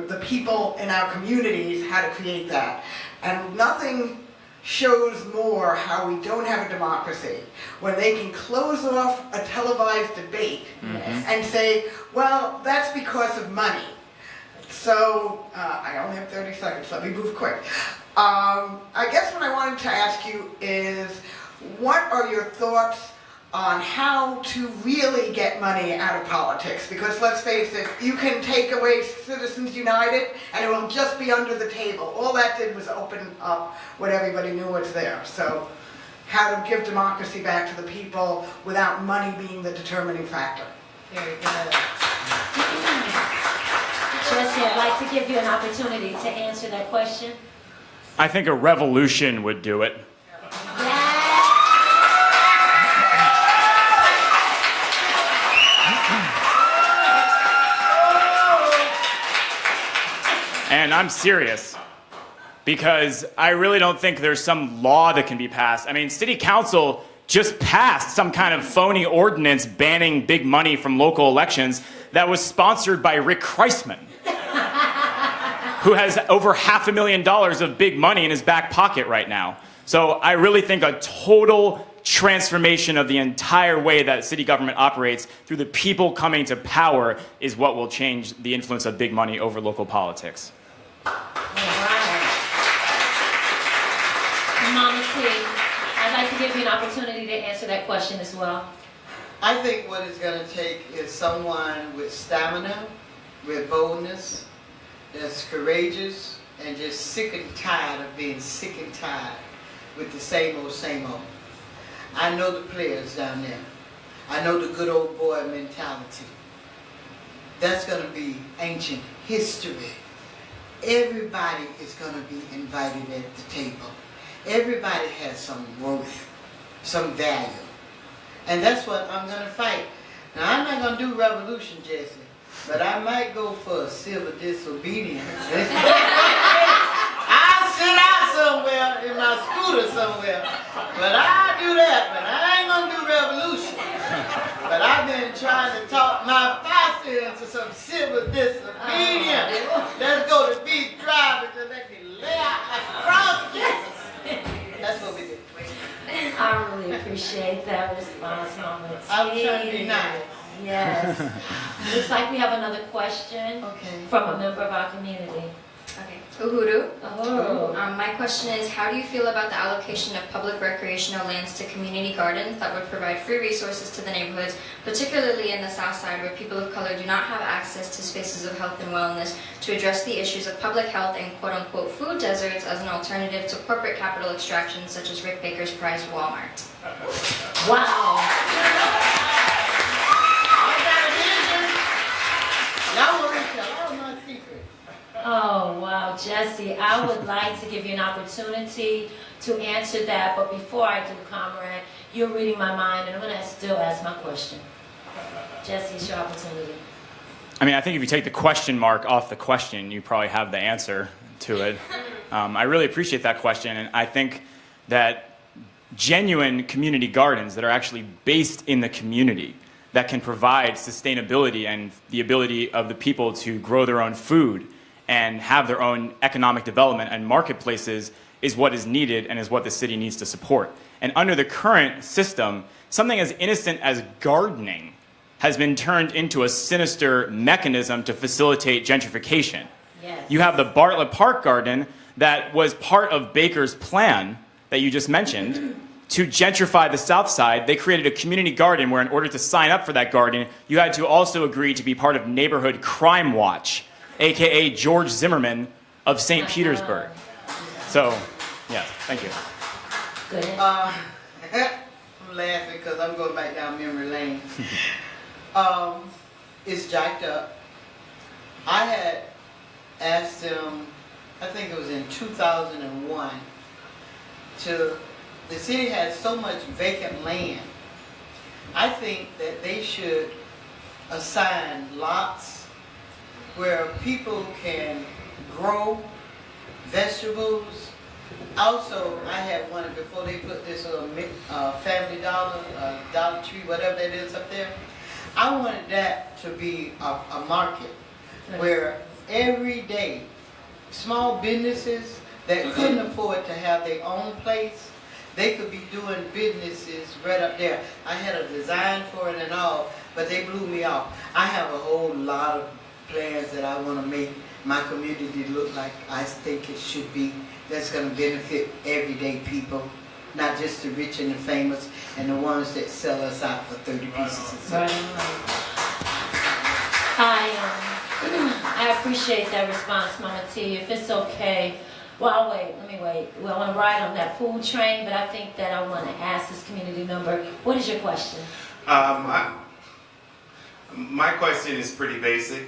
the people in our communities, how to create that. And nothing shows more how we don't have a democracy when they can close off a televised debate and say, well, that's because of money. So, I only have 30 seconds, let me move quick. I guess what I wanted to ask you is, what are your thoughts on how to really get money out of politics? Because let's face it, you can take away Citizens United and it will just be under the table. All that did was open up what everybody knew was there. So how to give democracy back to the people without money being the determining factor. Very good. Jesse, I'd like to give you an opportunity to answer that question. I think a revolution would do it. And I'm serious, because I really don't think there's some law that can be passed. I mean, City Council just passed some kind of phony ordinance banning big money from local elections that was sponsored by Rick Kreisman, who has over $500,000 of big money in his back pocket right now. So I really think a total transformation of the entire way that city government operates through the people coming to power is what will change the influence of big money over local politics. Mama T, I'd like to give you an opportunity to answer that question as well. I think what it's going to take is someone with stamina, with boldness, that's courageous, and just sick and tired of being sick and tired with the same old, same old. I know the players down there. I know the good old boy mentality. That's going to be ancient history. Everybody is going to be invited at the table. Everybody has some worth, some value. And that's what I'm going to fight. Now, I'm not going to do revolution, Jesse, but I might go for a civil disobedience. I'll sit out somewhere in my scooter somewhere, but I'll do that, but I ain't going to do revolution. But I've been trying to talk my pastor into some civil disobedience. Let's go to beach drive because they can lay out like cross. That's what we do. I really appreciate that response, Mama T. I'm trying to be nice. Yes. Looks like we have another question from a member of our community. Okay. Uhuru. Uhuru. My question is, how do you feel about the allocation of public recreational lands to community gardens that would provide free resources to the neighborhoods, particularly in the South Side where people of color do not have access to spaces of health and wellness, to address the issues of public health and quote-unquote food deserts as an alternative to corporate capital extraction such as Rick Baker's prized Walmart? Wow. Oh, wow, Jesse, I would like to give you an opportunity to answer that, but before I do, comrade, you're reading my mind, and I'm going to still ask my question. Jesse, it's your opportunity. I mean, I think if you take the question mark off the question, you probably have the answer to it. I really appreciate that question, and I think that genuine community gardens that are actually based in the community, that can provide sustainability and the ability of the people to grow their own food and have their own economic development and marketplaces is what is needed and is what the city needs to support. And under the current system, something as innocent as gardening has been turned into a sinister mechanism to facilitate gentrification. Yes. You have the Bartlett Park Garden that was part of Baker's plan that you just mentioned to gentrify the South Side. They created a community garden where in order to sign up for that garden, you had to also agree to be part of Neighborhood Crime Watch, aka George Zimmerman of St. Petersburg. So, yes, thank you. Good. I'm laughing because I'm going back down memory lane. It's jacked up. I had asked them, I think it was in 2001, the city has so much vacant land. I think that they should assign lots where people can grow vegetables. Also, I had one before they put this Family Dollar, Dollar Tree, whatever that is up there. I wanted that to be a market where every day small businesses that couldn't afford to have their own place, they could be doing businesses right up there. I had a design for it and all, but they blew me off. I have a whole lot of plans that I want to make my community look like I think it should be. That's going to benefit everyday people, not just the rich and the famous and the ones that sell us out for 30 pieces of something. I appreciate that response, Mama T. If it's okay, well, let me wait. Well, I want to ride on that food train, but I think that I want to ask this community member, what is your question? My question is pretty basic.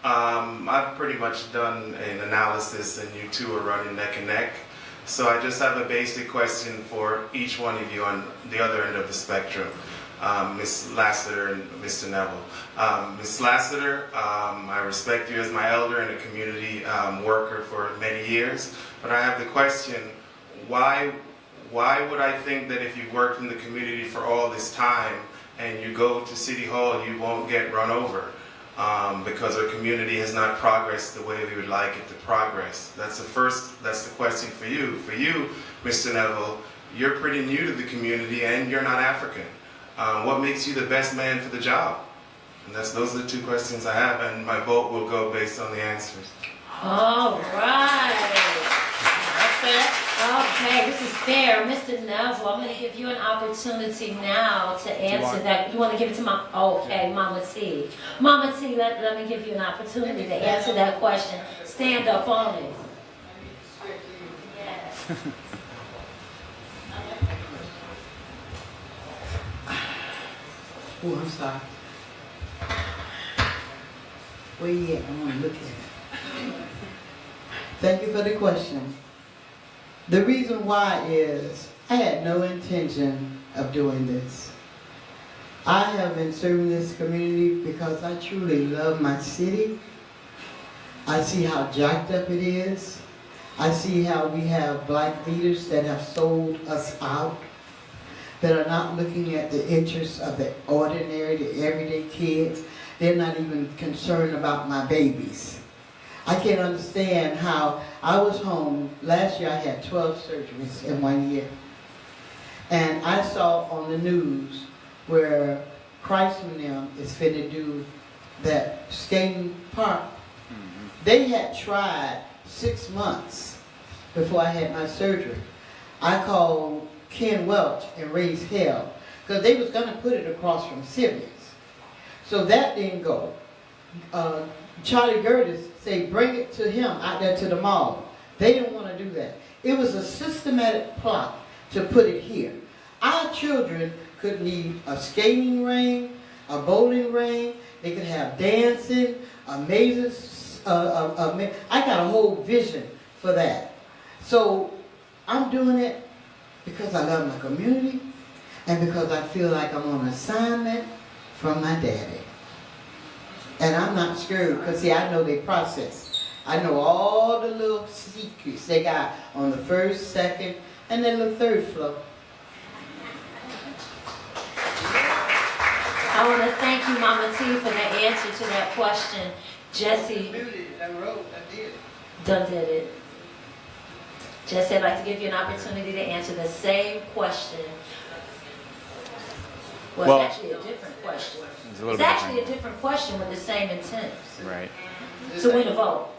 I've pretty much done an analysis and you two are running neck and neck. So I just have a basic question for each one of you on the other end of the spectrum. Ms. Lassiter and Mr. Nevel. Ms. Lassiter, I respect you as my elder and a community worker for many years, but I have the question, why would I think that if you've worked in the community for all this time and you go to City Hall, you won't get run over? Because our community has not progressed the way we would like it to progress. That's the question for you. For you, Mr. Nevel, you're pretty new to the community and you're not African. What makes you the best man for the job? And those are the two questions I have, and my vote will go based on the answers. All right. Okay, this is fair. Mr. Nevel, I'm going to give you an opportunity now to answer that. You want to give it to Mama T. Mama T, let me give you an opportunity to answer that question. Stand up on it. Yes. Oh, I'm sorry. Where you at? I want to look at it. Thank you for the question. The reason why is I had no intention of doing this. I have been serving this community because I truly love my city. I see how jacked up it is. I see how we have black leaders that have sold us out, that are not looking at the interests of the ordinary, the everyday kids. They're not even concerned about my babies. I can't understand how I was home. Last year I had 12 surgeries in 1 year. And I saw on the news where Chrysler is finna do that skating park. They had tried 6 months before I had my surgery. I called Ken Welch and raised hell because they was going to put it across from Sylvia's. So that didn't go. Charlie Gertis said, bring it to him out there to the mall. They didn't want to do that. It was a systematic plot to put it here. Our children could need a skating ring, a bowling ring. They could have dancing, amazing. I got a whole vision for that. So I'm doing it because I love my community and because I feel like I'm on assignment from my daddy. And I'm not scared because, see, I know their process. I know all the little secrets they got on the first, second, and then the third floor. I want to thank you, Mama T, for the answer to that question. Jesse. Done did it. Jesse, I'd like to give you an opportunity to answer the same question. Well, it's actually a different question. It's actually a different question with the same intent. Right. To win a vote.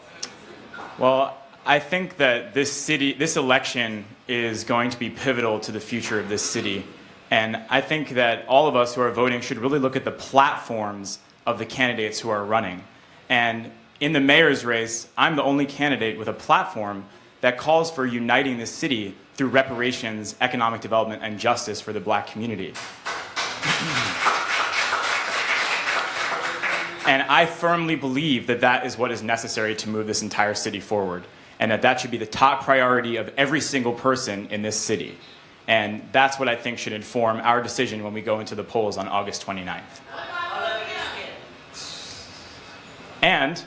Well, I think that this election is going to be pivotal to the future of this city. And I think that all of us who are voting should really look at the platforms of the candidates who are running. And in the mayor's race, I'm the only candidate with a platform that calls for uniting the city through reparations, economic development, and justice for the black community. And I firmly believe that that is what is necessary to move this entire city forward, and that should be the top priority of every single person in this city. And that's what I think should inform our decision when we go into the polls on August 29th. And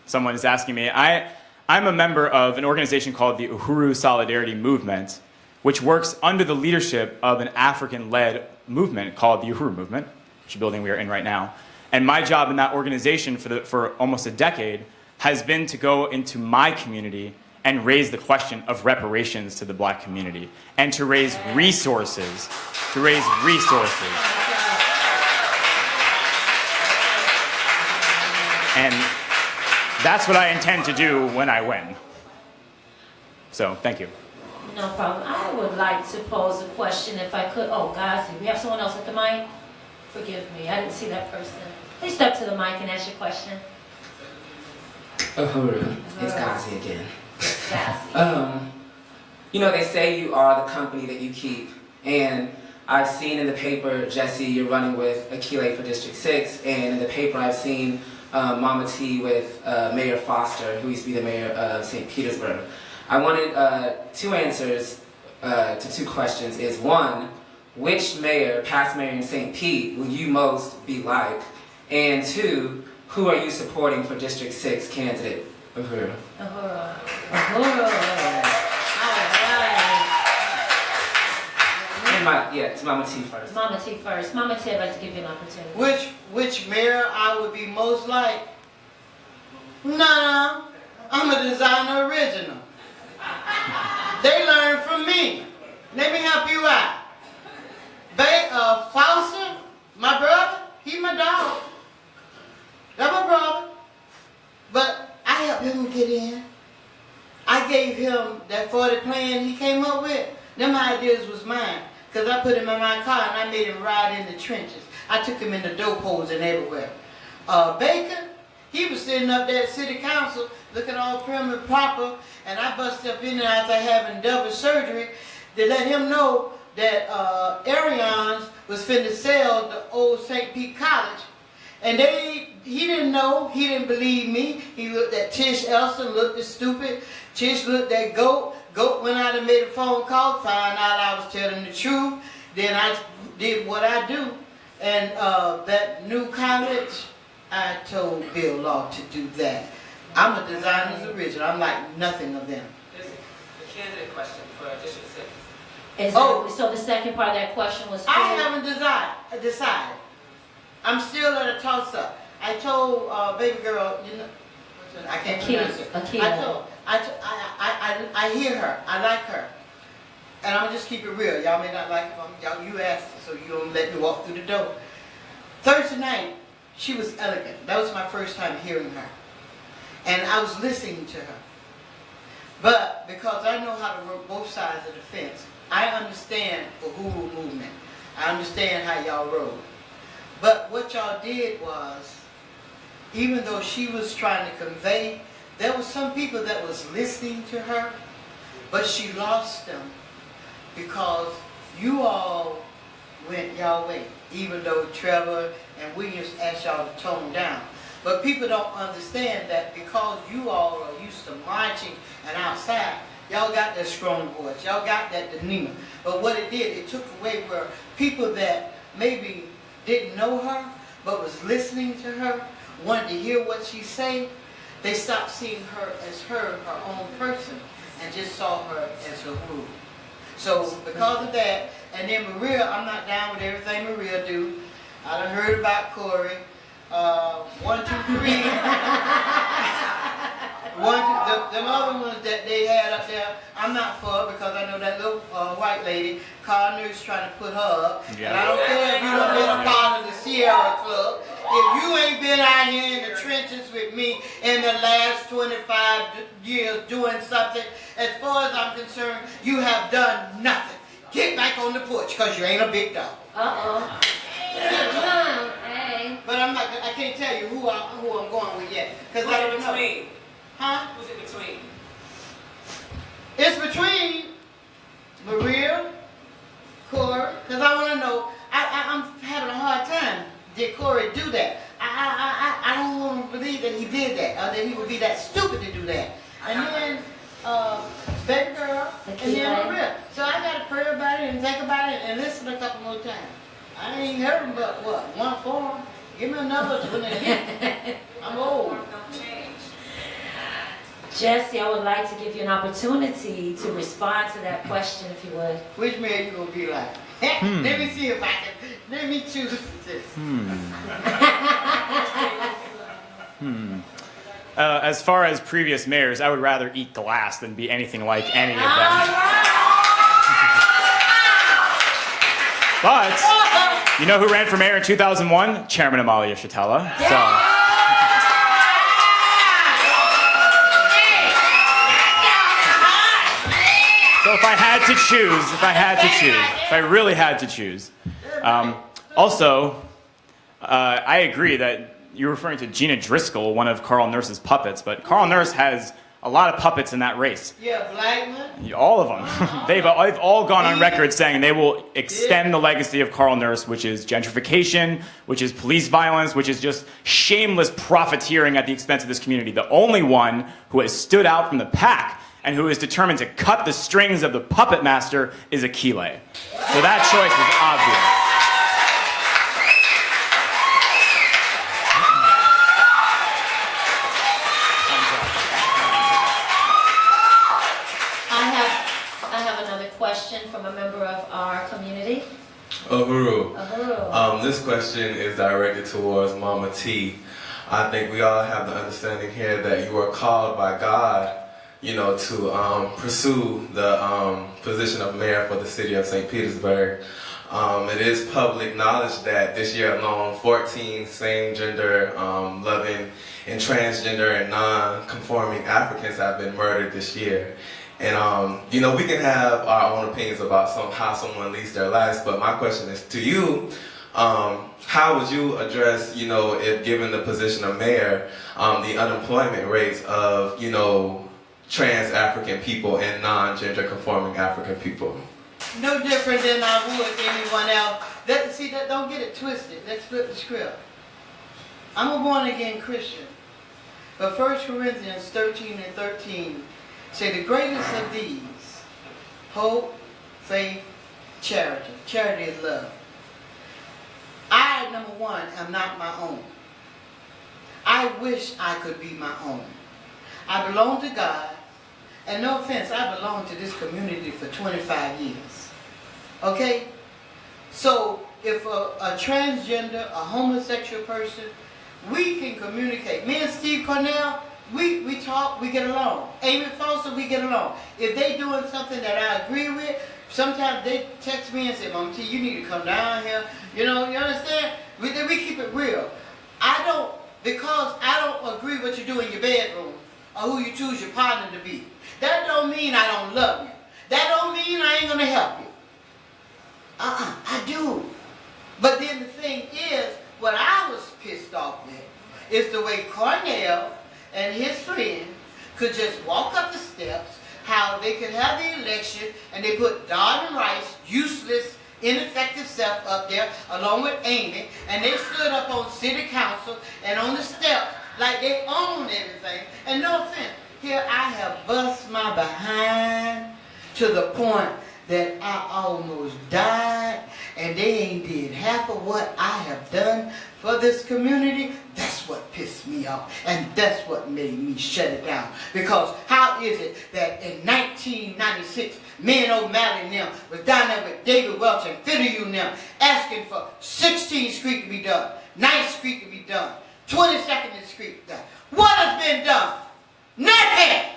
someone is asking me, I'm a member of an organization called the Uhuru Solidarity Movement, which works under the leadership of an African-led movement called the Uhuru Movement, which is the building we are in right now. And my job in that organization for almost a decade has been to go into my community and raise the question of reparations to the black community and to raise resources, And that's what I intend to do when I win. So, thank you. No problem. I would like to pose a question if I could. Oh, Gazi, we have someone else at the mic? Forgive me, I didn't see that person. Please step to the mic and ask your question. Uhuru, it's Gazi again. Gazi. You know, they say you are the company that you keep. And I've seen in the paper, Jesse, you're running with Akile for District 6. And in the paper, I've seen Mama T with Mayor Foster, who used to be the mayor of St. Petersburg. I wanted 2 answers to 2 questions. Is 1, which mayor, past mayor in St. Pete, will you most be like? And 2, who are you supporting for District 6 candidate? Uhuru. Uhuru. Uhuru. It's Mama T first. Mama T first. Mama T, I'd like to give you an opportunity. Which mayor I would be most like? Nah, I'm a designer original. They learn from me. Let me help you out. Foster, my brother, he my dog. That's my brother. But I helped him get in. I gave him that 40 plan he came up with. Them ideas was mine. Because I put him in my car and I made him ride in the trenches. I took him in the dope holes and everywhere. Baker, he was sitting up there at city council looking all prim and proper, and I busted up in there after having double surgery to let him know that Arians was finna sell the old St. Pete College. And he didn't know, he didn't believe me. He looked at Tish Elson, looked at stupid. Tish looked at Goat. Goat went out and made a phone call, found out I was telling the truth. Then I did what I do. And that new college, I told Bill Law to do that. I'm a designer's original. I'm like nothing of them. There's a candidate question for District 6. Exactly. So the second part of that question was I haven't decided. I'm still at a toss-up. I told baby girl, you know, I can't pronounce it. I hear her. I like her. And I'm just keep it real. Y'all may not like her. Y'all, you asked her, so you don't let me walk through the door. Thursday night, she was elegant. That was my first time hearing her. And I was listening to her. But because I know how to work both sides of the fence, I understand the Uhuru movement. I understand how y'all roll. But what y'all did was, even though she was trying to convey, there were some people that was listening to her, but she lost them because you all went y'all way, even though Trevor and Williams asked y'all to tone down. But people don't understand that because you all are used to marching and outside, y'all got that strong voice, y'all got that demeanor. But what it did, it took away where people that maybe didn't know her, but was listening to her, wanted to hear what she said, they stopped seeing her as her own person, and just saw her as her group. So because of that, and then Maria, I'm not down with everything Maria do. I done heard about Corey. 1, 2, 3. Them other ones that they had up there, I'm not for because I know that little white lady, Carl Nurse, trying to put her up. Yeah. And I don't care if you don't been a part of the Sierra Club. If you ain't been out here in the trenches with me in the last 25 years doing something, as far as I'm concerned, you have done nothing. Get back on the porch because you ain't a big dog. Uh-oh. Hey. But I can't tell you who I'm going with yet. Because I don't know. Between? Huh? Who's it between? It's between Maria, Corey, because I want to know, I'm having a hard time. Did Corey do that? I don't want to believe that he did that, or that he would be that stupid to do that. And then, baby girl, and then Maria. So I got to pray about it and think about it and listen a couple more times. I ain't heard him but, what, 1 form? Give me another one. I'm old. Jesse, I would like to give you an opportunity to respond to that question, if you would. Which man you gonna be like? Let me see if I can. Let me choose this. as far as previous mayors, I would rather eat glass than be anything like any of them. But, you know who ran for mayor in 2001? Chairman Amalia Shatella. So if I had to choose, if I really had to choose. Also, I agree that you're referring to Gina Driscoll, one of Carl Nurse's puppets, but Carl Nurse has a lot of puppets in that race. Yeah, Blackman. All of them. They've all gone on record saying they will extend the legacy of Carl Nurse, which is gentrification, which is police violence, which is just shameless profiteering at the expense of this community. The only one who has stood out from the pack and who is determined to cut the strings of the puppet master is Akile. So that choice is obvious. I have another question from a member of our community. Uhuru. Uhuru. This question is directed towards Mama T. I think we all have the understanding here that you are called by God, you know, to pursue the position of mayor for the city of St. Petersburg. It is public knowledge that this year alone, 14 same-gender, loving, and transgender and non-conforming Africans have been murdered this year. And, you know, we can have our own opinions about how someone leads their lives, but my question is to you, how would you address, you know, if given the position of mayor, the unemployment rates of, you know, trans African people and non-gender conforming African people? No different than I would anyone else. Don't get it twisted. Let's flip the script. I'm a born-again Christian. But 1 Corinthians 13:13 say the greatest of these, hope, faith, charity. Charity is love. I, number one, am not my own. I wish I could be my own. I belong to God. And no offense, I belong to this community for 25 years. Okay? So if a transgender, a homosexual person, we can communicate. Me and Steve Cornell, we talk, we get along. Amy Foster, we get along. If they doing something that I agree with, sometimes they text me and say, Mom T, you need to come down here. You know, you understand? We keep it real. Because I don't agree what you do in your bedroom or who you choose your partner to be. That don't mean I don't love you. That don't mean I ain't gonna help you. I do. But then the thing is, what I was pissed off with is the way Cornell and his friend could just walk up the steps, how they could have the election, and they put Don and Rice, useless, ineffective self up there, along with Amy, and they stood up on city council and on the steps like they own everything. And no offense, here I have bust my behind to the point that I almost died, and they ain't did half of what I have done for this community. That's what pissed me off, and that's what made me shut it down. Because how is it that in 1996, me and O'Malley and them was down there with David Welch and Fiddle and them asking for 16th Street to be done, 9th Street to be done, 22nd Street done. What has been done? Nothing.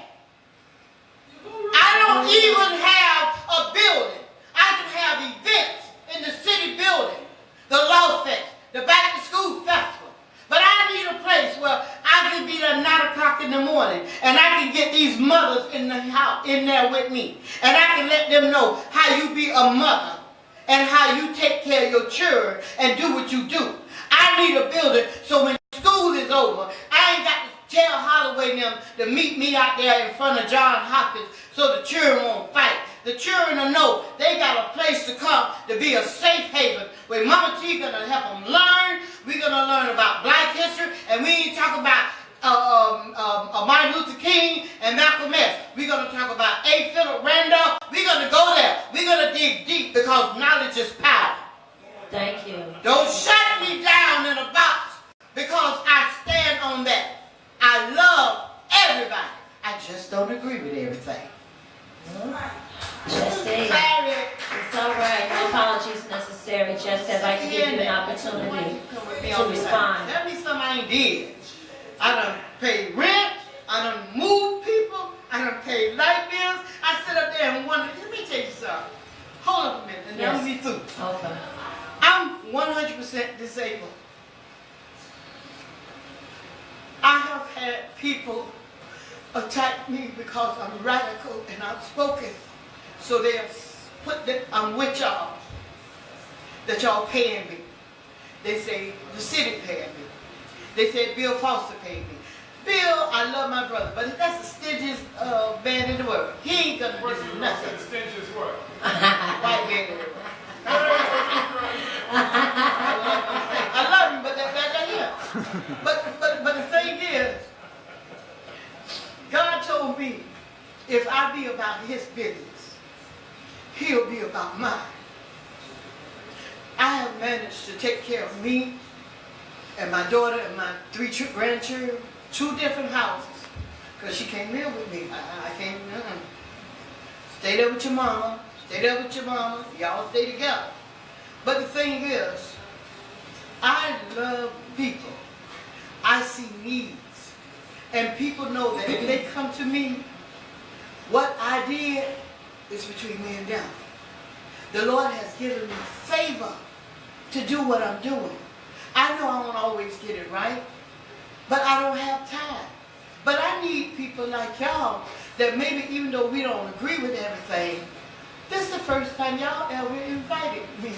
I don't even have a building. I can have events in the city building, the Law Fest, the Back to School Festival. But I need a place where I can be there 9 o'clock in the morning and I can get these mothers in the house, in there with me. And I can let them know how you be a mother and how you take care of your children and do what you do. I need a building so when school is over, I ain't got to tell Holloway and them to meet me out there in front of John Hopkins so the children won't fight. The children will know they got a place to come to be a safe haven where Mama T gonna help them learn. We're gonna learn about Black history, and we ain't talking about Martin Luther King and Malcolm X. We're gonna talk about A. Philip Randolph. We're gonna go there. We're gonna dig deep because knowledge is power. Thank you. Don't shut me down in a box because I stand on that. I love everybody. I just don't agree with everything. Jesse, it's all right. No apologies necessary. Jesse, I'd like to give you an opportunity to respond. Tell me something I ain't did. I done paid rent. I done moved people. I done paid light bills. I sit up there and wonder, let me tell you something. Hold up a minute and let me through. Okay. I'm 100% disabled. I have had people attack me because I'm radical and outspoken. So they have put that I'm with y'all, that y'all paying me. They say the city paying me. They say Bill Foster paid me. Bill, I love my brother, but that's the stingiest man in the world. He ain't gonna do nothing. What's the stingiest what? White man in the world. I love him, but that's him. But the thing is, God told me, if I be about his business, he'll be about mine. I have managed to take care of me and my daughter and my 3 grandchildren, 2 different houses, because she can't live with me. I can't, Stay there with your mama, stay there with your mama, y'all stay together. But the thing is, I love people. I see needs. And people know that if they come to me, what I did is between me and them. The Lord has given me favor to do what I'm doing. I know I won't always get it right, but I don't have time. But I need people like y'all that maybe even though we don't agree with everything, this is the first time y'all ever invited me.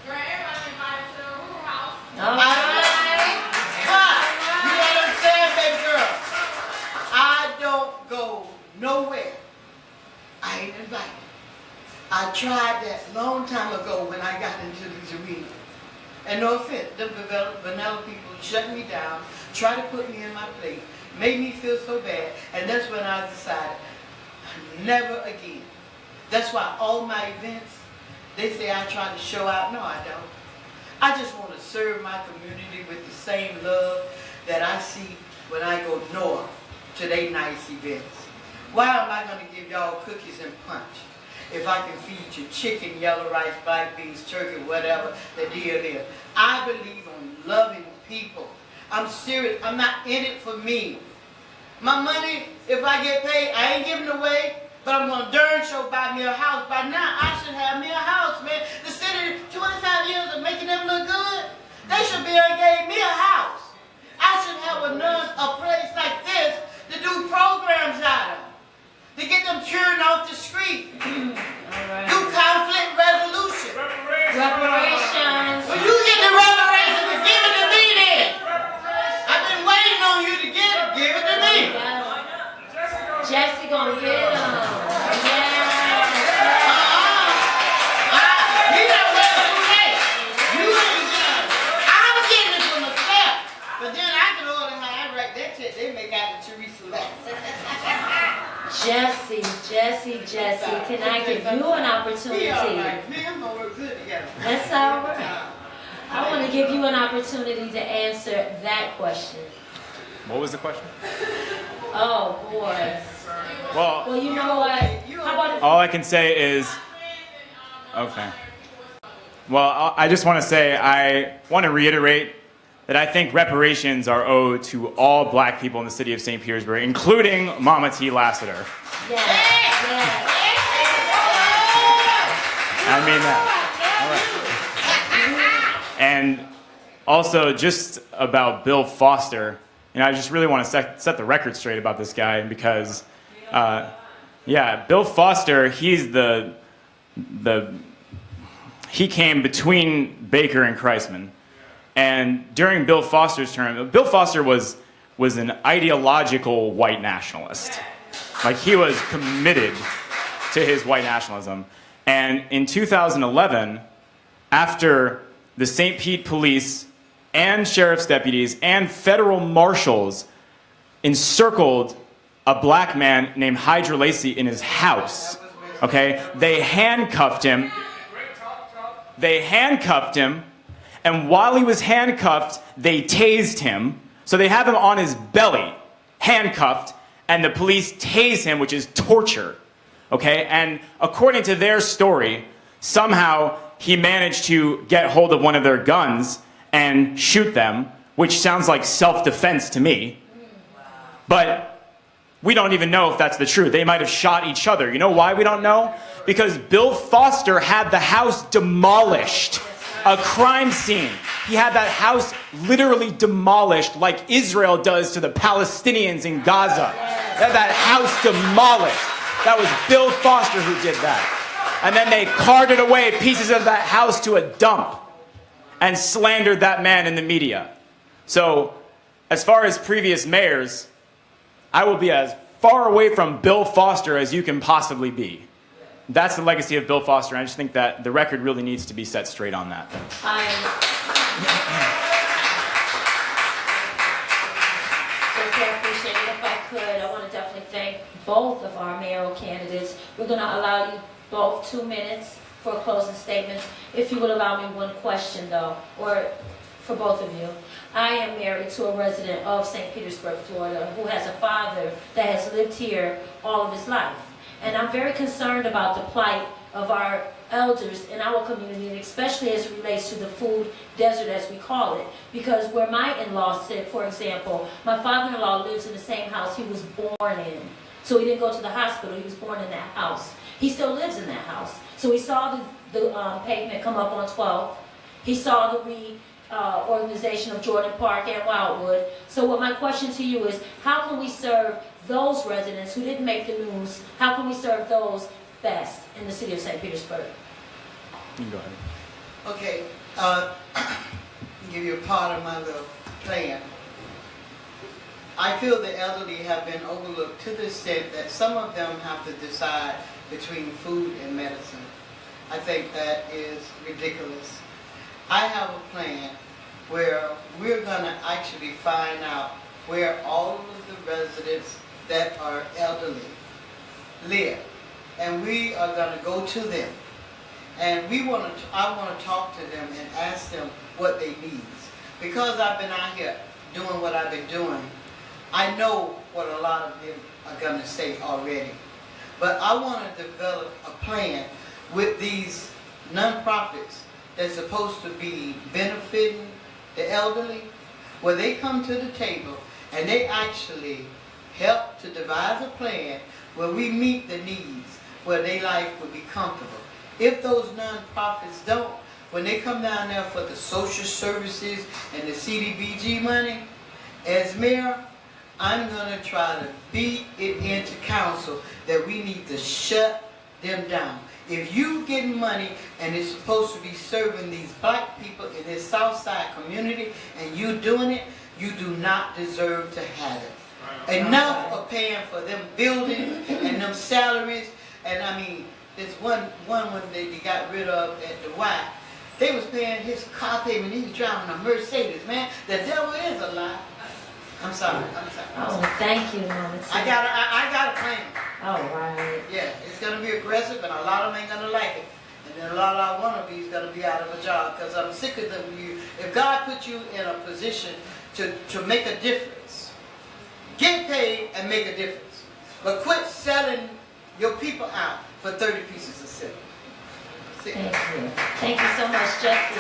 Girl, everybody invited to the Uhuru house. You understand, baby girl? I don't go nowhere. I ain't invited. I tried that long time ago when I got into these arenas. And no offense, the vanilla people shut me down, tried to put me in my place, made me feel so bad, and that's when I decided, never again. That's why all my events, they say I try to show out. No, I don't. I just want to serve my community with the same love that I see when I go north to their nice events. Why am I going to give y'all cookies and punch if I can feed you chicken, yellow rice, black beans, turkey, whatever the deal is? I believe in loving people. I'm serious. I'm not in it for me. My money, if I get paid, I ain't giving it away, but I'm going to darn sure buy me a house. By now, I should have me a house, man. The city, 25 years of making them look good, they should be able to give me a house. I should have a place like this to do programs out of, to get them children off the street. Right. Do conflict resolution. Reparations. Well, you get the reparations and give it to me then. I've been waiting on you to get it. Give it to me. Jesse gonna get them. He done went too late. You ain't done. I'm getting it from myself. But then I can order how I write that shit. They make out the Teresa Less. Jesse, can I give you an opportunity? That's all right. I want to give you an opportunity to answer that question. What was the question? Oh, boy. Well, you know what? How about all I can say is, okay. Well, I just want to say, I want to reiterate that I think reparations are owed to all black people in the city of St. Petersburg, including Mama T. Lassiter. Yes. I mean that. All right. And also, just about Bill Foster, I just really want to set the record straight about this guy because, Bill Foster, he's he came between Baker and Kreisman. And during Bill Foster's term, Bill Foster was an ideological white nationalist. Like, he was committed to his white nationalism. And in 2011, after the St. Pete police and sheriff's deputies and federal marshals encircled a black man named Hydra Lacey in his house, okay? They handcuffed him, and while he was handcuffed, they tased him. So they have him on his belly, handcuffed, and the police tase him, which is torture, okay? And according to their story, somehow he managed to get hold of one of their guns and shoot them, which sounds like self-defense to me. But we don't even know if that's the truth. They might have shot each other. You know why we don't know? Because Bill Foster had the house demolished. A crime scene. He had that house literally demolished like Israel does to the Palestinians in Gaza. They had that house demolished. That was Bill Foster who did that. And then they carted away pieces of that house to a dump and slandered that man in the media. So, as far as previous mayors, I will be as far away from Bill Foster as you can possibly be. That's the legacy of Bill Foster, and I just think that the record really needs to be set straight on that. I appreciate it. If I could, I want to definitely thank both of our mayoral candidates. We're going to allow you both 2 minutes for closing statements. If you would allow me one question, though, or for both of you. I am married to a resident of St. Petersburg, Florida, who has a father that has lived here all of his life. And I'm very concerned about the plight of our elders in our community, and especially as it relates to the food desert, as we call it. Because where my in-laws sit, for example, my father-in-law lives in the same house he was born in. So he didn't go to the hospital, he was born in that house. He still lives in that house. So he saw the pavement come up on 12th. He saw the organization of Jordan Park and Wildwood. So what my question to you is, how can we serve those residents who didn't make the news? How can we serve those best in the city of St. Petersburg? You can go ahead. Okay, give you a part of my little plan. I feel the elderly have been overlooked to the extent that some of them have to decide between food and medicine. I think that is ridiculous. I have a plan where we're going to actually find out where all of the residents that are elderly live, and we are going to go to them, and I want to talk to them and ask them what they need. Because I've been out here doing what I've been doing, I know what a lot of them are going to say already. But I want to develop a plan with these nonprofits that's supposed to be benefiting the elderly, where they come to the table and they actually help to devise a plan where we meet the needs, where their life will be comfortable. If those nonprofits don't, when they come down there for the social services and the CDBG money, as mayor, I'm going to try to beat it into council that we need to shut them down. If you getting money and it's supposed to be serving these black people in this South Side community and you doing it, you do not deserve to have it. Enough of paying for them buildings and them salaries. And I mean, there's one when they got rid of at the Y, they was paying his car payment. He was driving a Mercedes, man. The devil is a lie. I'm sorry. Oh, thank you, Mama T. I got a plan. All right. Yeah, it's going to be aggressive, and a lot of them ain't going to like it. And then a lot of our wannabes going to be out of a job, because I'm sick of them. If God put you in a position to make a difference, get paid and make a difference. But quit selling your people out for 30 pieces of silver. Thank you. Thank you so much, Jesse.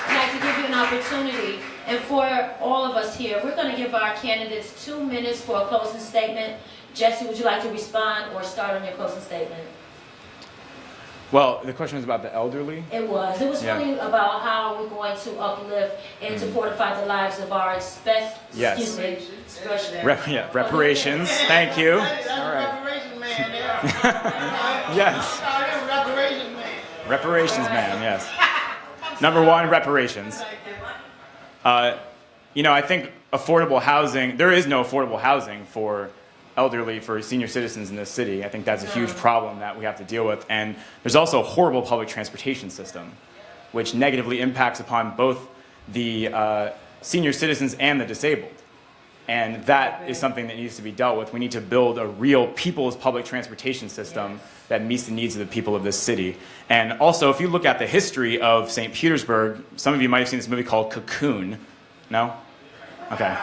I'd like to give you an opportunity, and for all of us here, we're going to give our candidates 2 minutes for a closing statement. Jesse, would you like to respond or start on your closing statement? Well, the question was about the elderly. It was. It was really about how we're going to uplift and to fortify the lives of our reparations. Thank you. All right. Reparation man, Yes. Reparations man, yes. Number one, reparations. I think affordable housing, there is no affordable housing for elderly, for senior citizens in this city. I think that's a huge problem that we have to deal with. And there's also a horrible public transportation system, which negatively impacts upon both the senior citizens and the disabled. And that is something that needs to be dealt with. We need to build a real people's public transportation system that meets the needs of the people of this city. And also, if you look at the history of St. Petersburg, some of you might have seen this movie called Cocoon. No? Okay.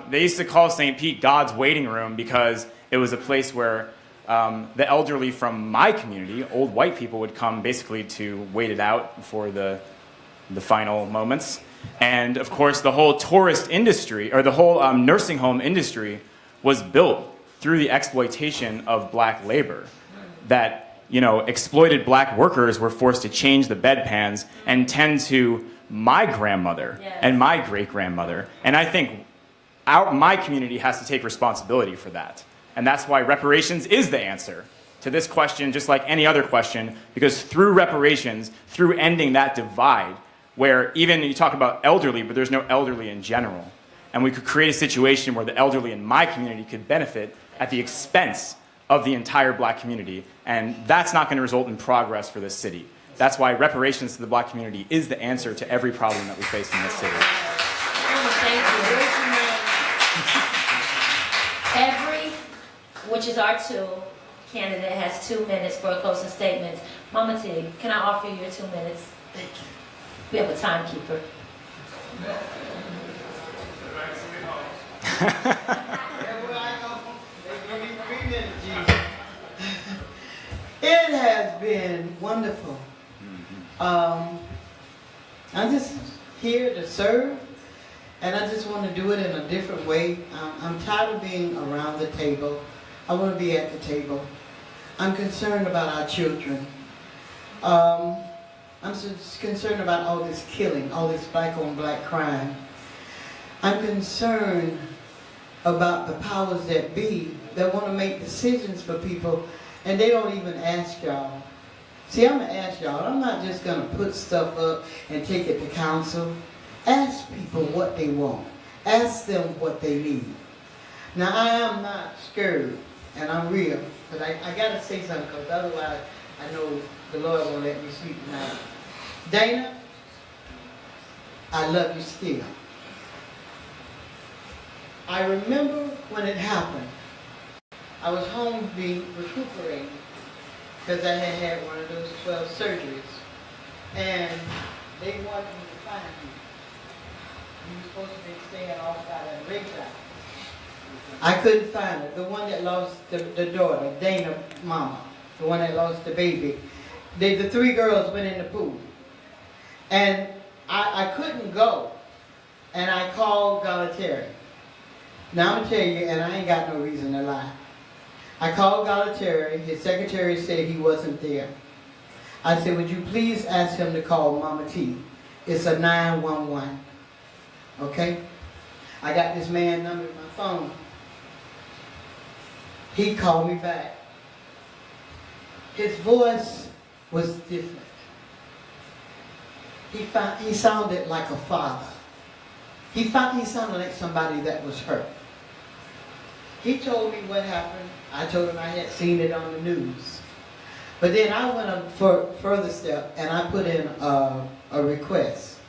They used to call St. Pete God's waiting room because it was a place where the elderly from my community, old white people, would come basically to wait it out for the the final moments. And of course, the whole tourist industry, or the whole nursing home industry, was built through the exploitation of black labor. That, you know, exploited black workers were forced to change the bedpans and tend to my grandmother and my great-grandmother. And I think my community has to take responsibility for that. And that's why reparations is the answer to this question, just like any other question, because through reparations, through ending that divide, where even you talk about elderly, but there's no elderly in general, and we could create a situation where the elderly in my community could benefit at the expense of the entire black community, and that's not going to result in progress for this city. That's why reparations to the black community is the answer to every problem that we face in this city. Thank you. Every, which is our candidate, has 2 minutes for a closing statement. Mama T, can I offer you your 2 minutes? Thank you. We have a timekeeper. It has been wonderful. I'm just here to serve, and I just want to do it in a different way. I'm tired of being around the table. I want to be at the table. I'm concerned about our children. I'm just concerned about all this killing, all this black-on-black crime. I'm concerned about the powers that be that want to make decisions for people, and they don't even ask y'all. See, I'm going to ask y'all. I'm not just going to put stuff up and take it to council. Ask people what they want. Ask them what they need. Now, I am not scared, and I'm real, but I got to say something, because otherwise I know the Lord won't let me sleep tonight. Dana, I love you still. I remember when it happened. I was home recuperating because I had one of those 12 surgeries. And they wanted me to find you. You were supposed to be staying outside at Ringside. I couldn't find her. The one that lost the daughter, Dana mama. The one that lost the baby. The 3 girls went in the pool. And I couldn't go. And I called Galateri. Now I'm going to tell you, and I ain't got no reason to lie. I called Galateri. His secretary said he wasn't there. I said, would you please ask him to call Mama T? It's a 911. Okay? I got this man's number in my phone. He called me back. His voice was different. He sounded like a father. He sounded like somebody that was hurt. He told me what happened. I told him I had seen it on the news. But then I went a further step, and I put in a request.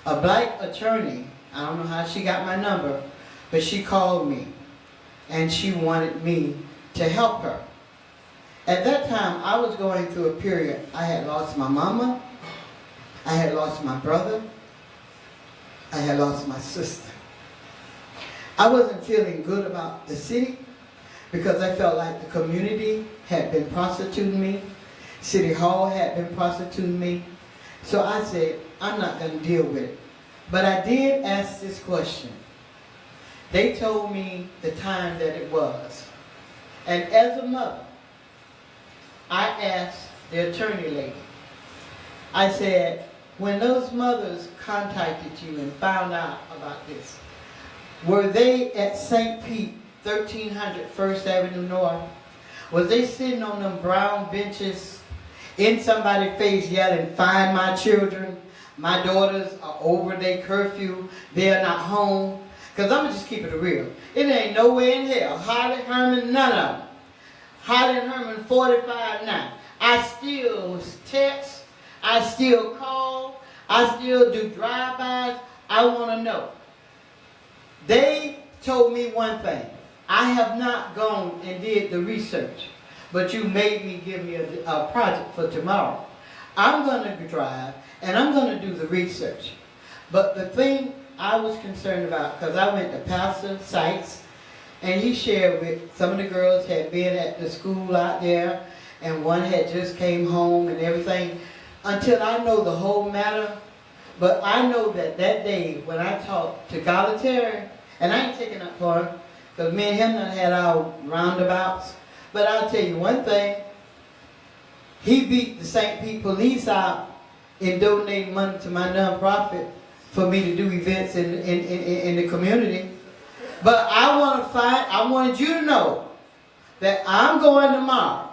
A black attorney, I don't know how she got my number, but she called me, and she wanted me to help her. At that time, I was going through a period. I had lost my mama. I had lost my brother. I had lost my sister. I wasn't feeling good about the city because I felt like the community had been prostituting me. City Hall had been prostituting me. So I said, I'm not going to deal with it. But I did ask this question. They told me the time that it was. And as a mother, I asked the attorney lady. I said, when those mothers contacted you and found out about this, were they at St. Pete, 1300 First Avenue North? Was they sitting on them brown benches in somebody's face yelling, find my children, my daughters are over their curfew, they're not home? Because I'm going to just keep it real. It ain't nowhere in hell. Holly, Herman, none of them. Holly and Herman, 45 now. I still text. I still call. I still do drive-bys. I want to know. They told me one thing. I have not gone and did the research, but you made me give me a project for tomorrow. I'm going to drive, and I'm going to do the research. But the thing I was concerned about, because I went to Pastor Sykes, and he shared with some of the girls had been at the school out there, and one had just came home and everything. Until I know the whole matter, But I know that that day when I talked to Galatary, and I ain't taking up for him, because me and him done had our roundabouts. But I'll tell you one thing, he beat the St. Pete police out in donating money to my nonprofit for me to do events in the community. But I wanted you to know that I'm going tomorrow,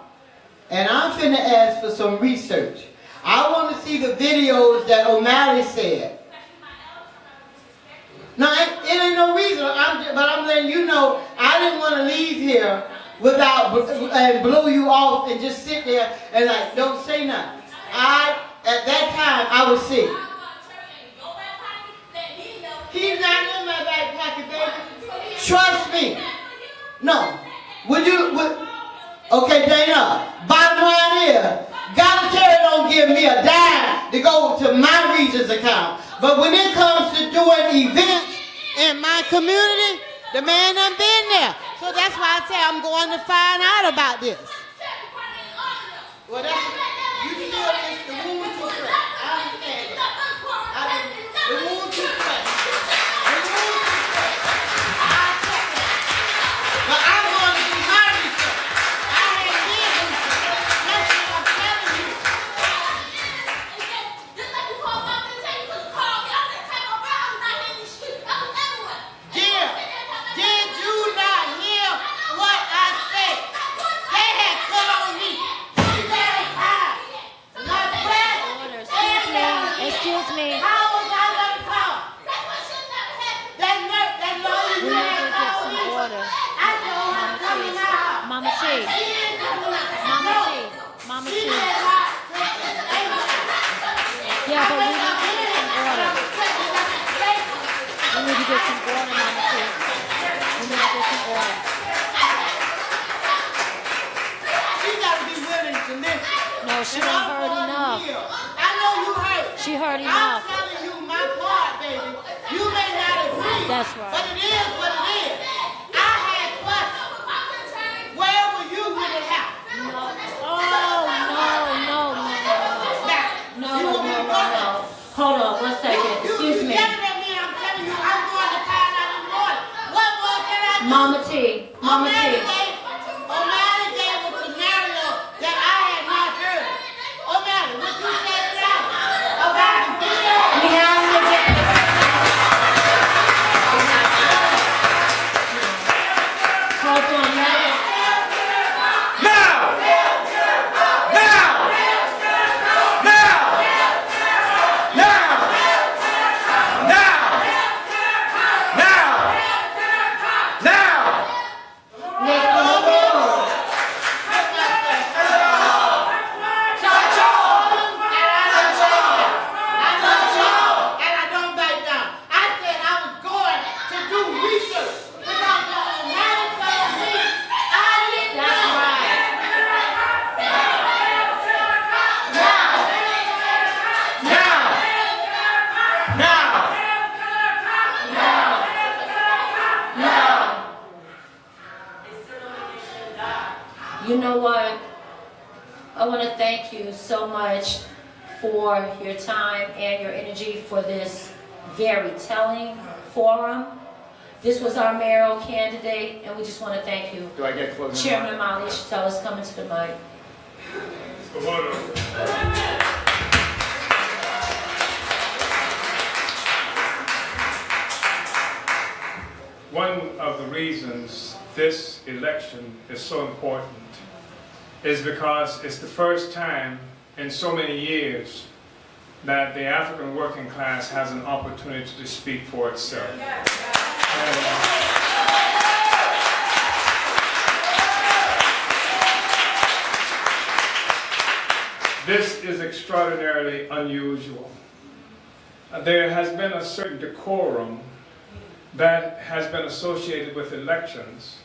and I'm finna ask for some research. I want to see the videos that O'Malley said. No, it ain't no reason, but I'm letting you know I didn't want to leave here without and blow you off and just sit there and like, don't say nothing. At that time, I was sick. He's not in my back pocket, baby. Trust me. No. Okay, Dana, bottom line is, Galatary don't give me a dime to go to my Regents account. But when it comes to doing events in my community, the man done been there. So that's why I say I'm going to find out about this. Well, you feel it's the wound too fresh. I understand that. The wound too fresh. But I'm going to do my research. I had been research. That's what I'm telling you. Just like you called Mom and say you could call me. I'm going to take my round and not in the street. I was everywhere. Dear, did you not hear what I said? They had cut on me. Excuse me. How was I going to call? That lawyer you had called me. I know how to come in my house. Mama T. Mama T. Yeah, but we need to get some order. We need to get some order, Mama T. We need to get some order. She got to be willing to listen. No, she done heard enough. I know you heard. She heard enough. I'm telling you my part, baby. You may not agree. That's right. But it is what it is. I had questions. Where were you when it happened? No. Hold on, 1 second. Excuse me. You yelling at me and I'm telling you I'm going to find out in the morning. What more can I do? Mama T. O'Malley gave a scenario that I had not heard. O'Malley, what you said now about the video? We have to get... Hold on, You know what? I want to thank you so much for your time and your energy for this very telling forum. This was our mayoral candidate, and we just want to thank you. Do I get close? Chairman Mali should tell us coming to the mic. One of the reasons this election is so important is because it's the first time in so many years that the African working class has an opportunity to speak for itself. This is extraordinarily unusual. There has been a certain decorum that has been associated with elections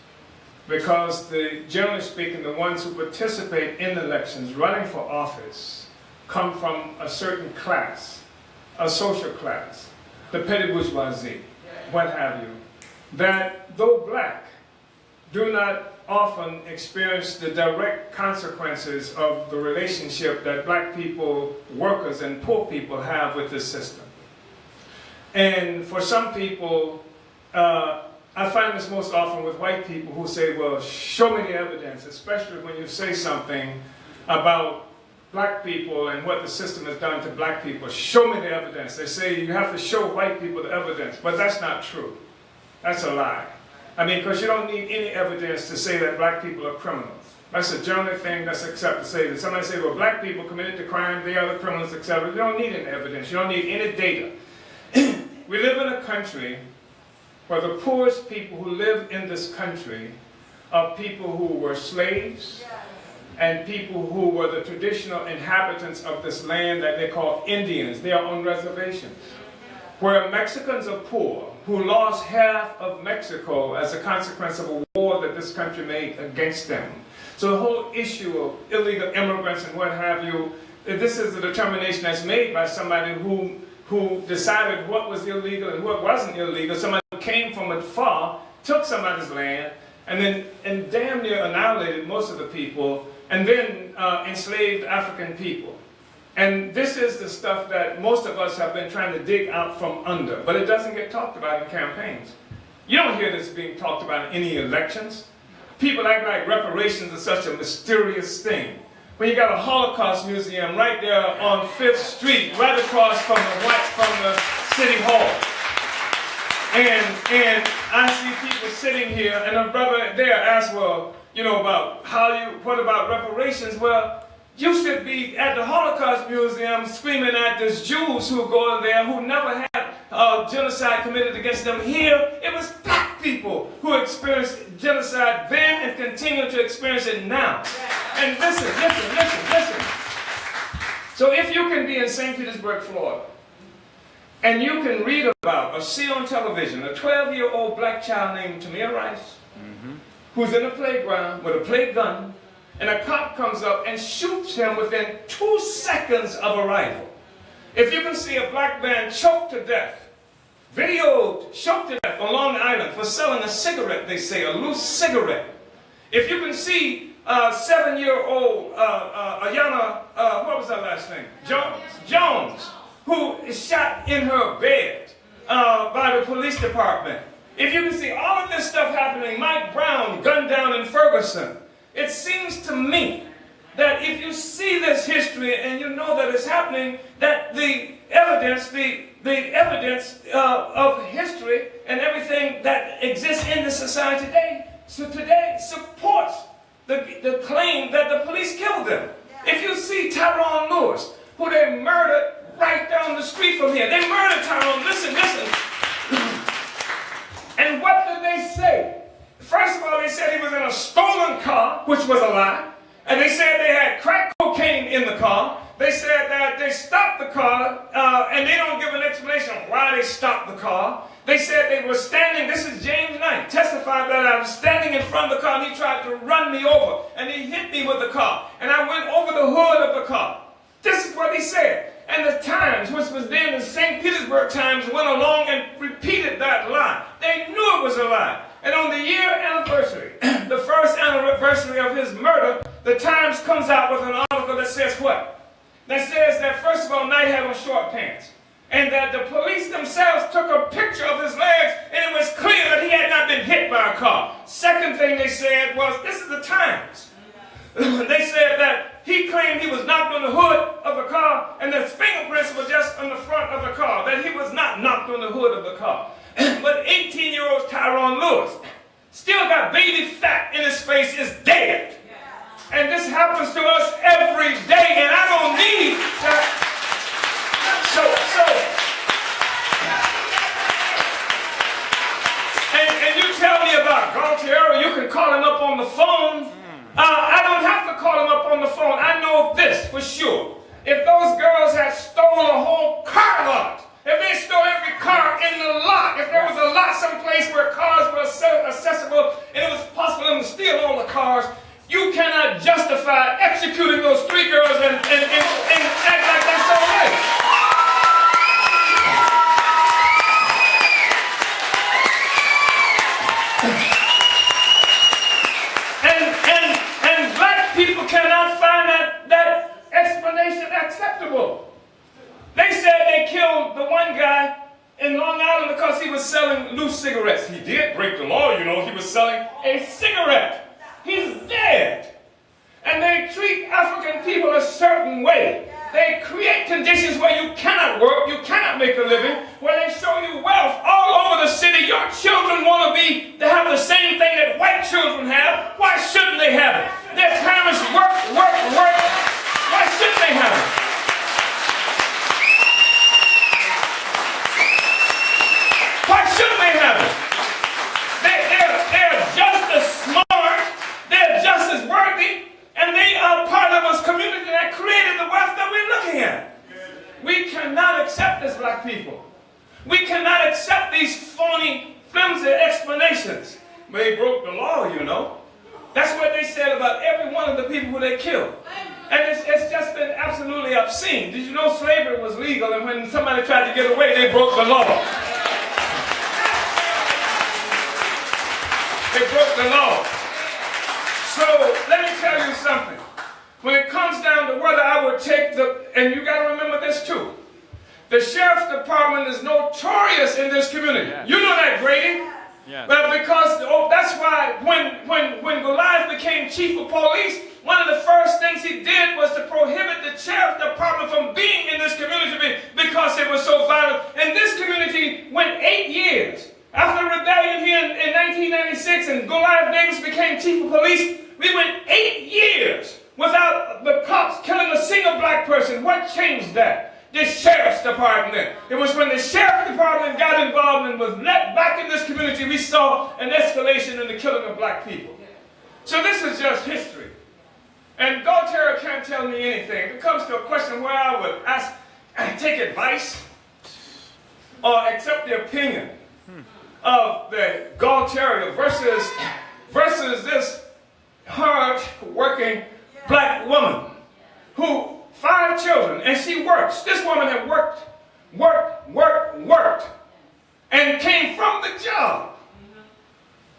because generally speaking, the ones who participate in elections running for office come from a certain class, a social class, the petty bourgeoisie, what have you, that though black, do not often experience the direct consequences of the relationship that black people, workers, and poor people have with this system. And for some people, I find this most often with white people who say, well, show me the evidence, especially when you say something about black people and what the system has done to black people. Show me the evidence. They say you have to show white people the evidence, but that's not true. That's a lie. I mean, because you don't need any evidence to say that black people are criminals. That's a general thing that's accepted to say that somebody say, well, black people committed the crime, they are the criminals, etc. You don't need any evidence. You don't need any data. We live in a country where the poorest people who live in this country are people who were slaves and people who were the traditional inhabitants of this land that they call Indians. They are on reservations. Where Mexicans are poor, who lost half of Mexico as a consequence of a war that this country made against them. So the whole issue of illegal immigrants and what have you, this is a determination that's made by somebody who decided what was illegal and what wasn't illegal. Somebody who came from afar, took somebody's land, and damn near annihilated most of the people, and then enslaved African people. And this is the stuff that most of us have been trying to dig out from under, but it doesn't get talked about in campaigns. You don't hear this being talked about in any elections. People act like reparations are such a mysterious thing. When you got a Holocaust museum right there on 5th Street, right across from the City Hall. And I see people sitting here, and a brother there asked, well, you know, what about reparations? Well, you should be at the Holocaust Museum screaming at these Jews who go in there who never had genocide committed against them. Here, it was black people who experienced genocide then and continue to experience it now. And listen. So if you can be in St. Petersburg, Florida, and you can read about or see on television a 12-year-old black child named Tamir Rice, who's in a playground with a play gun, and a cop comes up and shoots him within 2 seconds of arrival. If you can see a black man choked to death, videoed choked to death on Long Island for selling a cigarette, they say, a loose cigarette. If you can see 7-year-old Ayana, what was her last name? Jones, who is shot in her bed by the police department. If you can see all of this stuff happening, Mike Brown gunned down in Ferguson, it seems to me that if you see this history and you know that it's happening, that the evidence of history and everything that exists in the society today supports the claim that the police killed them. If you see Tyrone Lewis, who they murdered right down the street from here, they murdered Tyrone. Listen. And what did they say? First of all, they said he was in a stolen car, which was a lie. And they said they had crack cocaine in the car. They said that they stopped the car, and they don't give an explanation of why they stopped the car. They said they were standing, this is James Knight, testified that I was standing in front of the car, and he tried to run me over, and he hit me with the car. And I went over the hood of the car. This is what he said. And the Times, which was then the St. Petersburg Times, went along and repeated that lie. They knew it was a lie. And on the year anniversary, the first anniversary of his murder, the Times comes out with an article that says what? That says that, first of all, Knight had on short pants. And that the police themselves took a picture of his legs, and it was clear that he had not been hit by a car. Second thing they said was, this is the Times. They said that he claimed he was knocked on the hood of the car, and his fingerprints were just on the front of the car, that he was not knocked on the hood of the car. But 18-year-old Tyrone Lewis still got baby fat in his face, is dead. And this happens to us every day, and I don't need that. And you tell me about Gaultier, you can call him up on the phone. I don't have to call him up on the phone. I know this for sure. If those girls had stolen a whole car lot, if they stole every car in the lot, if there was a lot someplace where cars were accessible and it was possible for them to steal all the cars, you cannot justify executing those 3 girls and act like that's all right. And black people cannot find that explanation acceptable. They said they killed the one guy in Long Island because he was selling loose cigarettes. He did break the law, you know. He was selling a cigarette. He's dead. And they treat African people a certain way. They create conditions where you cannot work, you cannot make a living, where they show you wealth all over the city. Your children want to have the same thing that white children have. Why shouldn't they have it? Their parents work. Why shouldn't they have it? Why shouldn't they have it? They're just as smart, they're just as worthy, and they are part of a community that created the wealth that we're looking at. We cannot accept this, black people. We cannot accept these phony, flimsy explanations. They broke the law, you know. That's what they said about every one of the people who they killed. And it's just been absolutely obscene. Did you know slavery was legal, and when somebody tried to get away, they broke the law? They broke the law. So let me tell you something. When it comes down to whether I would take and you got to remember this too, the sheriff's department is notorious in this community. Yes. You know that, Grady? Yes. Well, because that's why when Goliath became chief of police, one of the first things he did was to prohibit the sheriff's department from being in this community because it was so violent. And this community went 8 years. After the rebellion here in 1996 and Goliath Davis became chief of police, we went 8 years without the cops killing a single black person. What changed that? The sheriff's department. It was when the sheriff's department got involved and was let back in this community, we saw an escalation in the killing of black people. So this is just history. And Galterra can't tell me anything. If it comes to a question where I would take advice or accept the opinion of the Galterra versus this hard-working black woman who 5 children, and she works. This woman had worked, and came from the job.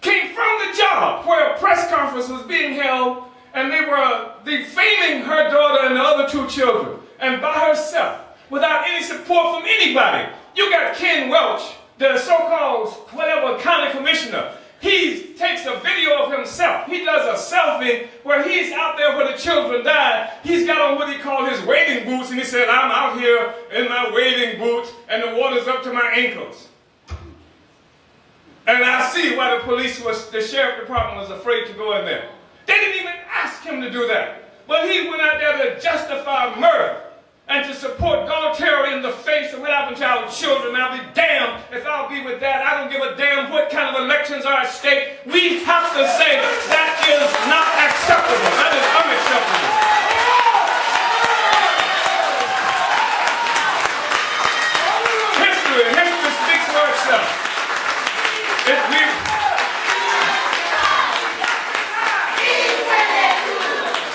Came from the job where a press conference was being held, and they were defaming her daughter and the other 2 children, and by herself, without any support from anybody. You got Ken Welch, the so-called whatever county commissioner. He takes a video of himself. He does a selfie where he's out there where the children died. He's got on what he called his wading boots, and he said, I'm out here in my wading boots, and the water's up to my ankles. And I see why the sheriff department was afraid to go in there. They didn't even ask him to do that. But he went out there to justify murder and to support Galterra in the face of what happened to our children. I'll be damned if I'll be with that. I don't give a damn what kind of elections are at stake. We have to say that is not acceptable. That is unacceptable. History speaks for itself.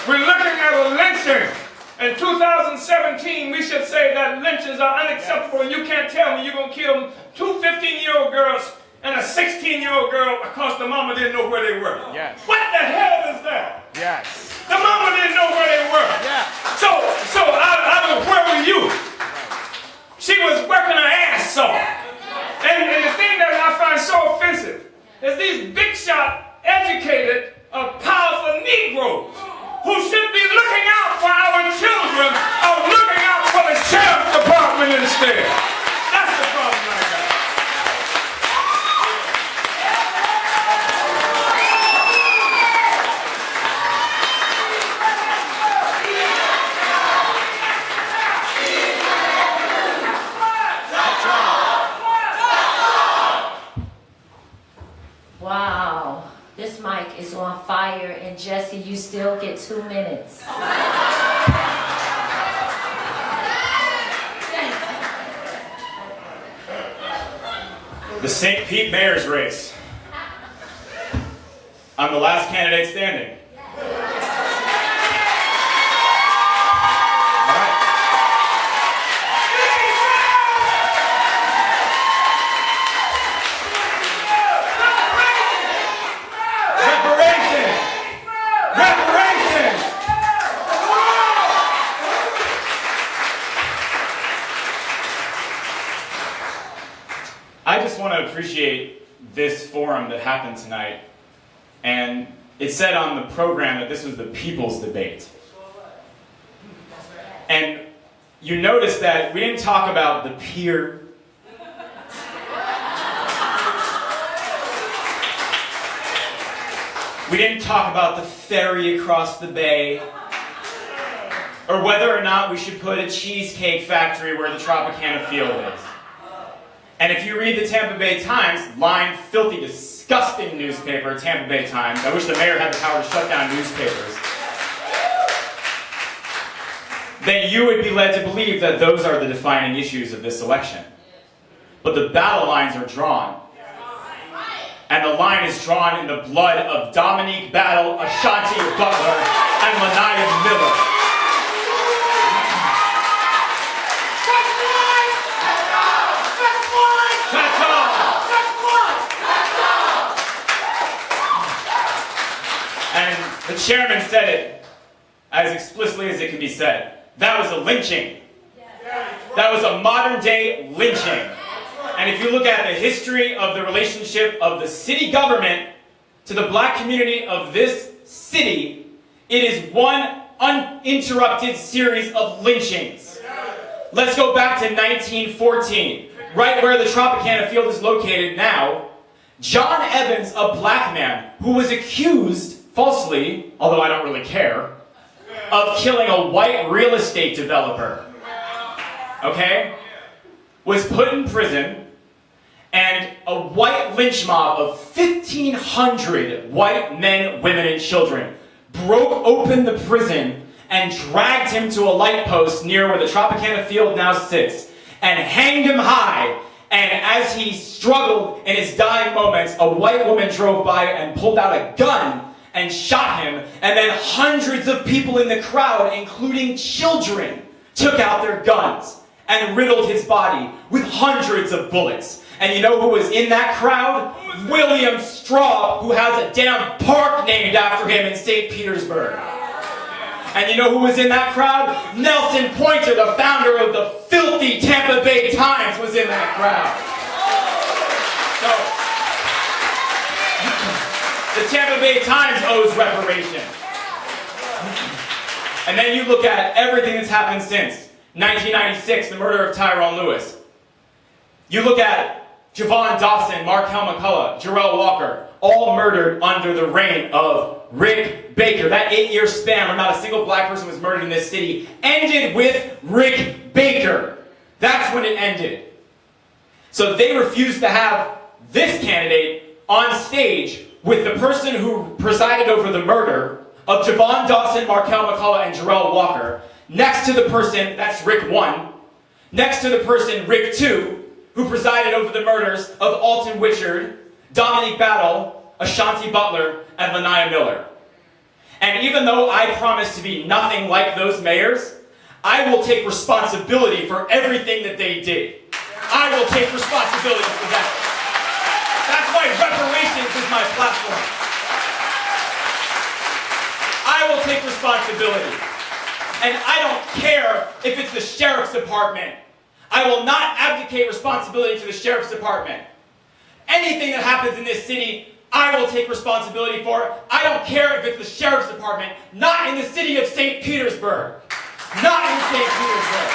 We're looking at a lynching. In 2017, we should say that lynchings are unacceptable, and you can't tell me you're going to kill 2 15-year-old girls and a 16-year-old girl because the mama didn't know where they were. Yes. What the hell is that? Yes. The mama didn't know where they were. Yeah. So where were you? She was working her ass off. And the thing that I find so offensive is these big shot, educated, powerful Negroes who should be looking out for our children are looking out for the sheriff's department instead. That's the problem I got. Wow. This mic is on fire, and Jesse, you still get 2 minutes. The St. Pete mayor's race. I'm the last candidate standing. I just want to appreciate this forum that happened tonight. And it said on the program that this was the people's debate. And you notice that we didn't talk about the pier. We didn't talk about the ferry across the bay, or whether or not we should put a cheesecake factory where the Tropicana field is. And if you read the Tampa Bay Times, lying, filthy, disgusting newspaper, Tampa Bay Times, I wish the mayor had the power to shut down newspapers, then you would be led to believe that those are the defining issues of this election. But the battle lines are drawn. And the line is drawn in the blood of Dominique Battle, Ashaunti Butler, and Laniya Miller. And the chairman said it as explicitly as it can be said. That was a lynching. That was a modern day lynching. And if you look at the history of the relationship of the city government to the black community of this city, it is one uninterrupted series of lynchings. Let's go back to 1914, right where the Tropicana field is located now. John Evans, a black man who was accused, falsely, although I don't really care, of killing a white real estate developer, okay, was put in prison, and a white lynch mob of 1,500 white men, women, and children broke open the prison and dragged him to a light post near where the Tropicana field now sits and hanged him high. And as he struggled in his dying moments, a white woman drove by and pulled out a gun and shot him, and then hundreds of people in the crowd, including children, took out their guns and riddled his body with hundreds of bullets. And you know who was in that crowd? William Straub, who has a damn park named after him in St. Petersburg. And you know who was in that crowd? Nelson Pointer, the founder of the filthy Tampa Bay Times, was in that crowd. So, the Tampa Bay Times owes reparations. And then you look at everything that's happened since. 1996, the murder of Tyrone Lewis. You look at Javon Dawson, Markel McCullough, Jarrell Walker, all murdered under the reign of Rick Baker. That 8-year span where not a single black person was murdered in this city ended with Rick Baker. That's when it ended. So they refused to have this candidate on stage with the person who presided over the murder of Javon Dawson, Markel McCullough, and Jarrell Walker, next to the person, that's Rick 1, next to the person, Rick 2, who presided over the murders of Alton Witchard, Dominique Battle, Ashaunti Butler, and Laniya Miller. And even though I promise to be nothing like those mayors, I will take responsibility for everything that they did. I will take responsibility for that. That's why reparations is my platform. I will take responsibility. And I don't care if it's the sheriff's department. I will not abdicate responsibility to the sheriff's department. Anything that happens in this city, I will take responsibility for. I don't care if it's the sheriff's department, not in the city of St. Petersburg. Not in St. Petersburg.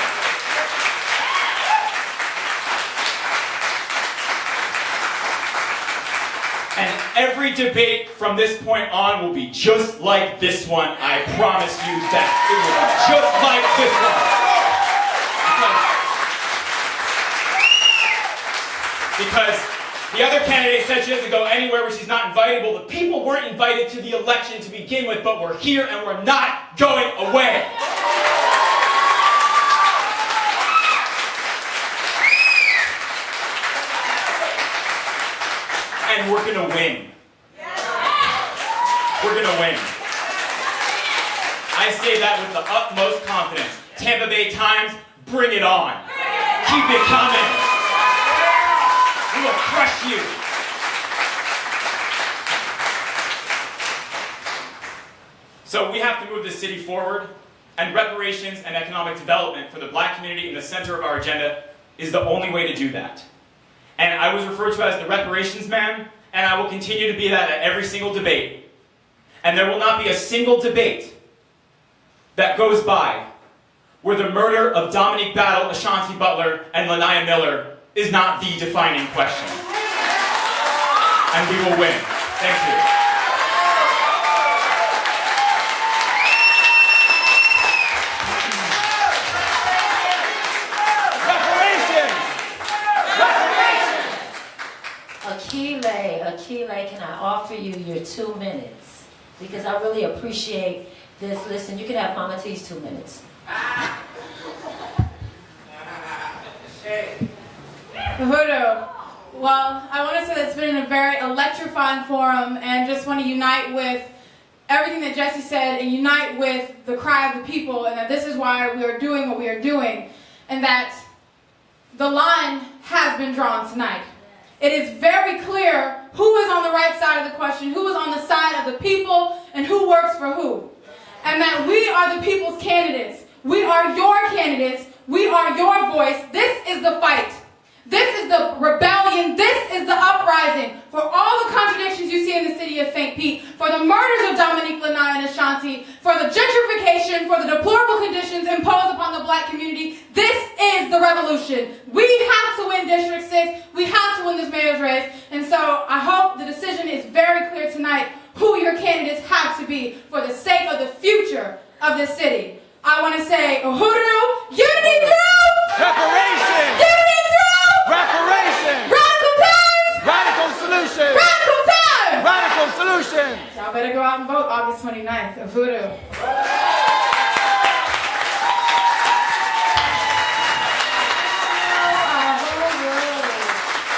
And every debate from this point on will be just like this one. I promise you that. It will be just like this one. Because the other candidate said she doesn't go anywhere where she's not invited. Well, the people weren't invited to the election to begin with, but we're here and we're not going away. And we're gonna win. We're gonna win. I say that with the utmost confidence. Tampa Bay Times, bring it on. Keep it coming. We will crush you. So we have to move the city forward, and reparations and economic development for the black community in the center of our agenda is the only way to do that. and I was referred to as the reparations man, and I will continue to be that at every single debate. And there will not be a single debate that goes by where the murder of Dominique Battle, Ashaunti Butler, and Laniya Miller is not the defining question. And we will win. Thank you. Akile, can I offer you your 2 minutes? Because I really appreciate this. Listen, you can have Mama T's 2 minutes. Uhuru. Well, I want to say that it's been a very electrifying forum, and just want to unite with everything that Jesse said and unite with the cry of the people, and that this is why we are doing what we are doing, and that the line has been drawn tonight. It is very clear who is on the right side of the question, who is on the side of the people, and who works for who. And that we are the people's candidates. We are your candidates. We are your voice. This is the fight. This is the rebellion. This is the uprising for all the contradictions you see in the city of St. Pete, for the murders of Dominique, Laniya, and Ashaunti, for the gentrification, for the deplorable conditions imposed upon the black community. This is the revolution. We have to win District 6. We have to win this mayor's race. And so I hope the decision is very clear tonight who your candidates have to be for the sake of the future of this city. I want to say, Uhuru, unity through reparation! Unity through reparation! Radical times! Radical solutions! Radical times! Radical solutions! Y'all better go out and vote August 29th. Uhuru.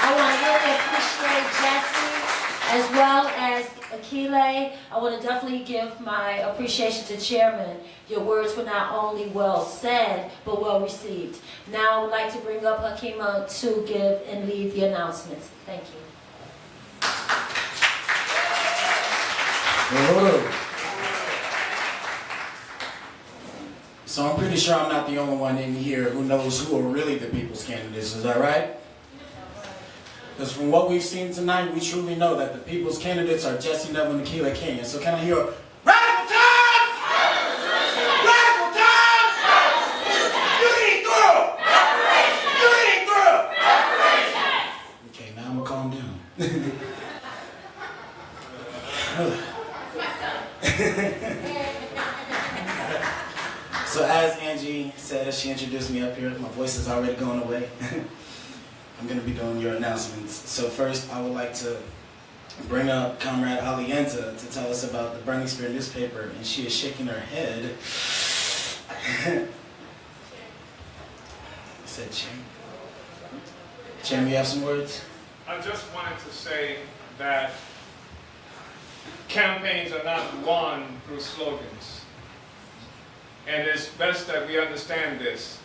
I want to really appreciate Jesse as well as Akile. I want to definitely give my appreciation to Chairman. Your words were not only well said, but well received. Now I would like to bring up Hakima to give and lead the announcements. Thank you. So I'm pretty sure I'm not the only one in here who knows who are really the people's candidates. Is that right? Because from what we've seen tonight, we truly know that the people's candidates are Jesse Nevel and Akile Cainion. So can I hear a radical times? Radical times! Unity through! Unity through! Okay, now I'm gonna calm down. So as Angie said, as she introduced me up here, my voice is already going away. I'm going to be doing your announcements. So first, I would like to bring up Comrade Alienta to tell us about the Burning Spear newspaper, and she is shaking her head. Said Jim. Jim, you have some words? I just wanted to say that campaigns are not won through slogans. And it's best that we understand this,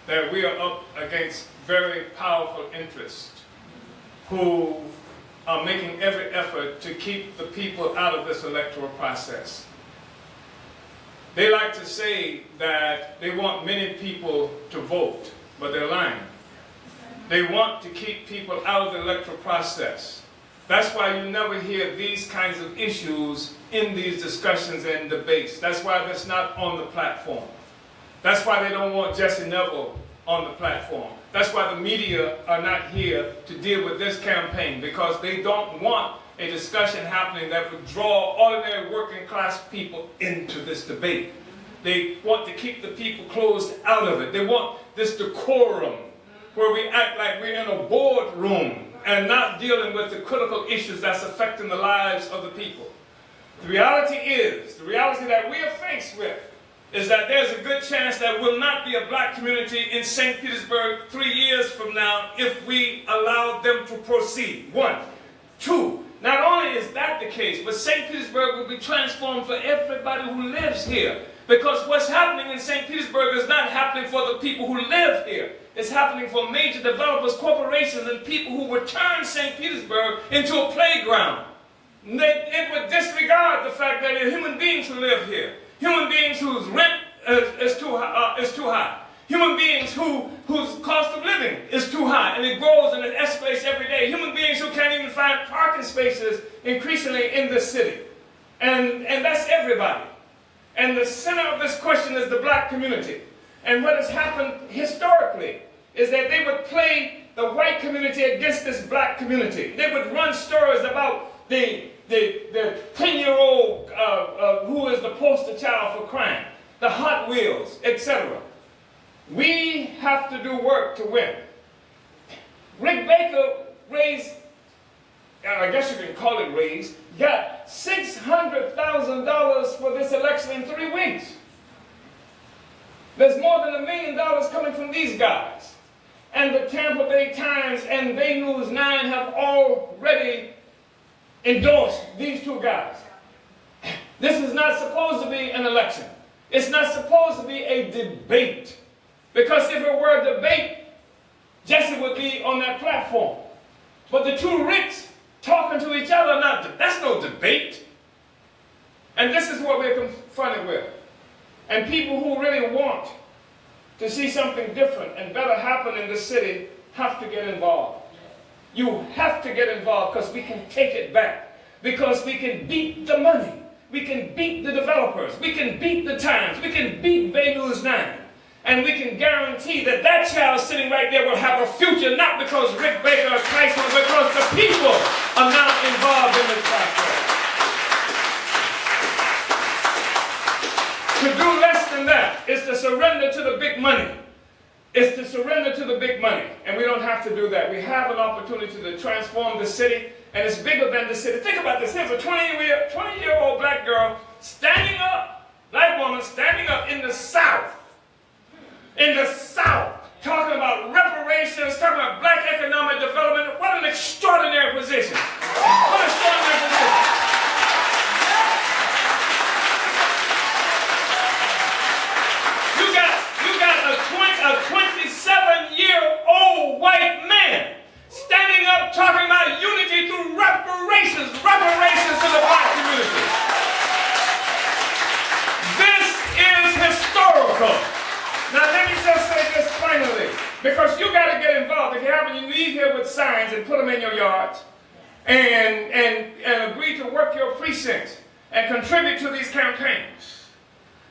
that we are up against very powerful interests who are making every effort to keep the people out of this electoral process. They like to say that they want many people to vote, but they're lying. They want to keep people out of the electoral process. That's why you never hear these kinds of issues in these discussions and debates. That's why that's not on the platform. That's why they don't want Jesse Nevel on the platform. That's why the media are not here to deal with this campaign, because they don't want a discussion happening that would draw ordinary working class people into this debate. They want to keep the people closed out of it. They want this decorum where we act like we're in a boardroom and not dealing with the critical issues that's affecting the lives of the people. The reality that we are faced with is that there's a good chance there will not be a black community in St. Petersburg 3 years from now if we allow them to proceed. 1. 2, not only is that the case, but St. Petersburg will be transformed for everybody who lives here. Because what's happening in St. Petersburg is not happening for the people who live here. It's happening for major developers, corporations, and people who would turn St. Petersburg into a playground. It would disregard the fact that there are human beings who live here. Human beings whose rent is too high. Human beings whose cost of living is too high. And it grows and it escalates spaces increasingly in this city. And that's everybody. And the center of this question is the black community. And what has happened historically is that they would play the white community against this black community. They would run stories about the 10-year-old who is the poster child for crime, the Hot Wheels, etc. We have to do work to win. Rick Baker raised, I guess you can call it raised, got $600,000 for this election in 3 weeks. There's more than $1 million coming from these guys. And the Tampa Bay Times and Bay News 9 have already endorsed these two guys. This is not supposed to be an election. It's not supposed to be a debate. Because if it were a debate, Jesse would be on that platform. But the two Ricks talking to each other, that's no debate. And this is what we're confronted with. And people who really want to see something different and better happen in the city have to get involved. You have to get involved because we can take it back. Because we can beat the money. We can beat the developers. We can beat the Times. We can beat Bay News 9. And we can guarantee that that child sitting right there will have a future, not because Rick Baker or Tyson, but because the people are now involved in this process. To do less than that is to surrender to the big money. It's to surrender to the big money. And we don't have to do that. We have an opportunity to transform the city, and it's bigger than the city. Think about this. Here's a 20-year-old black girl standing up, black woman standing up in the South. In the South, talking about reparations, talking about black economic development. What an extraordinary position. What an extraordinary position. You got a 27-year-old white man standing up talking about unity through reparations to the black community. This is historical. Now let me just say this finally, because you got to get involved. If you haven't, you leave here with signs and put them in your yards, and agree to work your precincts and contribute to these campaigns.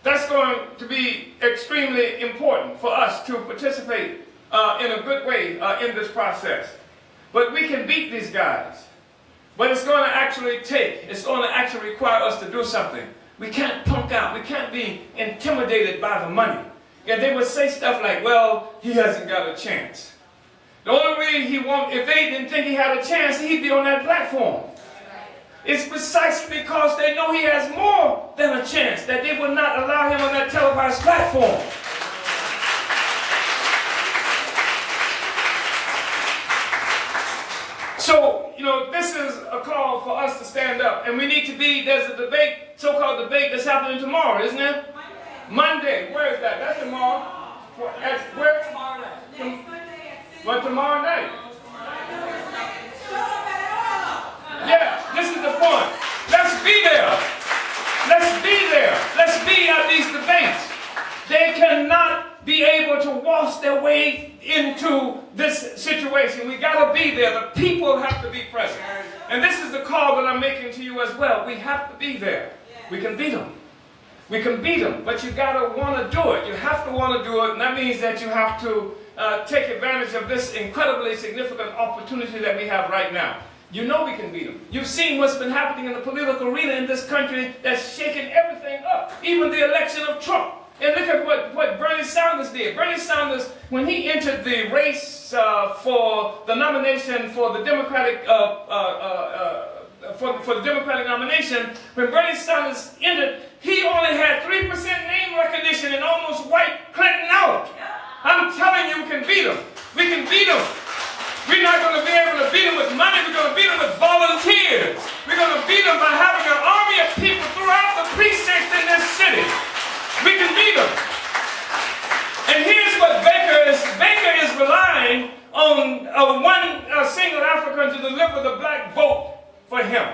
That's going to be extremely important for us to participate in a good way in this process. But we can beat these guys. But it's going to it's going to actually require us to do something. We can't punk out. We can't be intimidated by the money. And they would say stuff like, well, he hasn't got a chance. The only way if they didn't think he had a chance, he'd be on that platform. It's precisely because they know he has more than a chance that they would not allow him on that televised platform. So, this is a call for us to stand up. And we need to there's a debate, so-called debate that's happening tomorrow, isn't it? Monday. Where is that? That's tomorrow. Where? Tomorrow night. What, tomorrow night? Yeah, this is the point. Let's be there. Let's be there. Let's be at these debates. They cannot be able to waltz their way into this situation. We got to be there. The people have to be present. And this is the call that I'm making to you as well. We have to be there. We can beat them. We can beat them, but you got to want to do it. You have to want to do it, and that means that you have to take advantage of this incredibly significant opportunity that we have right now. You know we can beat them. You've seen what's been happening in the political arena in this country that's shaking everything up, even the election of Trump. And look at what Bernie Sanders did. Bernie Sanders, when he entered the race for the nomination for the Democratic for the Democratic nomination, when Bernie Sanders entered, he only had 3% name recognition and almost wiped Clinton out. I'm telling you, we can beat them. We can beat them. We're not going to be able to beat them with money. We're going to beat them with volunteers. We're going to beat them by having an army of people throughout the precincts in this city. We can beat them. And here's what Baker is. Baker is relying on one single African to deliver the black vote for him.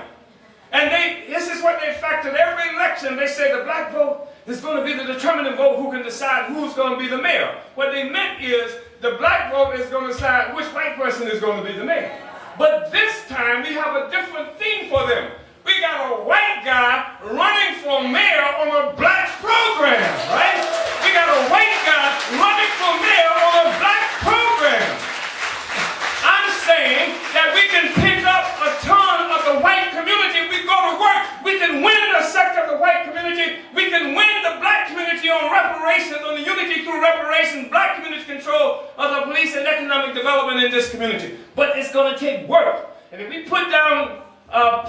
And this is what they factored every election. They say the black vote is going to be the determining vote who can decide who's going to be the mayor. What they meant is the black vote is going to decide which white person is going to be the mayor. But this time we have a different theme for them. We got a white guy running for mayor on a black program, right? We got a white guy running for mayor on a black program. I'm saying that we can pick up a ton of the white community. We go to work. We can win a sector of the white community. We can win the black community on reparations, on the unity through reparations, black community control of the police and economic development in this community. But it's going to take work. And if we put down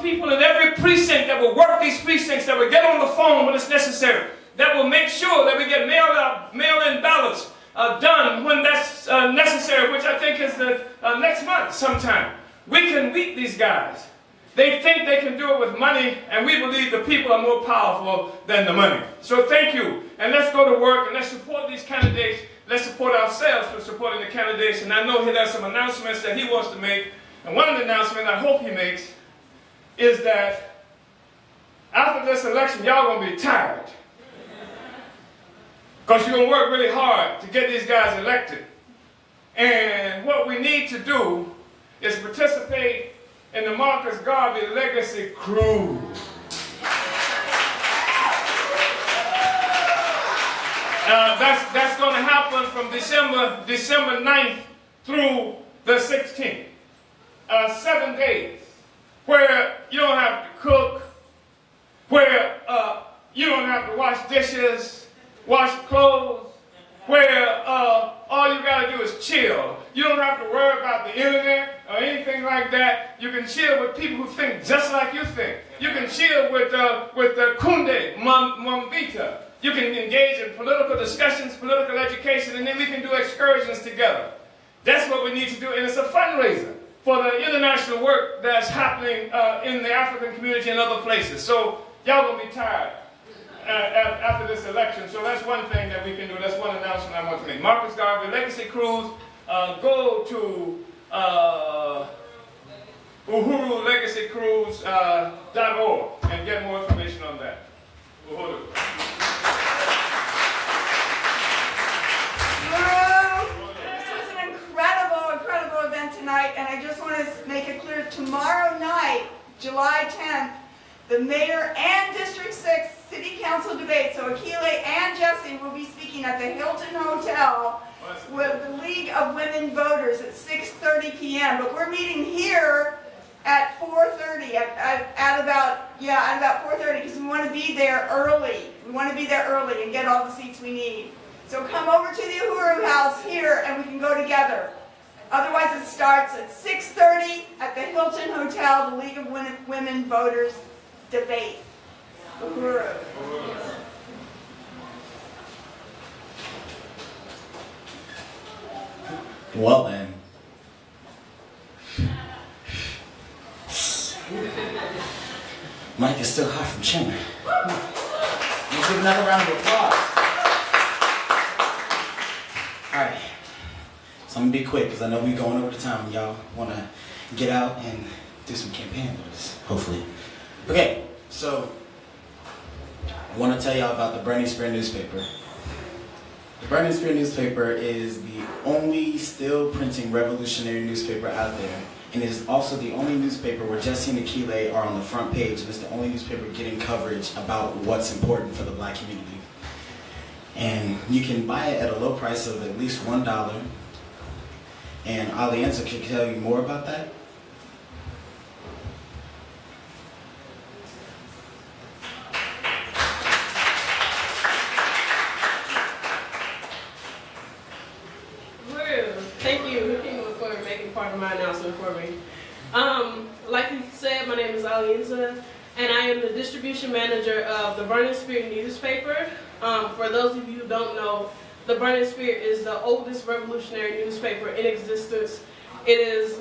people in every precinct that will work these precincts, that will get on the phone when it's necessary, that will make sure that we get mail-in ballots done when that's necessary, which I think is the next month sometime. We can beat these guys. They think they can do it with money, and we believe the people are more powerful than the money. So thank you, and let's go to work, and let's support these candidates. Let's support ourselves for supporting the candidates, and I know he has some announcements that he wants to make, and one of the announcements I hope he makes is that after this election, y'all gonna be tired. Because you're gonna work really hard to get these guys elected. And what we need to do is participate in the Marcus Garvey Legacy Cruise. That's gonna happen from December 9th through the 16th. 7 days. Where you don't have to cook, where you don't have to wash dishes, wash clothes, where all you got to do is chill. You don't have to worry about the internet or anything like that. You can chill with people who think just like you think. You can chill with Kunde, Mambita. You can engage in political discussions, political education, and then we can do excursions together. That's what we need to do, and it's a fundraiser for the international work that's happening in the African community and other places. So y'all gonna be tired after this election. So that's one thing that we can do. That's one announcement I want to make. Marcus Garvey Legacy Cruise. Go to uhurulegacycruise.org and get more information on that. Uhuru. Incredible event tonight, and I just want to make it clear, tomorrow night, July 10th, the mayor and District 6 City Council debate, so Akile and Jesse will be speaking at the Hilton Hotel with the League of Women Voters at 6:30 p.m., but we're meeting here at 4:30, at about 4:30, because we want to be there early. We want to be there early and get all the seats we need. So come over to the Uhuru House here and we can go together. Otherwise it starts at 6:30 at the Hilton Hotel, the League of Women Voters debate. Uhuru. Well then. Mike is still hot from chilling. Let's give another round of applause. Alright. So I'm gonna be quick because I know we're going over the time and y'all wanna get out and do some campaign with us, hopefully. Okay, so I wanna tell y'all about the Burning Spear newspaper. The Burning Spear newspaper is the only still printing revolutionary newspaper out there. And it is also the only newspaper where Jesse and Akile are on the front page, and it's the only newspaper getting coverage about what's important for the black community. And you can buy it at a low price of at least $1. And Alianza can tell you more about that. Thank you for making part of my announcement for me. Like you said, my name is Alianza, and I am the distribution manager of the Burning Spear newspaper. For those of you who don't know, the Burning Spear is the oldest revolutionary newspaper in existence. It is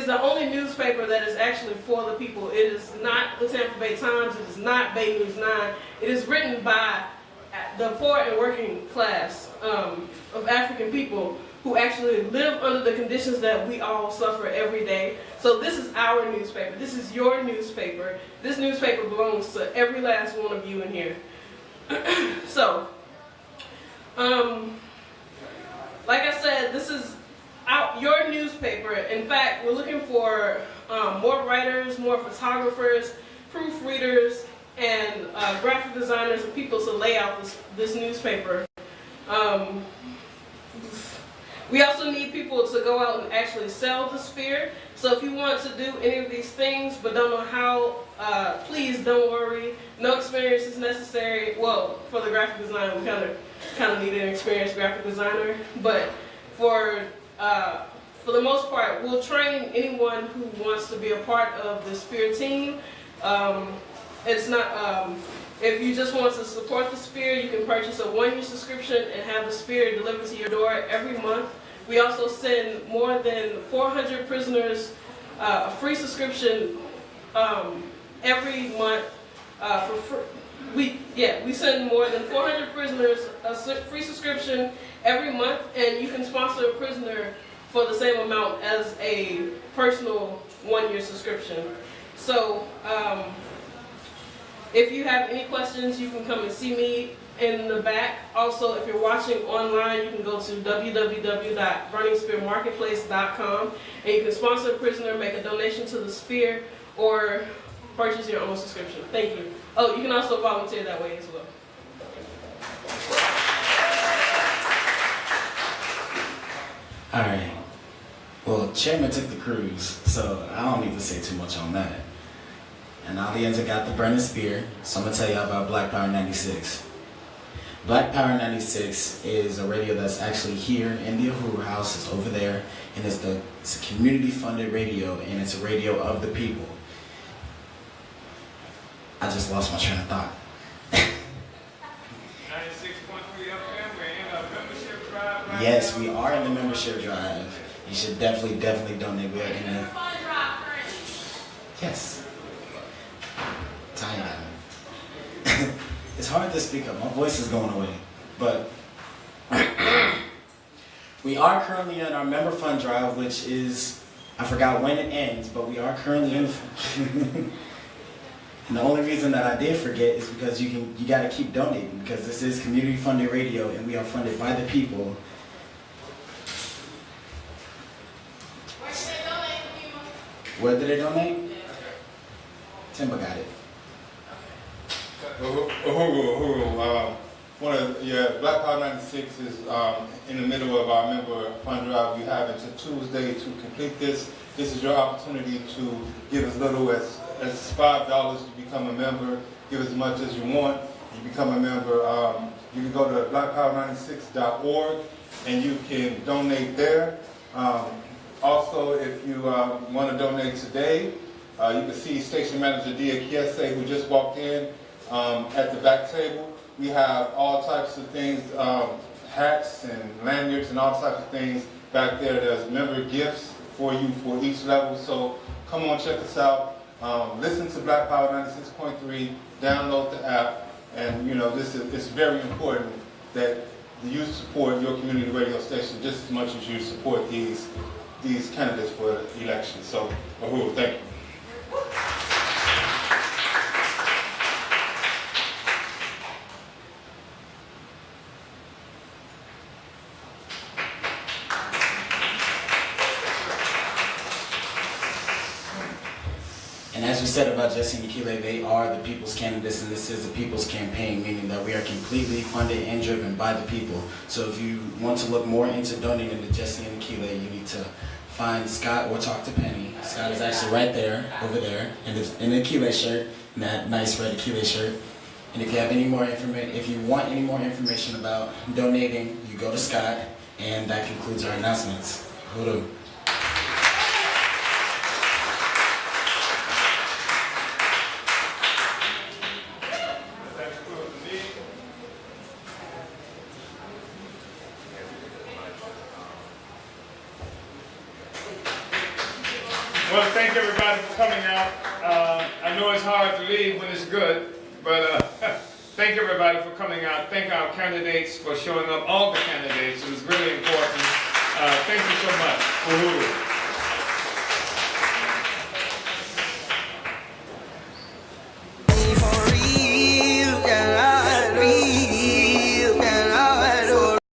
the only newspaper that is actually for the people. It is not the Tampa Bay Times. It is not Bay News 9. It is written by the poor and working class of African people who actually live under the conditions that we all suffer every day. So this is our newspaper. This is your newspaper. This newspaper belongs to every last one of you in here. So, like I said, this is your newspaper. In fact, we're looking for more writers, more photographers, proofreaders, and graphic designers and people to lay out this newspaper. We also need people to go out and actually sell the Spear. So if you want to do any of these things but don't know how, please don't worry. No experience is necessary. Well, for the graphic design, we kind of need an experienced graphic designer. But for the most part, we'll train anyone who wants to be a part of the Spear team. It's not. If you just want to support the Spear, you can purchase a one-year subscription and have the Spear delivered to your door every month. We also send more than 400 prisoners a free subscription every month. We send more than 400 prisoners a free subscription every month, and you can sponsor a prisoner for the same amount as a personal one-year subscription. So if you have any questions, you can come and see me in the back. Also, if you're watching online, you can go to www.burningspearmarketplace.com and you can sponsor a prisoner, make a donation to the Spear, or purchase your own subscription. Thank you. Oh, you can also volunteer that way as well. All right. Well, Chairman took the cruise, so I don't need to say too much on that. And Alienza got the burning spear, so I'm gonna tell y'all about Black Power 96. Black Power 96 is a radio that's actually here in the Uhuru House. It's over there, and it's a community-funded radio, and it's a radio of the people. I just lost my train of thought. 96.3 FM, we're in a membership drive right Yes, now. we are in the membership drive. You should definitely donate. We are in the... Yes. Time. It's hard to speak up. My voice is going away. But we are currently in our member fund drive, which is, I forgot when it ends, but we are currently in. And the only reason that I did forget is because you got to keep donating, because this is community funded radio and we are funded by the people. Where did they donate? Timba got it. Uhuru. Black Power 96 is in the middle of our member fund drive. We have until Tuesday to complete this. This is your opportunity to give as little as $5 to become a member. Give as much as you want. You become a member. You can go to blackpower96.org and you can donate there. Also, if you want to donate today, you can see Station Manager Dia Kiese, who just walked in at the back table. We have all types of things, hats and lanyards and all types of things back there. There's member gifts for you for each level. So come on, check us out. Listen to Black Power 96.3. Download the app. And it's very important that you support your community radio station just as much as you support these candidates for election. So, Uhuru, thank you. And as we said about Jesse and Akile, they are the people's candidates, and this is a people's campaign, meaning that we are completely funded and driven by the people. So if you want to look more into donating to Jesse and Akile, you need to find Scott or talk to Penny. Scott is actually right there, over there, in the Akile shirt, in that nice red Akile shirt. And if you have any more if you want any more information about donating, you go to Scott, and that concludes our announcements. Uhuru. Well, thank everybody for coming out. I know it's hard to leave when it's good, but thank everybody for coming out. Thank our candidates for showing up, all the candidates. It was really